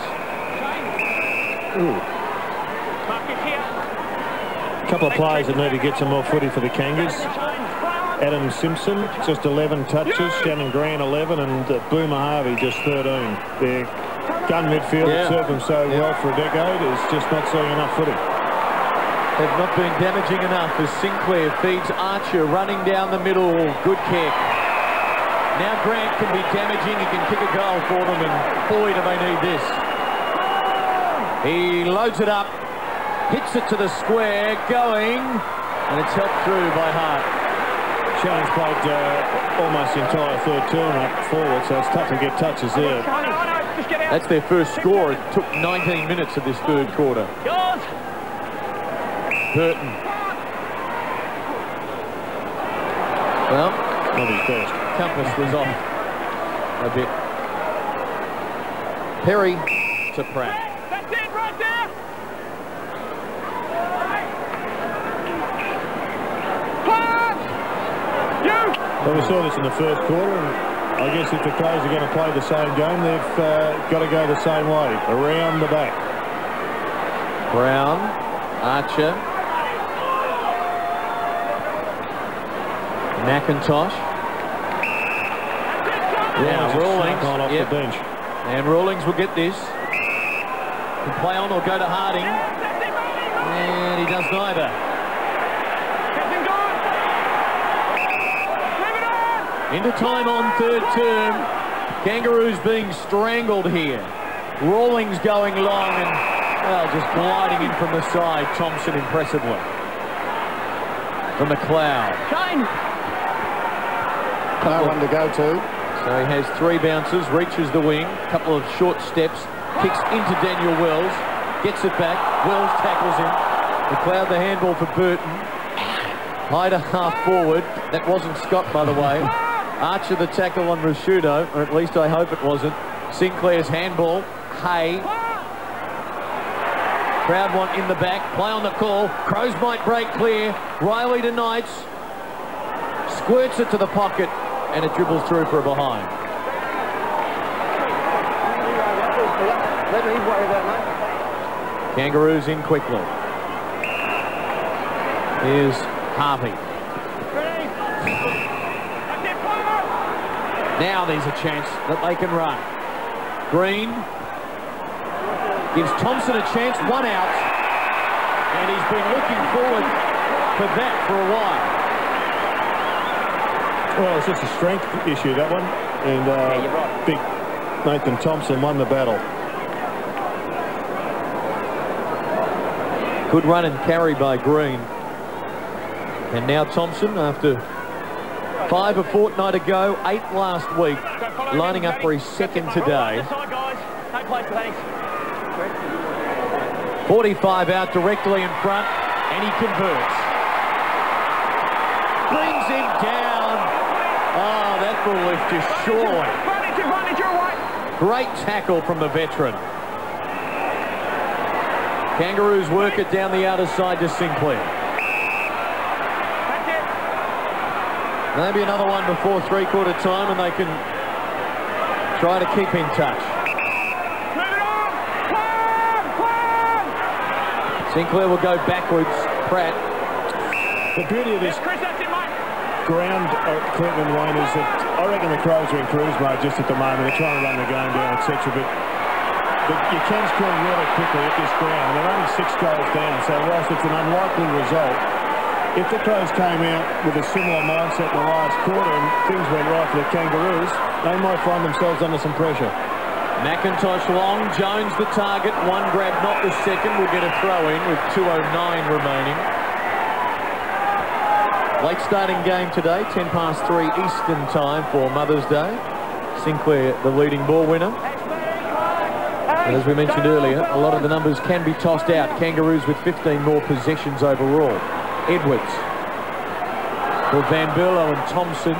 A couple of players that need to get some more footy for the Kangas. Adam Simpson, just 11 touches. Shannon Grant, 11. And Boomer Harvey, just 13. Their gun midfield that served them so well for a decade is just not seeing enough footy. They've not been damaging enough as Sinclair feeds Archer running down the middle. Good kick. Now Grant can be damaging. He can kick a goal for them, and boy, do they need this. He loads it up, hits it to the square, going, and it's helped through by Hart. Shannon's played almost the entire third term up forward, so it's tough to get touches there. That's their first score. It took 19 minutes of this third quarter. Burton. Well, not his best. Compass was off a bit. Perry to Pratt. That's it right there. Well, we saw this in the first quarter, and I guess if the Crows are going to play the same game, they've got to go the same way, around the back. Brown, Archer, McIntosh. Now Rawlings off the bench. And Rawlings will get this. Can play on or go to Harding. And he does neither. Into time on third term. Kangaroos being strangled here. Rawlings going long and, well, just gliding in from the side. Thompson impressively. For McLeod. No one to go to. So he has 3 bounces, reaches the wing, couple of short steps, kicks into Daniel Wells, gets it back, Wells tackles him. McLeod the handball for Burton. High to half forward. That wasn't Scott, by the way. Archer the tackle on Rashudo, or at least I hope it wasn't. Sinclair's handball. Hay. Crowd want in the back. Play on the call. Crows might break clear. Riley to Knights. Squirts it to the pocket, and it dribbles through for a behind. Kangaroos in quickly. Here's Harvey. Now there's a chance that they can run. Green. Gives Thompson a chance, 1 out. And he's been looking forward for that for a while. Well, it's just a strength issue, that one. And you're right. big Nathan Thompson won the battle. Good run and carry by Green. And now Thompson, after 5 a fortnight ago, 8 last week, lining up for his second today. 45 out directly in front, and he converts. Brings him down. Oh, that ball is just short. Great tackle from the veteran. Kangaroos work it down the outer side to Sinclair. Maybe another one before three-quarter time, and they can try to keep in touch. Sinclair will go backwards. Pratt. The beauty of this ground, Clinton and Wayne, is that I reckon the Crows are in cruise mode just at the moment. They're trying to run the game down, etc. But you can score really quickly at this ground. And they're only 6 goals down, so whilst it's an unlikely result, if the Crows came out with a similar mindset in the last quarter and things went right for the Kangaroos, they might find themselves under some pressure. McIntosh long, Jones the target, 1 grab, not the second, will get a throw in with 2:09 remaining. Late starting game today, 10 past 3 Eastern time for Mother's Day. Sinclair the leading ball winner. And as we mentioned earlier, a lot of the numbers can be tossed out. Kangaroos with 15 more possessions overall. Edwards for Van Berlo and Thompson.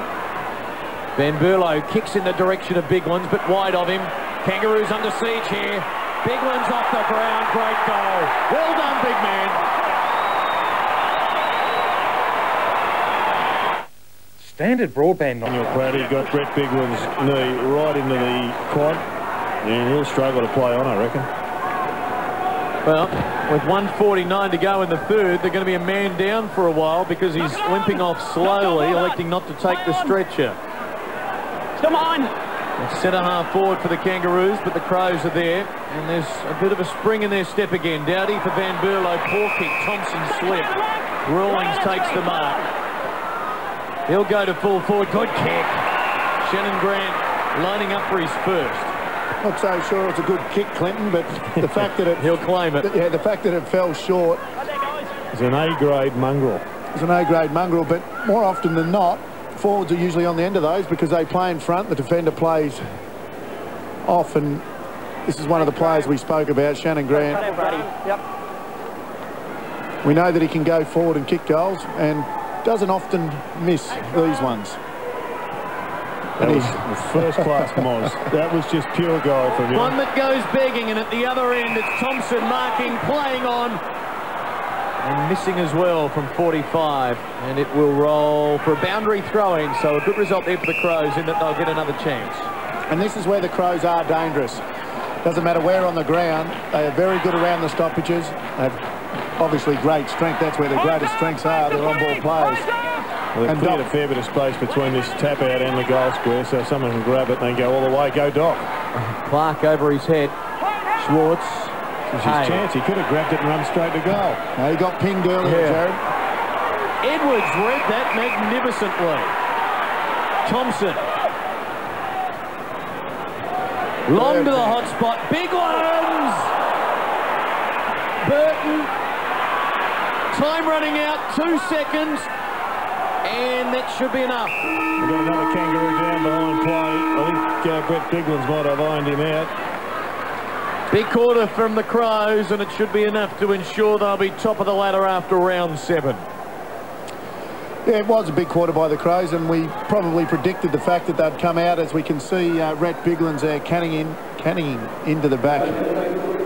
Van Berlo kicks in the direction of Big Ones, but wide of him. Kangaroos under siege here. Big Ones off the ground. Great goal. Well done, big man. Standard broadband on your crowd. He got Brett Bigland's knee right into the quad, and he'll struggle to play on, I reckon. Well, with 1:49 to go in the third, they're going to be a man down for a while because he's limping off slowly, electing not to take the stretcher. Still mine. Centre half forward for the Kangaroos, but the Crows are there, and there's a bit of a spring in their step again. Dowdy for Van Berlo, poor kick, Thompson slip. Rawlings takes the mark. He'll go to full forward, good kick. Shannon Grant lining up for his first. Not so sure it's a good kick, Clinton, but the fact that it... He'll claim it. Yeah, the fact that it fell short... It's an A-grade mongrel. It's an A-grade mongrel, but more often than not, forwards are usually on the end of those because they play in front, the defender plays off, and this is one of the players we spoke about, Shannon Grant. We know that he can go forward and kick goals, and doesn't often miss these ones. That was first-class Moz. That was just pure goal from him. One that goes begging, and at the other end, it's Thompson marking, playing on, and missing as well from 45. And it will roll for a boundary throw-in, so a good result there for the Crows in that they'll get another chance. And this is where the Crows are dangerous. Doesn't matter where on the ground, they are very good around the stoppages. They have obviously great strength. That's where their greatest strengths are. They're on-ball players. Well, they've cleared a fair bit of space between this tap out and the goal square, so someone can grab it and then go all the way. Go Doc. Clark over his head. Schwartz. This is his chance. He could have grabbed it and run straight to goal. No, he got pinged earlier, Jared. Edwards read that magnificently. Thompson. Long to the hot spot. Big Ones. Burton. Time running out. 2 seconds. And that should be enough. We've got another Kangaroo down behind play. I think Brett Biglands might have ironed him out. Big quarter from the Crows, and it should be enough to ensure they'll be top of the ladder after round 7. Yeah, it was a big quarter by the Crows, and we probably predicted the fact that they'd come out. As we can see, Brett Biglands there canning into the back.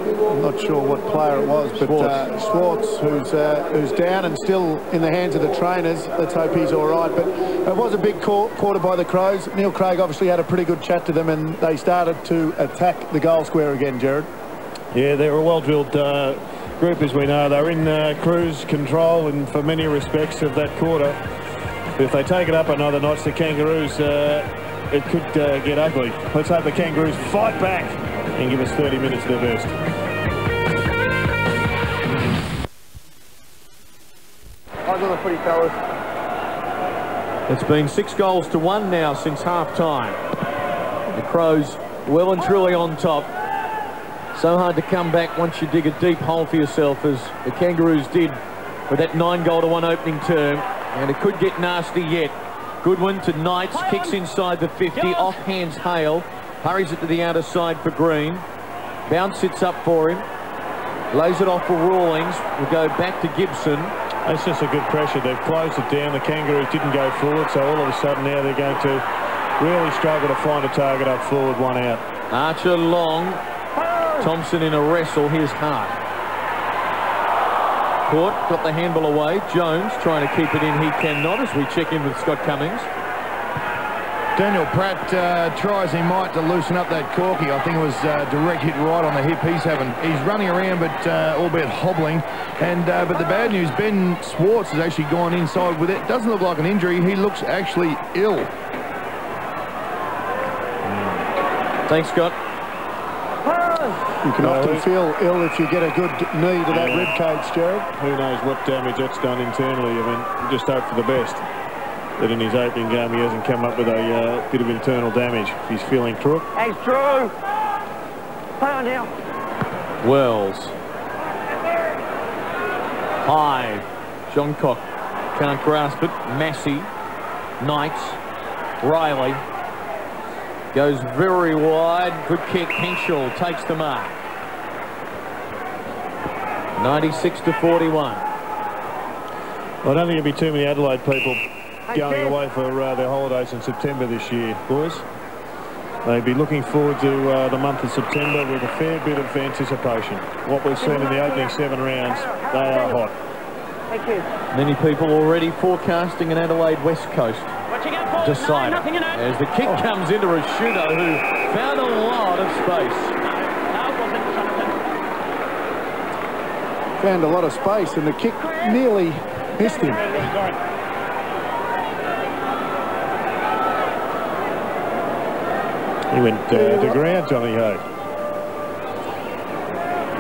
I'm not sure what player it was, but Schwartz, who's down and still in the hands of the trainers. Let's hope he's all right. But it was a big quarter by the Crows. Neil Craig obviously had a pretty good chat to them, and they started to attack the goal square again, Jared. Yeah, they're a well-drilled group, as we know. They're in cruise control and for many respects of that quarter. But if they take it up another notch, the Kangaroos, it could get ugly. Let's hope the Kangaroos fight back and give us 30 minutes of their best. footy, fellas. It's been 6-1 now since half-time. The Crows well and truly on top. So hard to come back once you dig a deep hole for yourself, as the Kangaroos did with that 9-1 opening term. And it could get nasty yet. Goodwin to Knights, kicks inside the 50, off hands Hale, hurries it to the outer side for Green. Bounce sits up for him, lays it off for Rawlings, will go back to Gibson. That's just a good pressure. They've closed it down. The Kangaroos didn't go forward, so all of a sudden now they're going to really struggle to find a target up forward, one out. Archer long, Thompson in a wrestle, here's Hart. Court got the handball away. Jones trying to keep it in. He cannot, as we check in with Scott Cummings. Daniel Pratt tries he might to loosen up that corky. I think it was direct hit right on the hip. He's running around, but albeit hobbling. And but the bad news, Ben Swartz has actually gone inside with it. Doesn't look like an injury. He looks actually ill. Thanks, Scott. You can often feel ill if you get a good knee to that rib cage, Gerard. Who knows what damage that's done internally. I mean, just hope for the best. That in his opening game he hasn't come up with a bit of internal damage. If he's feeling crook. Thanks, Drew. Play on now. Wells. High. John Cock can't grasp it. Massey. Knights. Riley. Goes very wide. Good kick. Henschel takes the mark. 96-41. Well, I don't think there'll be too many Adelaide people going away for their holidays in September this year, boys. They'd be looking forward to the month of September with a fair bit of anticipation. What we've seen in the opening 7 rounds, they are hot. Thank you. Many people already forecasting an Adelaide West Coast decider. As the kick comes into Rashudo, who found a lot of space. Found a lot of space, and the kick nearly missed him. He went to ground, Johnny Ho.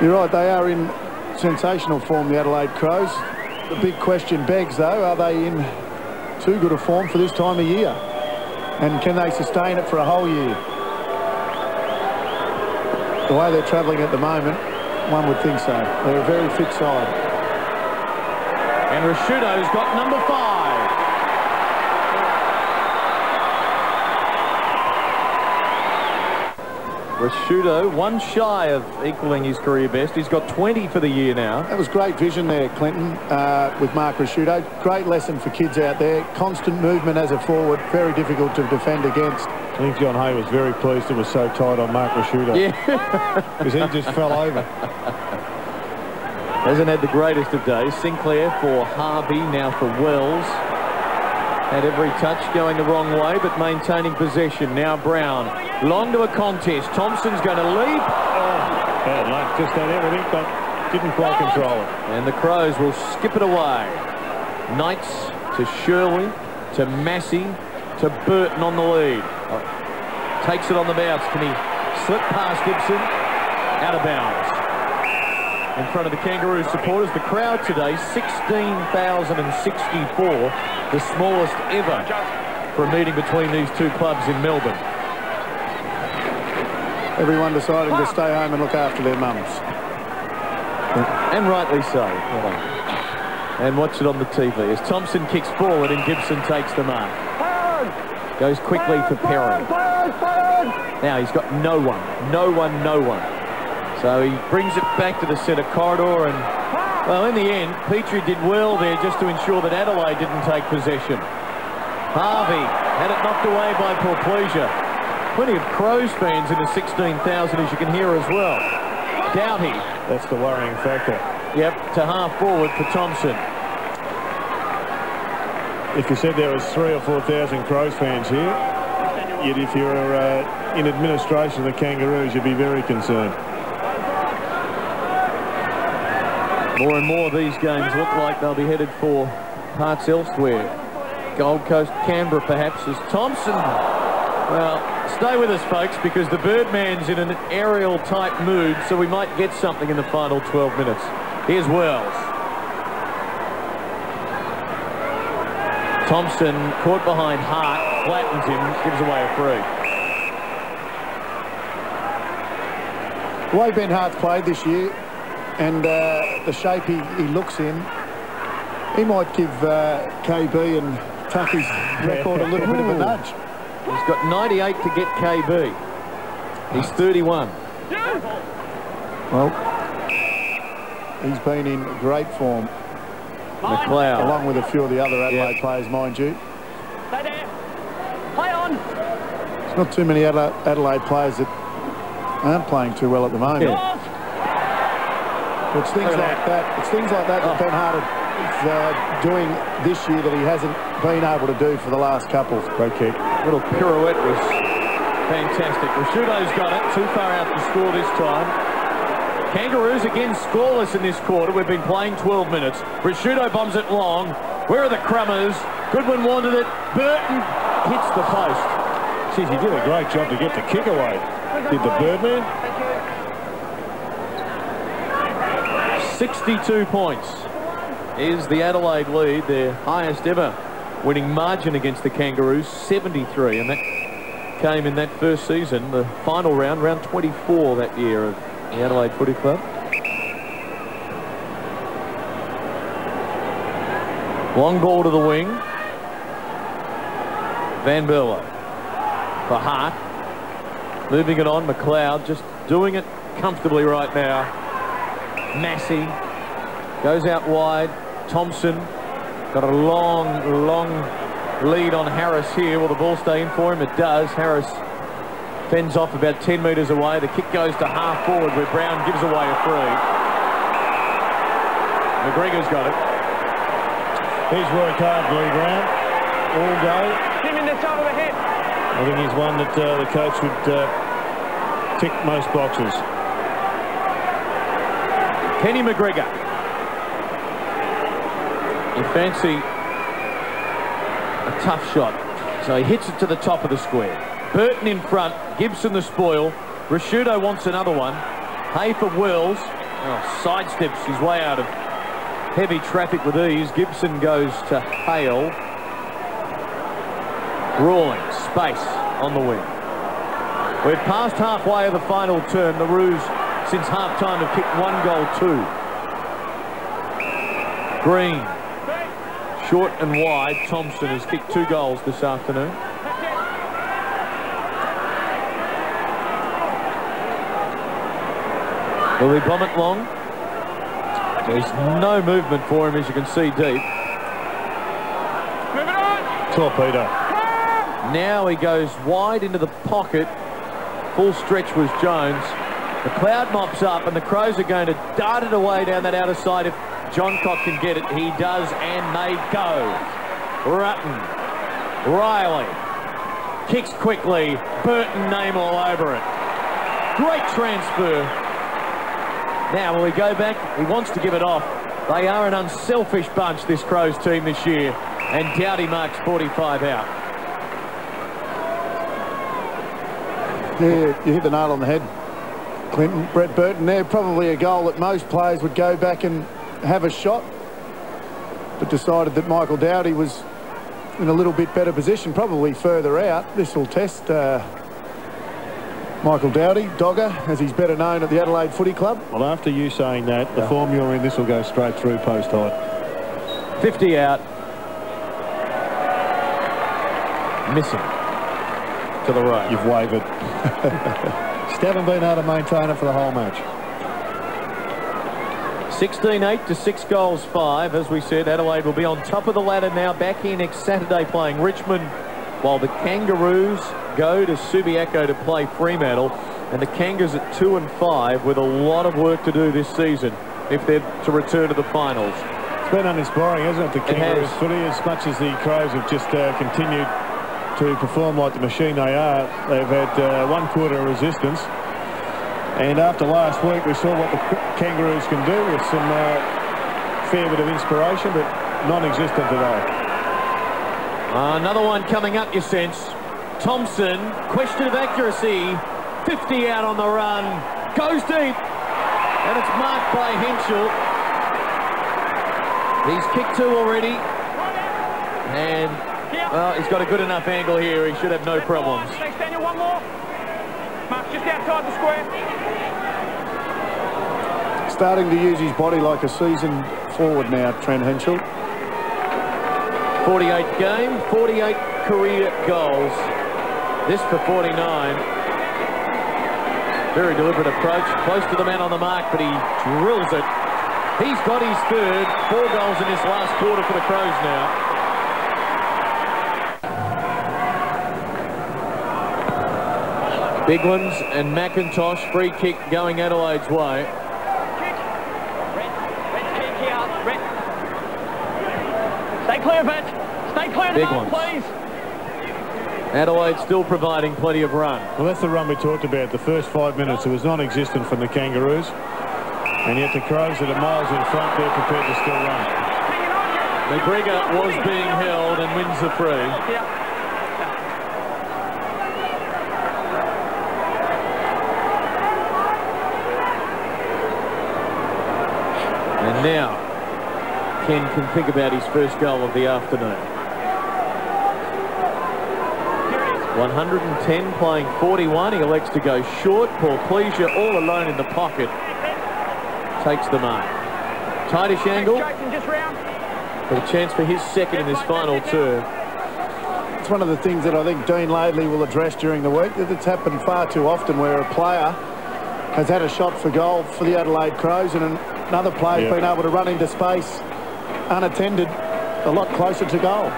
You're right, they are in sensational form, the Adelaide Crows. The big question begs, though, are they in too good a form for this time of year? And can they sustain it for a whole year? The way they're travelling at the moment, one would think so. They're a very fit side. And Rashudo's got number 5. Rashudo, one shy of equaling his career best. He's got 20 for the year now. That was great vision there, Clinton, with Mark Rashudo. Great lesson for kids out there. Constant movement as a forward, very difficult to defend against. I think John Hay was very pleased it was so tight on Mark Rashudo. Yeah. Because he just fell over. Hasn't had the greatest of days. Sinclair for Harvey, now for Wells. Had every touch going the wrong way, but maintaining possession. Now Brown, long to a contest. Thompson's going to leap. Bad luck, just had everything, but didn't quite control it. And the Crows will skip it away. Knights to Shirley, to Massey, to Burton on the lead. Takes it on the bounce. Can he slip past Gibson? Out of bounds. In front of the Kangaroo supporters, the crowd today, 16,064, the smallest ever for a meeting between these two clubs in Melbourne. Everyone deciding to stay home and look after their mums. And rightly so. And watch it on the TV as Thompson kicks forward and Gibson takes the mark. Goes quickly for Perry. Now he's got no one. So he brings it back to the centre corridor, and, well, in the end, Petrie did well there just to ensure that Adelaide didn't take possession. Harvey had it knocked away by Porplesia. Plenty of Crows fans in the 16,000, as you can hear as well. Doughty. That's the worrying factor. Yep, to half forward for Thompson. If you said there was 3,000 or 4,000 Crows fans here, yet if you're in administration of the Kangaroos, you'd be very concerned. More and more of these games look like they'll be headed for parts elsewhere. Gold Coast, Canberra perhaps, as Thompson. Well, stay with us, folks, because the Birdman's in an aerial type mood, so we might get something in the final 12 minutes. Here's Wells. Thompson caught behind Hart, flattens him, gives away a free. The way Ben Hart's played this year and the shape he looks in, he might give KB and Tuffy's record a little bit of a nudge. He's got 98 to get KB. He's 31. Well, he's been in great form. McLeod. Along with a few of the other Adelaide players, mind you. Stay there. Play on. There's not too many Adelaide players that aren't playing too well at the moment. Yeah. It's things like that. It's things like that that Ben Hart is doing this year that he hasn't been able to do for the last couple. Great kick. Little pirouette was fantastic. Rashudo's got it. Too far out to score this time. Kangaroos again scoreless in this quarter. We've been playing 12 minutes. Rashudo bombs it long. Where are the Crummers? Goodwin wanted it. Burton hits the post. Geez, he did a great job to get the kick away. Did the Birdman. 62 points is the Adelaide lead, their highest ever winning margin against the Kangaroos, 73, and that came in that first season, the final round, round 24 that year of the Adelaide Footy Club. Long ball to the wing. Van Berlo for Hart. Moving it on, McLeod just doing it comfortably right now. Massey goes out wide. Thompson got a long lead on Harris here. Will the ball stay in for him? It does. Harris fends off about 10 metres away. The kick goes to half forward where Brown gives away a free. McGregor's got it. He's worked hard, Lee Brown, all day. Him in the top of the head. I think he's one that the coach would tick most boxes. Kenny McGregor. You fancy a tough shot. So he hits it to the top of the square. Burton in front. Gibson the spoil. Rashudo wants another one. Hay for Wells. Oh, sidesteps his way out of heavy traffic with ease. Gibson goes to Hale. Rawling. Space on the wing. We're past halfway of the final term. The Roos, since half-time, have kicked 1 goal, 2. Green. Short and wide. Thompson has kicked 2 goals this afternoon. Will he bomb it long? There's no movement for him, as you can see deep. Torpedo. Now he goes wide into the pocket. Full stretch was Jones. The cloud mops up and the Crows are going to dart it away down that outer side. If John Cock can get it, he does, and they go. Rutten. Riley. Kicks quickly. Burton name all over it. Great transfer. Now will he go back? He wants to give it off. They are an unselfish bunch, this Crows team this year. And Dowdy marks 45 out. Yeah, you hit the nail on the head, Clinton. Brett Burton there, probably a goal that most players would go back and have a shot, but decided that Michael Dowdy was in a little bit better position, probably further out. This will test Michael Dowdy, Dogger, as he's better known at the Adelaide Footy Club. Well, after you saying that, the form you're in, this will go straight through post height. 50 out. Missing to the right. You've wavered. Still haven't been able to maintain it for the whole match. 16-8 to 6 goals 5. As we said, Adelaide will be on top of the ladder now, back here next Saturday playing Richmond, while the Kangaroos go to Subiaco to play Fremantle, and the Kangas at 2 and 5 with a lot of work to do this season if they're to return to the finals. It's been uninspiring, hasn't it, the Kangaroos footy, as much as the Crows have just continued to perform like the machine they are. They've had 1 quarter of resistance, and after last week we saw what the Kangaroos can do with some fair bit of inspiration, but non-existent today. Another one coming up, you sense. Thompson, question of accuracy, 50 out on the run, goes deep, and it's marked by Henschel. He's kicked 2 already. And, well, he's got a good enough angle here. He should have no problems. Thanks, Daniel. One more. Mark, just outside the square. Starting to use his body like a seasoned forward now, Trent Henschel. 48th game, 48 career goals. This for 49. Very deliberate approach, close to the man on the mark, but he drills it. He's got his third, 4 goals in this last quarter for the Crows now. Big ones and McIntosh, free kick going Adelaide's way. Stay clear of it. Stay clear of the goal, please. Adelaide still providing plenty of run. Well, that's the run we talked about. The first 5 minutes, it was non-existent from the Kangaroos. And yet the Crows that are miles in front, they're prepared to still run. McGregor was being held and wins the free. And now Ken can think about his first goal of the afternoon. 110 playing 41. He elects to go short. Paul Cleisure all alone in the pocket. Takes the mark. Tightish angle. But a chance for his second in this final term. It's one of the things that I think Dean Laidley will address during the week. That it's happened far too often where a player has had a shot for goal for the Adelaide Crows and another player's been able to run into space unattended a lot closer to goal.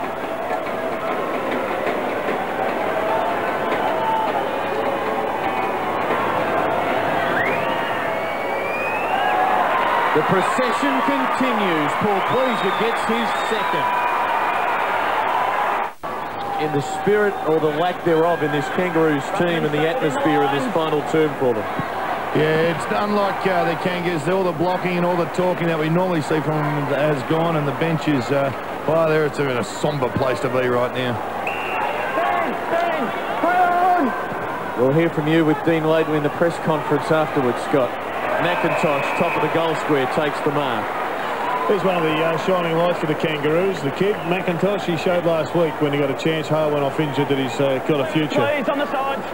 The procession continues. Paul Cleisure gets his second. In the spirit or the lack thereof in this Kangaroos team and the atmosphere in this final term for them. Yeah, it's unlike the Kangaroos. All the blocking and all the talking that we normally see from them has gone, and the bench is, well, there it's a somber place to be right now. We'll hear from you with Dean Laidley in the press conference afterwards, Scott. McIntosh, top of the goal square, takes the mark. He's one of the shining lights for the Kangaroos. The kid, McIntosh, he showed last week when he got a chance. Hale went off injured that he's got a future. Please, on the sides.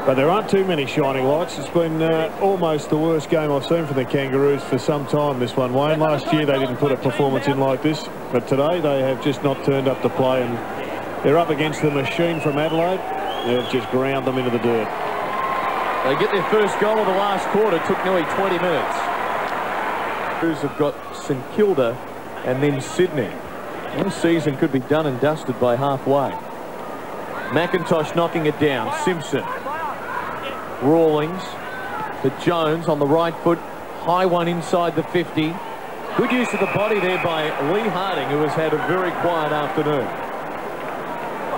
But there aren't too many shining lights. It's been almost the worst game I've seen from the Kangaroos for some time, this one, Wayne. Last year they didn't put a performance in like this, but today they have just not turned up to play, and they're up against the machine from Adelaide. They've just ground them into the dirt. They get their first goal of the last quarter. Took nearly 20 minutes. Crews have got St Kilda and then Sydney. This season could be done and dusted by halfway. McIntosh knocking it down. Simpson. Rawlings to Jones on the right foot. High one inside the 50. Good use of the body there by Lee Harding, who has had a very quiet afternoon.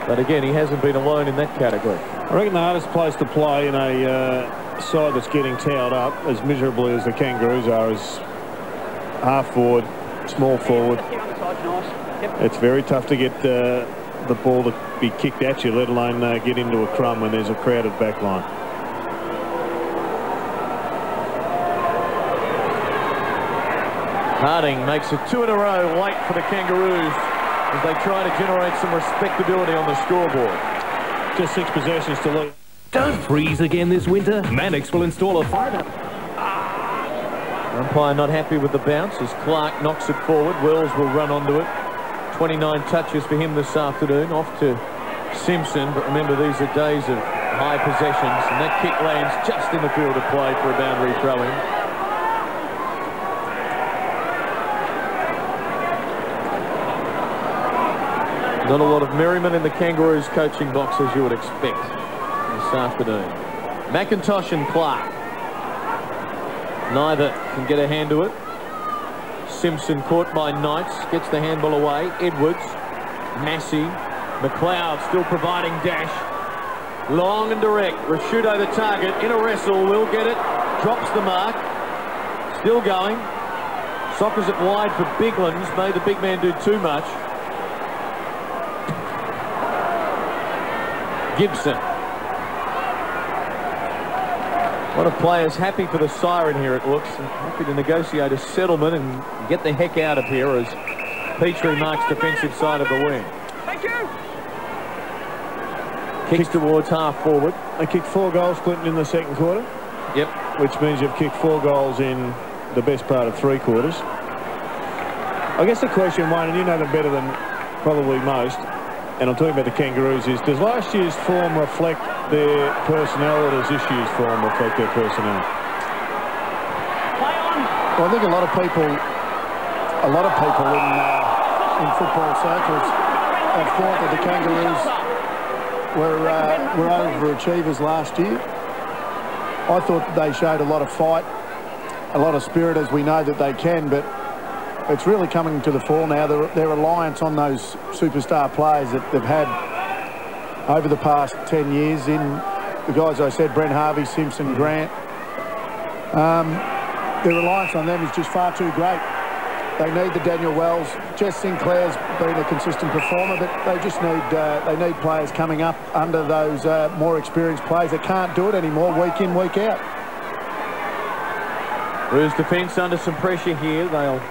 But again, he hasn't been alone in that category. I reckon the hardest place to play in a side that's getting towed up as miserably as the Kangaroos are is half forward, small forward. It's very tough to get the ball to be kicked at you, let alone get into a crumb when there's a crowded back line. Harding makes it 2 in a row late for the Kangaroos as they try to generate some respectability on the scoreboard. Just 6 possessions to lose. Don't freeze again this winter. Mannix will install a fighter. Umpire not happy with the bounce as Clark knocks it forward. Wells will run onto it. 29 touches for him this afternoon. Off to Simpson, but remember these are days of high possessions, and that kick lands just in the field of play for a boundary throw-in. Not a lot of merriment in the Kangaroos coaching box, as you would expect this afternoon. McIntosh and Clark. Neither can get a hand to it. Simpson caught by Knights, gets the handball away. Edwards, Massey, McLeod still providing dash. Long and direct. Rashudo the target in a wrestle, will get it. Drops the mark. Still going. Sockers it wide for Biglands. Made the big man do too much. Gibson. A lot of players happy for the siren here, it looks, and happy to negotiate a settlement and get the heck out of here as Petrie marks defensive side of the wing. Thank you. Kicks towards half forward. They kicked 4 goals, Clinton, in the second quarter. Yep. Which means you've kicked 4 goals in the best part of 3 quarters. I guess the question, Wayne, and you know them better than probably most, and I'm talking about the Kangaroos, is does last year's form reflect their personnel, or does this year's form reflect their personnel? Well, I think a lot of people in football circles have thought that the Kangaroos were overachievers last year. I thought they showed a lot of fight, a lot of spirit, as we know that they can, but it's really coming to the fore now. Their reliance on those superstar players that they've had over the past 10 years in the guys I said, Brent Harvey, Simpson, Grant. Their reliance on them is just far too great. They need the Daniel Wells. Jess Sinclair's been a consistent performer, but they just need they need players coming up under those more experienced players that can't do it anymore week in, week out. Roos defence under some pressure here. They'll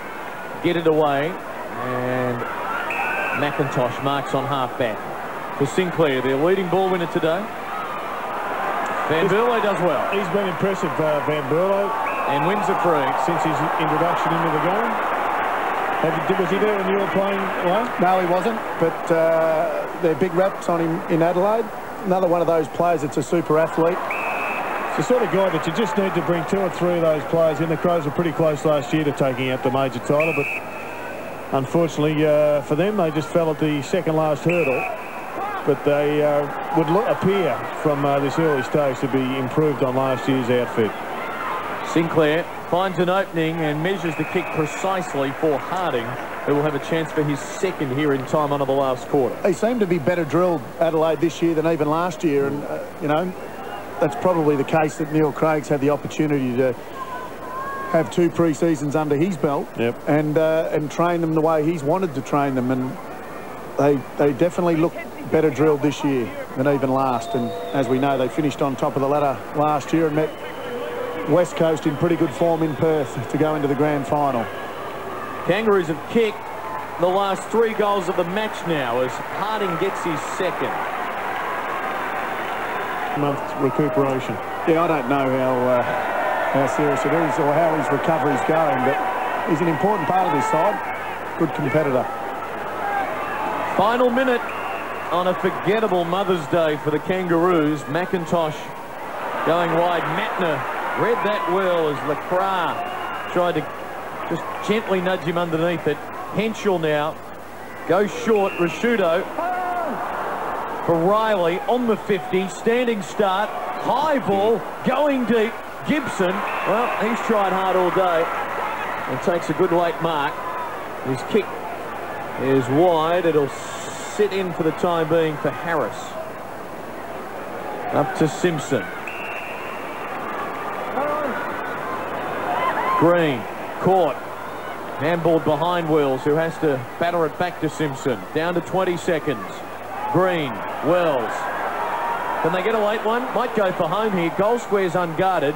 get it away, and McIntosh marks on half-back for Sinclair, their leading ball winner today. Van Berlo does well. He's been impressive, Van Berlo. And wins a free. Since his introduction into the game. Was he there when you were playing, Wayne? No, he wasn't, but they're big reps on him in Adelaide. Another one of those players that's a super athlete. It's the sort of guy that you just need to bring 2 or 3 of those players in. The Crows were pretty close last year to taking out the major title, but unfortunately for them, they just fell at the second last hurdle. But they would appear from this early stage to be improved on last year's outfit. Sinclair finds an opening and measures the kick precisely for Harding, who will have a chance for his second here in time under the last quarter. They seem to be better drilled, Adelaide, this year than even last year, and you know, that's probably the case that Neil Craig's had the opportunity to have 2 pre-seasons under his belt. Yep. And train them the way he's wanted to train them, and they definitely look better drilled this year than even last. And as we know, they finished on top of the ladder last year and met West Coast in pretty good form in Perth to go into the grand final. Kangaroos have kicked the last 3 goals of the match now as Harding gets his second. Month recuperation. Yeah, I don't know how serious it is or how his recovery's going, but he's an important part of this side. Good competitor. Final minute on a forgettable Mother's Day for the Kangaroos. McIntosh going wide. Matner read that well as Lacroix tried to just gently nudge him underneath it. Henschel now goes short. Rashudo for Riley on the 50. Standing start. High ball going deep. Gibson, well, he's tried hard all day and takes a good late mark. His kick is wide. It'll sit in for the time being for Harris. Up to Simpson. Green, caught. Handballed behind Wells, who has to batter it back to Simpson. Down to 20 seconds. Green, Wells. Can they get a late one? Might go for home here. Goal square's unguarded.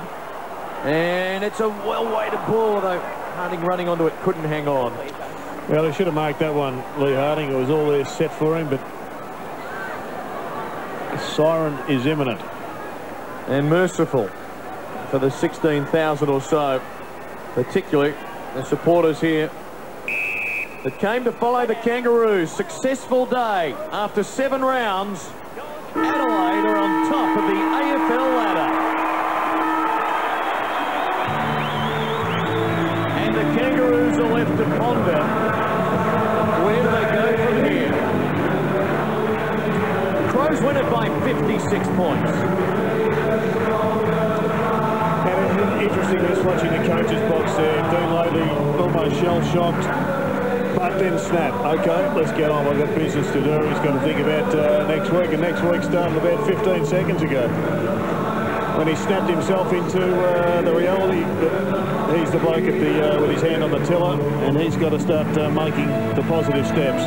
And it's a well-weighted ball, though Harding running onto it couldn't hang on. Well, he should have marked that one, Lee Harding. It was all there set for him, but the siren is imminent. And merciful for the 16,000 or so, particularly the supporters here that came to follow the Kangaroos. Successful day. After 7 rounds, Adelaide are on top of the AFL ladder. And the Kangaroos are left to ponder, where do they go from here? The Crows win it by 56 points. And it's interesting just watching the coach's box there. Dean Lately almost shell-shocked, but then snap. Okay, let's get on. We've got business to do. He's got to think about next week, and next week started about 15 seconds ago when he snapped himself into the reality that he's the bloke at the with his hand on the tiller, and he's got to start making the positive steps.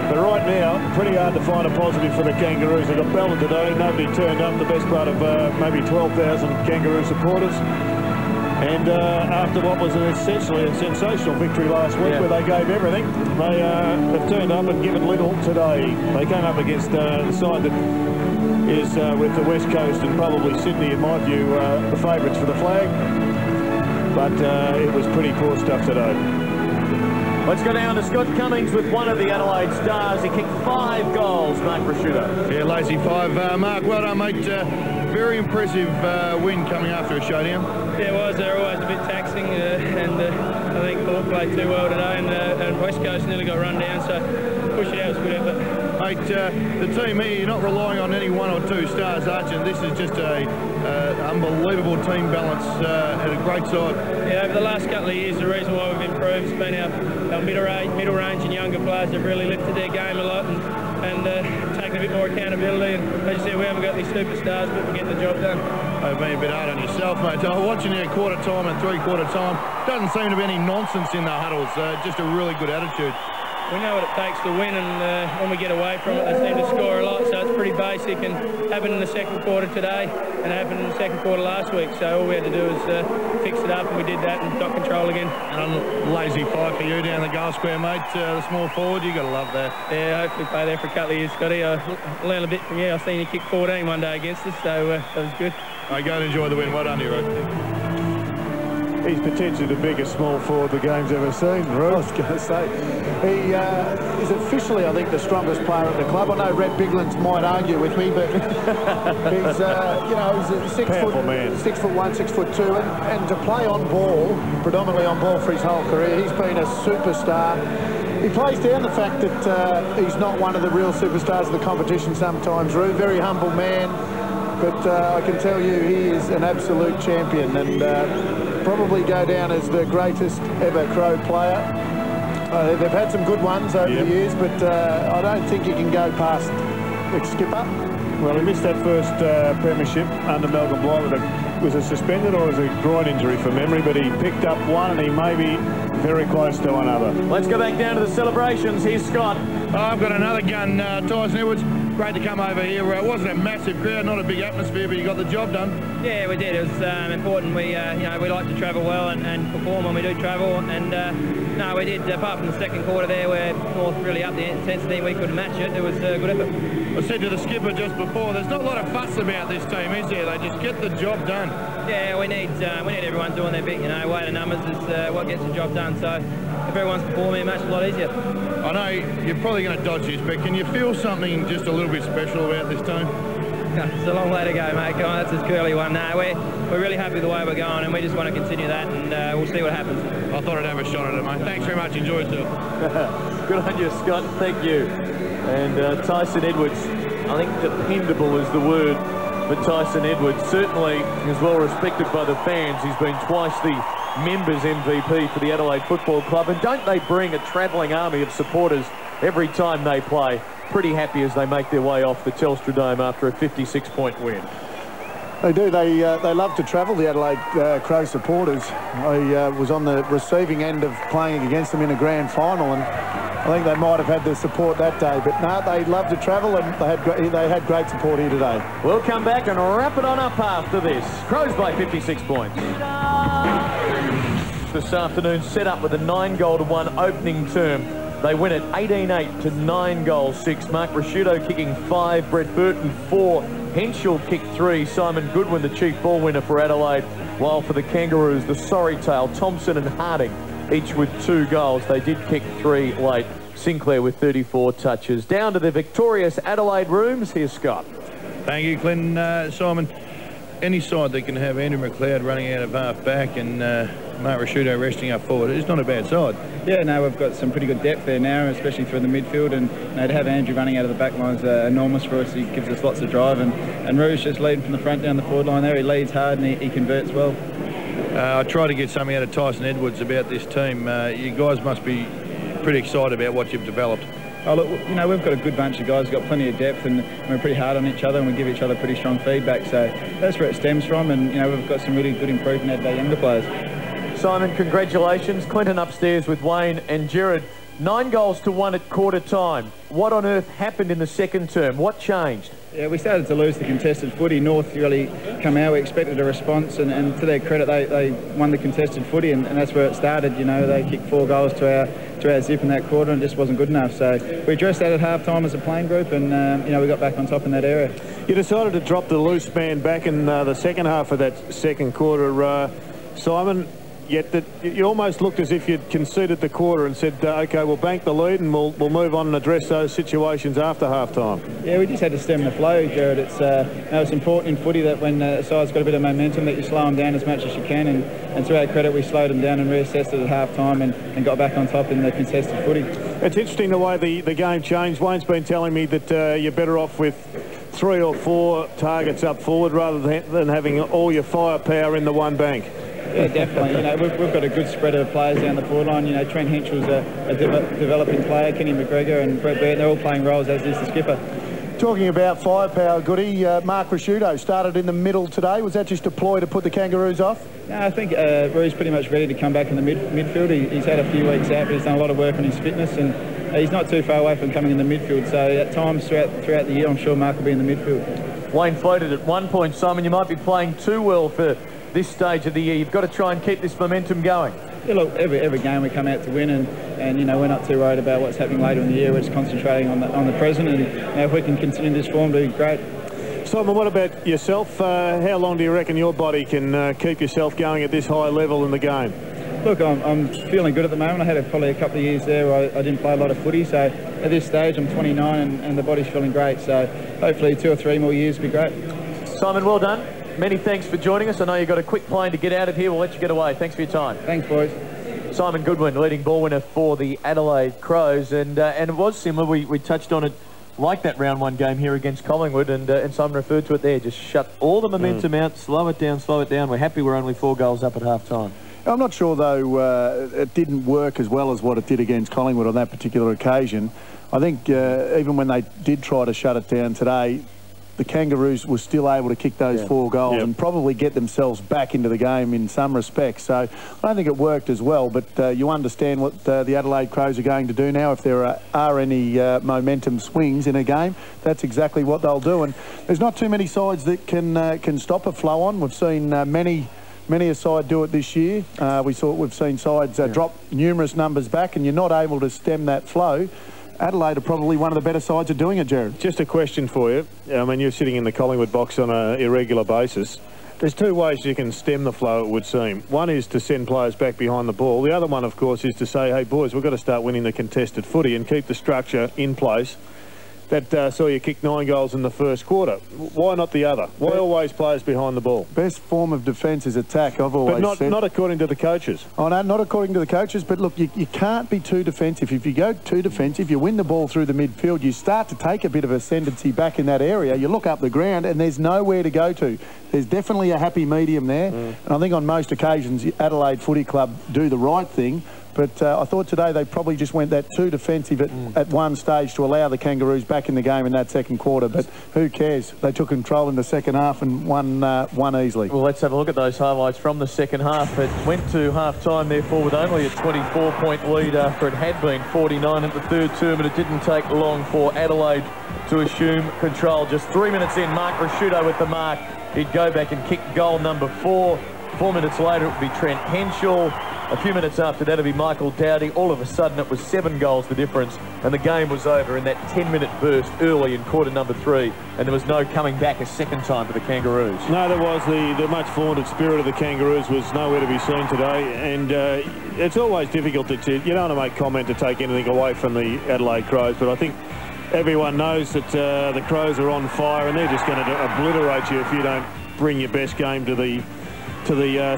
But right now, pretty hard to find a positive for the Kangaroos. They got belted today. Nobody turned up. The best part of maybe 12,000 Kangaroo supporters. And after what was essentially a sensational victory last week where they gave everything, they have turned up and given little today. They came up against the side that is with the West Coast and probably Sydney, in my view, the favourites for the flag. But it was pretty poor stuff today. Let's go down to Scott Cummings with one of the Adelaide Stars. He kicked 5 goals, Mark Prosciutto. Yeah, lazy 5. Mark, well done, mate. Very impressive win coming after a showdown. Yeah, it was. They're always a bit taxing, and I think Hawke played too well today, and West Coast nearly got run down, so push it out was a good effort. Mate, the team here, you're not relying on any 1 or 2 stars, aren't you? This is just a unbelievable team balance and a great side. Yeah, over the last couple of years, the reason why we've improved has been our middle range and younger players have really lifted their game a lot and taken a bit more accountability. And as you said, we haven't got these superstars, but we're getting the job done. I've been a bit hard on yourself, mate. I was watching you at quarter time and 3/4 time. Doesn't seem to be any nonsense in the huddles. Just a really good attitude. We know what it takes to win, and when we get away from it, they seem to score a lot, so it's pretty basic, and happened in the second quarter today and happened in the second quarter last week, so all we had to do was fix it up, and we did that and got control again. And a lazy 5 for you down the goal square, mate. The small forward, you got to love that. Yeah, hopefully play there for a couple of years, Scotty. I learned a bit from you. I've seen you kick 14 one day against us, so that was good. Go and enjoy the win. Well done, hero. He's potentially the biggest small forward the game's ever seen, Roo. I was going to say, he is officially, I think, the strongest player at the club. I know Red Biglands might argue with me, but he's, you know, he's a 6 foot, 6'1", 6'2", and to play on ball, predominantly on ball for his whole career, he's been a superstar. He plays down the fact that he's not one of the real superstars of the competition sometimes, Roo. Very humble man, but I can tell you he is an absolute champion, and probably go down as the greatest ever Crow player. They've had some good ones over the years, but I don't think you can go past the skipper. Well, he missed that first premiership under Malcolm Blight. Was it suspended or was it a groin injury from memory? But he picked up one and he may be very close to another. Let's go back down to the celebrations. Here's Scott. I've got another gun, Tyson Edwards. Great to come over here. It wasn't a massive crowd, not a big atmosphere, but you got the job done. Yeah, we did. It was important. We, you know, we like to travel well and perform when we do travel. And no, we did. Apart from the second quarter there, where North really upped the intensity, we couldn't match it. It was a good effort. I said to the skipper just before, there's not a lot of fuss about this team, is there? They just get the job done. Yeah, we need everyone doing their bit. You know, weight of numbers is what gets the job done. So if everyone's performing, it makes it a lot easier. I know you're probably going to dodge this, but can you feel something just a little bit special about this team? It's a long way to go, mate. Come on, that's a curly one. No, we're really happy with the way we're going, and we just want to continue that, and we'll see what happens. I thought I'd have a shot at it, mate. Thanks very much. Enjoy yourself. Good on you, Scott. Thank you. And Tyson Edwards, I think dependable is the word for Tyson Edwards. Certainly is well respected by the fans. He's been twice the members MVP for the Adelaide Football Club, and don't they bring a travelling army of supporters every time they play? Pretty happy as they make their way off the Telstra Dome after a 56-point win. They do. They love to travel, the Adelaide Crow supporters. I was on the receiving end of playing against them in a grand final, and I think they might have had the support that day. But no, they love to travel, and they had great support here today. We'll come back and wrap it on up after this. Crows by 56 points. This afternoon set up with a 9-goal-to-1 opening term. They win it 18-8 to 9-6. Mark Prosciutto kicking 5, Brett Burton 4, Henschel kicked 3, Simon Goodwin the chief ball winner for Adelaide, while for the Kangaroos the Sorrytail, Thompson and Harding each with 2 goals. They did kick 3 late. Sinclair with 34 touches. Down to the victorious Adelaide rooms, here's Scott. Thank you, Clinton. Simon, any side that can have Andrew McLeod running out of half back and Mark Prosciutto resting up forward, it's not a bad side. Yeah, no, we've got some pretty good depth there now, especially through the midfield, and you know, to have Andrew running out of the back line is enormous for us. He gives us lots of drive, and Rouge just leading from the front down the forward line there. He leads hard and he converts well. I tried to get something out of Tyson Edwards about this team. You guys must be pretty excited about what you've developed. Oh, look, you know, we've got a good bunch of guys, we've got plenty of depth, and we're pretty hard on each other, and we give each other pretty strong feedback, so that's where it stems from, and you know, we've got some really good improvement out of our younger players. Simon, congratulations. Clinton upstairs with Wayne and Jared. 9 goals to 1 at quarter time. What on earth happened in the second term? What changed? Yeah, we started to lose the contested footy. North really come out. We expected a response, and to their credit, they won the contested footy, and that's where it started. You know, they kicked 4 goals to our zip in that quarter, and it just wasn't good enough. So we addressed that at half-time as a playing group, and you know, we got back on top in that area. You decided to drop the loose man back in the second half of that second quarter, Simon. Yet that you almost looked as if you'd conceded the quarter and said, OK, we'll bank the lead and we'll move on and address those situations after half-time. Yeah, we just had to stem the flow, Jared. It's important in footy that when a side's got a bit of momentum that you slow them down as much as you can, and to our credit, we slowed them down and reassessed it at half-time and got back on top in the contested footy. It's interesting the way the game changed. Wayne's been telling me that you're better off with 3 or 4 targets up forward rather than having all your firepower in the one bank. Yeah, definitely. You know, we've got a good spread of players down the forward line. You know, Trent Henschel's a developing player, Kenny McGregor and Brett Burton, they're all playing roles, as is the skipper. Talking about firepower, Goody, Mark Rasciuto started in the middle today. Was that just a ploy to put the Kangaroos off? No, I think Rui's pretty much ready to come back in the midfield. He's had a few weeks out, but he's done a lot of work on his fitness, and he's not too far away from coming in the midfield. So at times throughout the year, I'm sure Mark will be in the midfield. Wayne floated at one point, Simon, you might be playing too well for this stage of the year. You've got to try and keep this momentum going. Yeah, look, every game we come out to win, and you know, we're not too worried about what's happening later in the year. We're just concentrating on the present, and you know, if we can continue this form, it'll be great. Simon, what about yourself? How long do you reckon your body can keep yourself going at this high level in the game? Look, I'm feeling good at the moment. I had probably a couple of years there where I didn't play a lot of footy, so at this stage I'm 29 and the body's feeling great, so hopefully 2 or 3 more years will be great. Simon, well done. Many thanks for joining us. I know you've got a quick plane to get out of here. We'll let you get away. Thanks for your time. Thanks, boys. Simon Goodwin, leading ball winner for the Adelaide Crows. And it was similar. We touched on it like that round 1 game here against Collingwood. And Simon referred to it there. Just shut all the momentum out. Slow it down, slow it down. We're happy we're only 4 goals up at half-time. I'm not sure, though, it didn't work as well as what it did against Collingwood on that particular occasion. I think even when they did try to shut it down today, the Kangaroos were still able to kick those 4 goals and probably get themselves back into the game in some respects. So I don't think it worked as well, but you understand what the Adelaide Crows are going to do now. If there are any momentum swings in a game, that's exactly what they'll do. And there's not too many sides that can stop a flow on. We've seen many a side do it this year. We've seen sides drop numerous numbers back, and you're not able to stem that flow. Adelaide are probably one of the better sides of doing it, Jared. Just a question for you. I mean, you're sitting in the Collingwood box on an irregular basis. There's 2 ways you can stem the flow, it would seem. One is to send players back behind the ball. The other one, of course, is to say, hey, boys, we've got to start winning the contested footy and keep the structure in place. That saw you kick 9 goals in the first quarter. Why not the other? Why always players behind the ball? Best form of defence is attack, I've always said. But not according to the coaches. Oh, no, not according to the coaches. But look, you can't be too defensive. If you go too defensive, you win the ball through the midfield, you start to take a bit of ascendancy back in that area. You look up the ground and there's nowhere to go to. There's definitely a happy medium there. And I think on most occasions, Adelaide Footy Club do the right thing. But I thought today they probably just went that too defensive at one stage to allow the Kangaroos back in the game in that second quarter. But who cares? They took control in the second half and won easily. Well, let's have a look at those highlights from the second half. It went to half-time, therefore, with only a 24-point lead after it had been 49 at the third term, but it didn't take long for Adelaide to assume control. Just 3 minutes in, Mark Rasciuto with the mark. He'd go back and kick goal number 4. 4 minutes later, it would be Trent Henschel. A few minutes after that, it'd be Michael Dowdy. All of a sudden, it was 7 goals the difference, and the game was over in that 10-minute burst early in quarter number 3, and there was no coming back a second time for the Kangaroos. No, there was. The much vaunted spirit of the Kangaroos was nowhere to be seen today, and it's always difficult to... You don't want to make comment to take anything away from the Adelaide Crows, but I think everyone knows that the Crows are on fire, and they're just going to obliterate you if you don't bring your best game to the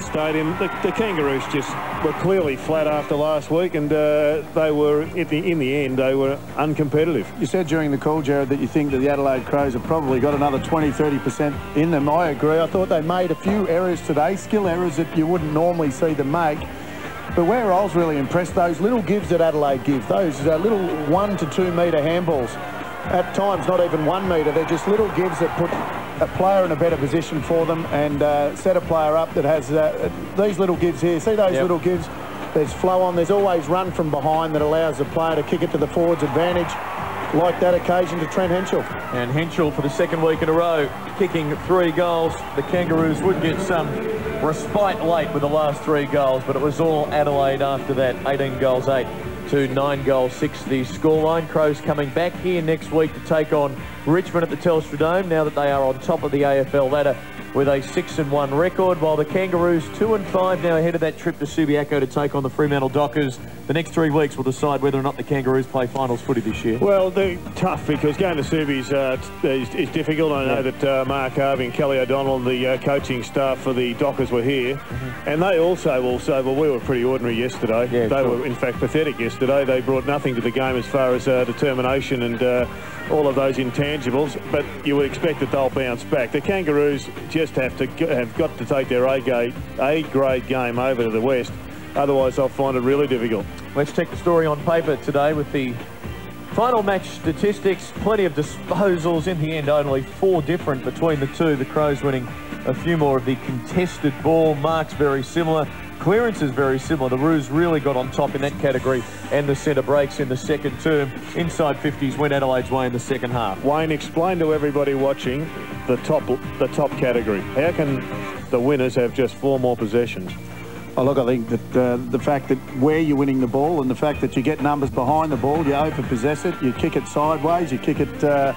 stadium. The Kangaroos just were clearly flat after last week, and they were, in the end, they were uncompetitive. You said during the call, Jared, that you think that the Adelaide Crows have probably got another 20-30% in them. I agree. I thought they made a few errors today, skill errors that you wouldn't normally see them make. But where I was really impressed, those little gives that Adelaide give, those little 1 to 2 metre handballs, at times not even 1 metre, they're just little gives that put a player in a better position for them and set a player up that has these little gives here. See those little gives? There's flow on. There's always run from behind that allows the player to kick it to the forward's advantage, like that occasion to Trent Henschel. And Henschel for the second week in a row, kicking 3 goals. The Kangaroos would get some respite late with the last 3 goals, but it was all Adelaide after that. 18 goals 8 to 9 goals 6 the scoreline. Crows coming back here next week to take on Richmond at the Telstra Dome, now that they are on top of the AFL ladder with a 6-1 record, while the Kangaroos 2-5 now ahead of that trip to Subiaco to take on the Fremantle Dockers. The next 3 weeks will decide whether or not the Kangaroos play finals footy this year. Well, they're tough because going to Subi's is difficult. I know that Mark Harvey and Kelly O'Donnell, the coaching staff for the Dockers, were here, and they also will say, well, we were pretty ordinary yesterday. They were, in fact, pathetic yesterday. They brought nothing to the game as far as determination and all of those intangibles, but you would expect that they'll bounce back. The Kangaroos just have got to take their A-grade game over to the West. Otherwise, they'll find it really difficult. Let's check the story on paper today with the final match statistics. Plenty of disposals. In the end, only 4 different between the two. The Crows winning a few more of the contested ball. Marks very similar. Clearances very similar. The Roos really got on top in that category, and the centre breaks in the second term. Inside 50s went Adelaide's way in the second half. Wayne, explain to everybody watching the top category. How can the winners have just 4 more possessions? Oh, look, I think that the fact that where you're winning the ball and the fact that you get numbers behind the ball, you over-possess it, you kick it sideways, you kick it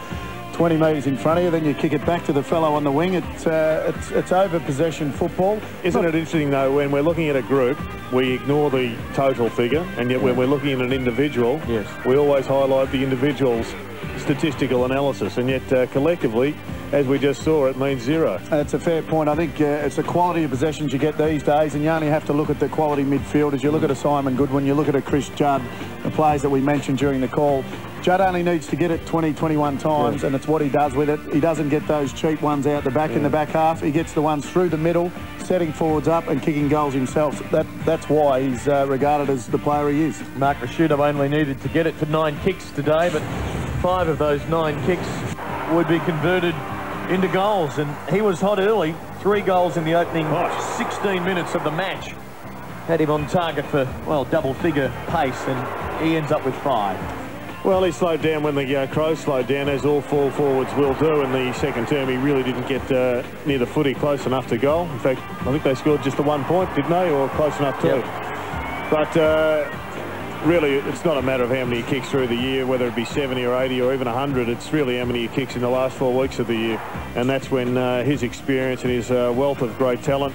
20 metres in front of you, then you kick it back to the fellow on the wing. It's over-possession football. Isn't it interesting, though, when we're looking at a group, we ignore the total figure, and yet when we're looking at an individual, we always highlight the individual's statistical analysis, and yet collectively, as we just saw, it means 0. That's a fair point. I think it's the quality of possessions you get these days, and you only have to look at the quality midfielders. You look at a Simon Goodwin, you look at a Chris Judd, the players that we mentioned during the call. Judd only needs to get it 20, 21 times, and it's what he does with it. He doesn't get those cheap ones out the back in the back half. He gets the ones through the middle, setting forwards up and kicking goals himself. That's why he's regarded as the player he is. Mark Rashuda only needed to get it for 9 kicks today, but 5 of those 9 kicks would be converted into goals, and he was hot early. 3 goals in the opening 16 minutes of the match. Had him on target for, well, double-figure pace, and he ends up with 5. Well, he slowed down when the Crows slowed down, as all 4 forwards will do. In the second term, he really didn't get near the footy close enough to goal. In fact, I think they scored just the 1 point, didn't they? Or close enough to. But really, it's not a matter of how many he kicks through the year, whether it be 70 or 80 or even 100. It's really how many he kicks in the last 4 weeks of the year. And that's when his experience and his wealth of great talent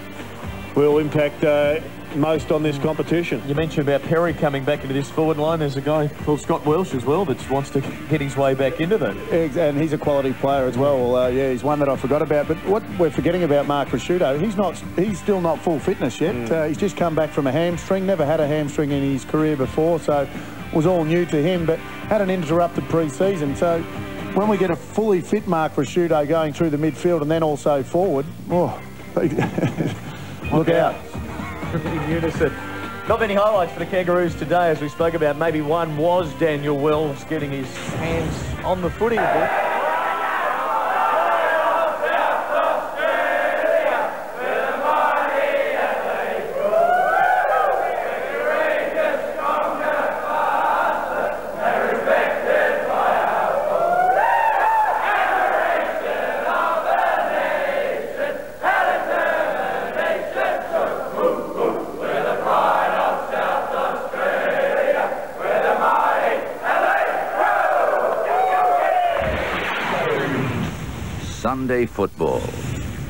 will impact most on this competition. You mentioned about Perry coming back into this forward line. There's a guy called Scott Welsh as well that wants to get his way back into that. And he's a quality player as well. Yeah, he's one that I forgot about. But what we're forgetting about Mark Rashudo, he's still not full fitness yet. He's just come back from a hamstring, never had a hamstring in his career before, so it was all new to him, but had an interrupted pre-season. So when we get a fully fit Mark Rashudo going through the midfield and then also forward, look out. In unison. Not many highlights for the Kangaroos today, as we spoke about. Maybe one was Daniel Wells getting his hands on the footy a bit. Sunday Football,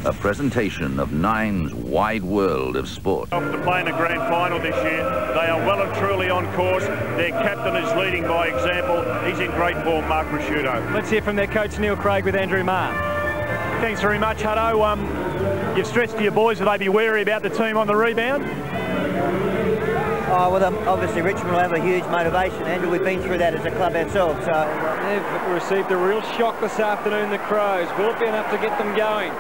a presentation of Nine's wide world of sport. To play in a grand final this year, they are well and truly on course. Their captain is leading by example. He's in great form, Mark Rashudo. Let's hear from their coach Neil Craig with Andrew Marr. Thanks very much, Hutto. You've stressed to your boys that they be wary about the team on the rebound. Oh, well, obviously Richmond will have a huge motivation, Andrew. We've been through that as a club ourselves. They've received a real shock this afternoon, the Crows. Will it be enough to get them going?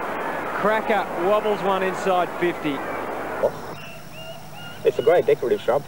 Cracker wobbles one inside 50. It's a great decorative shrub.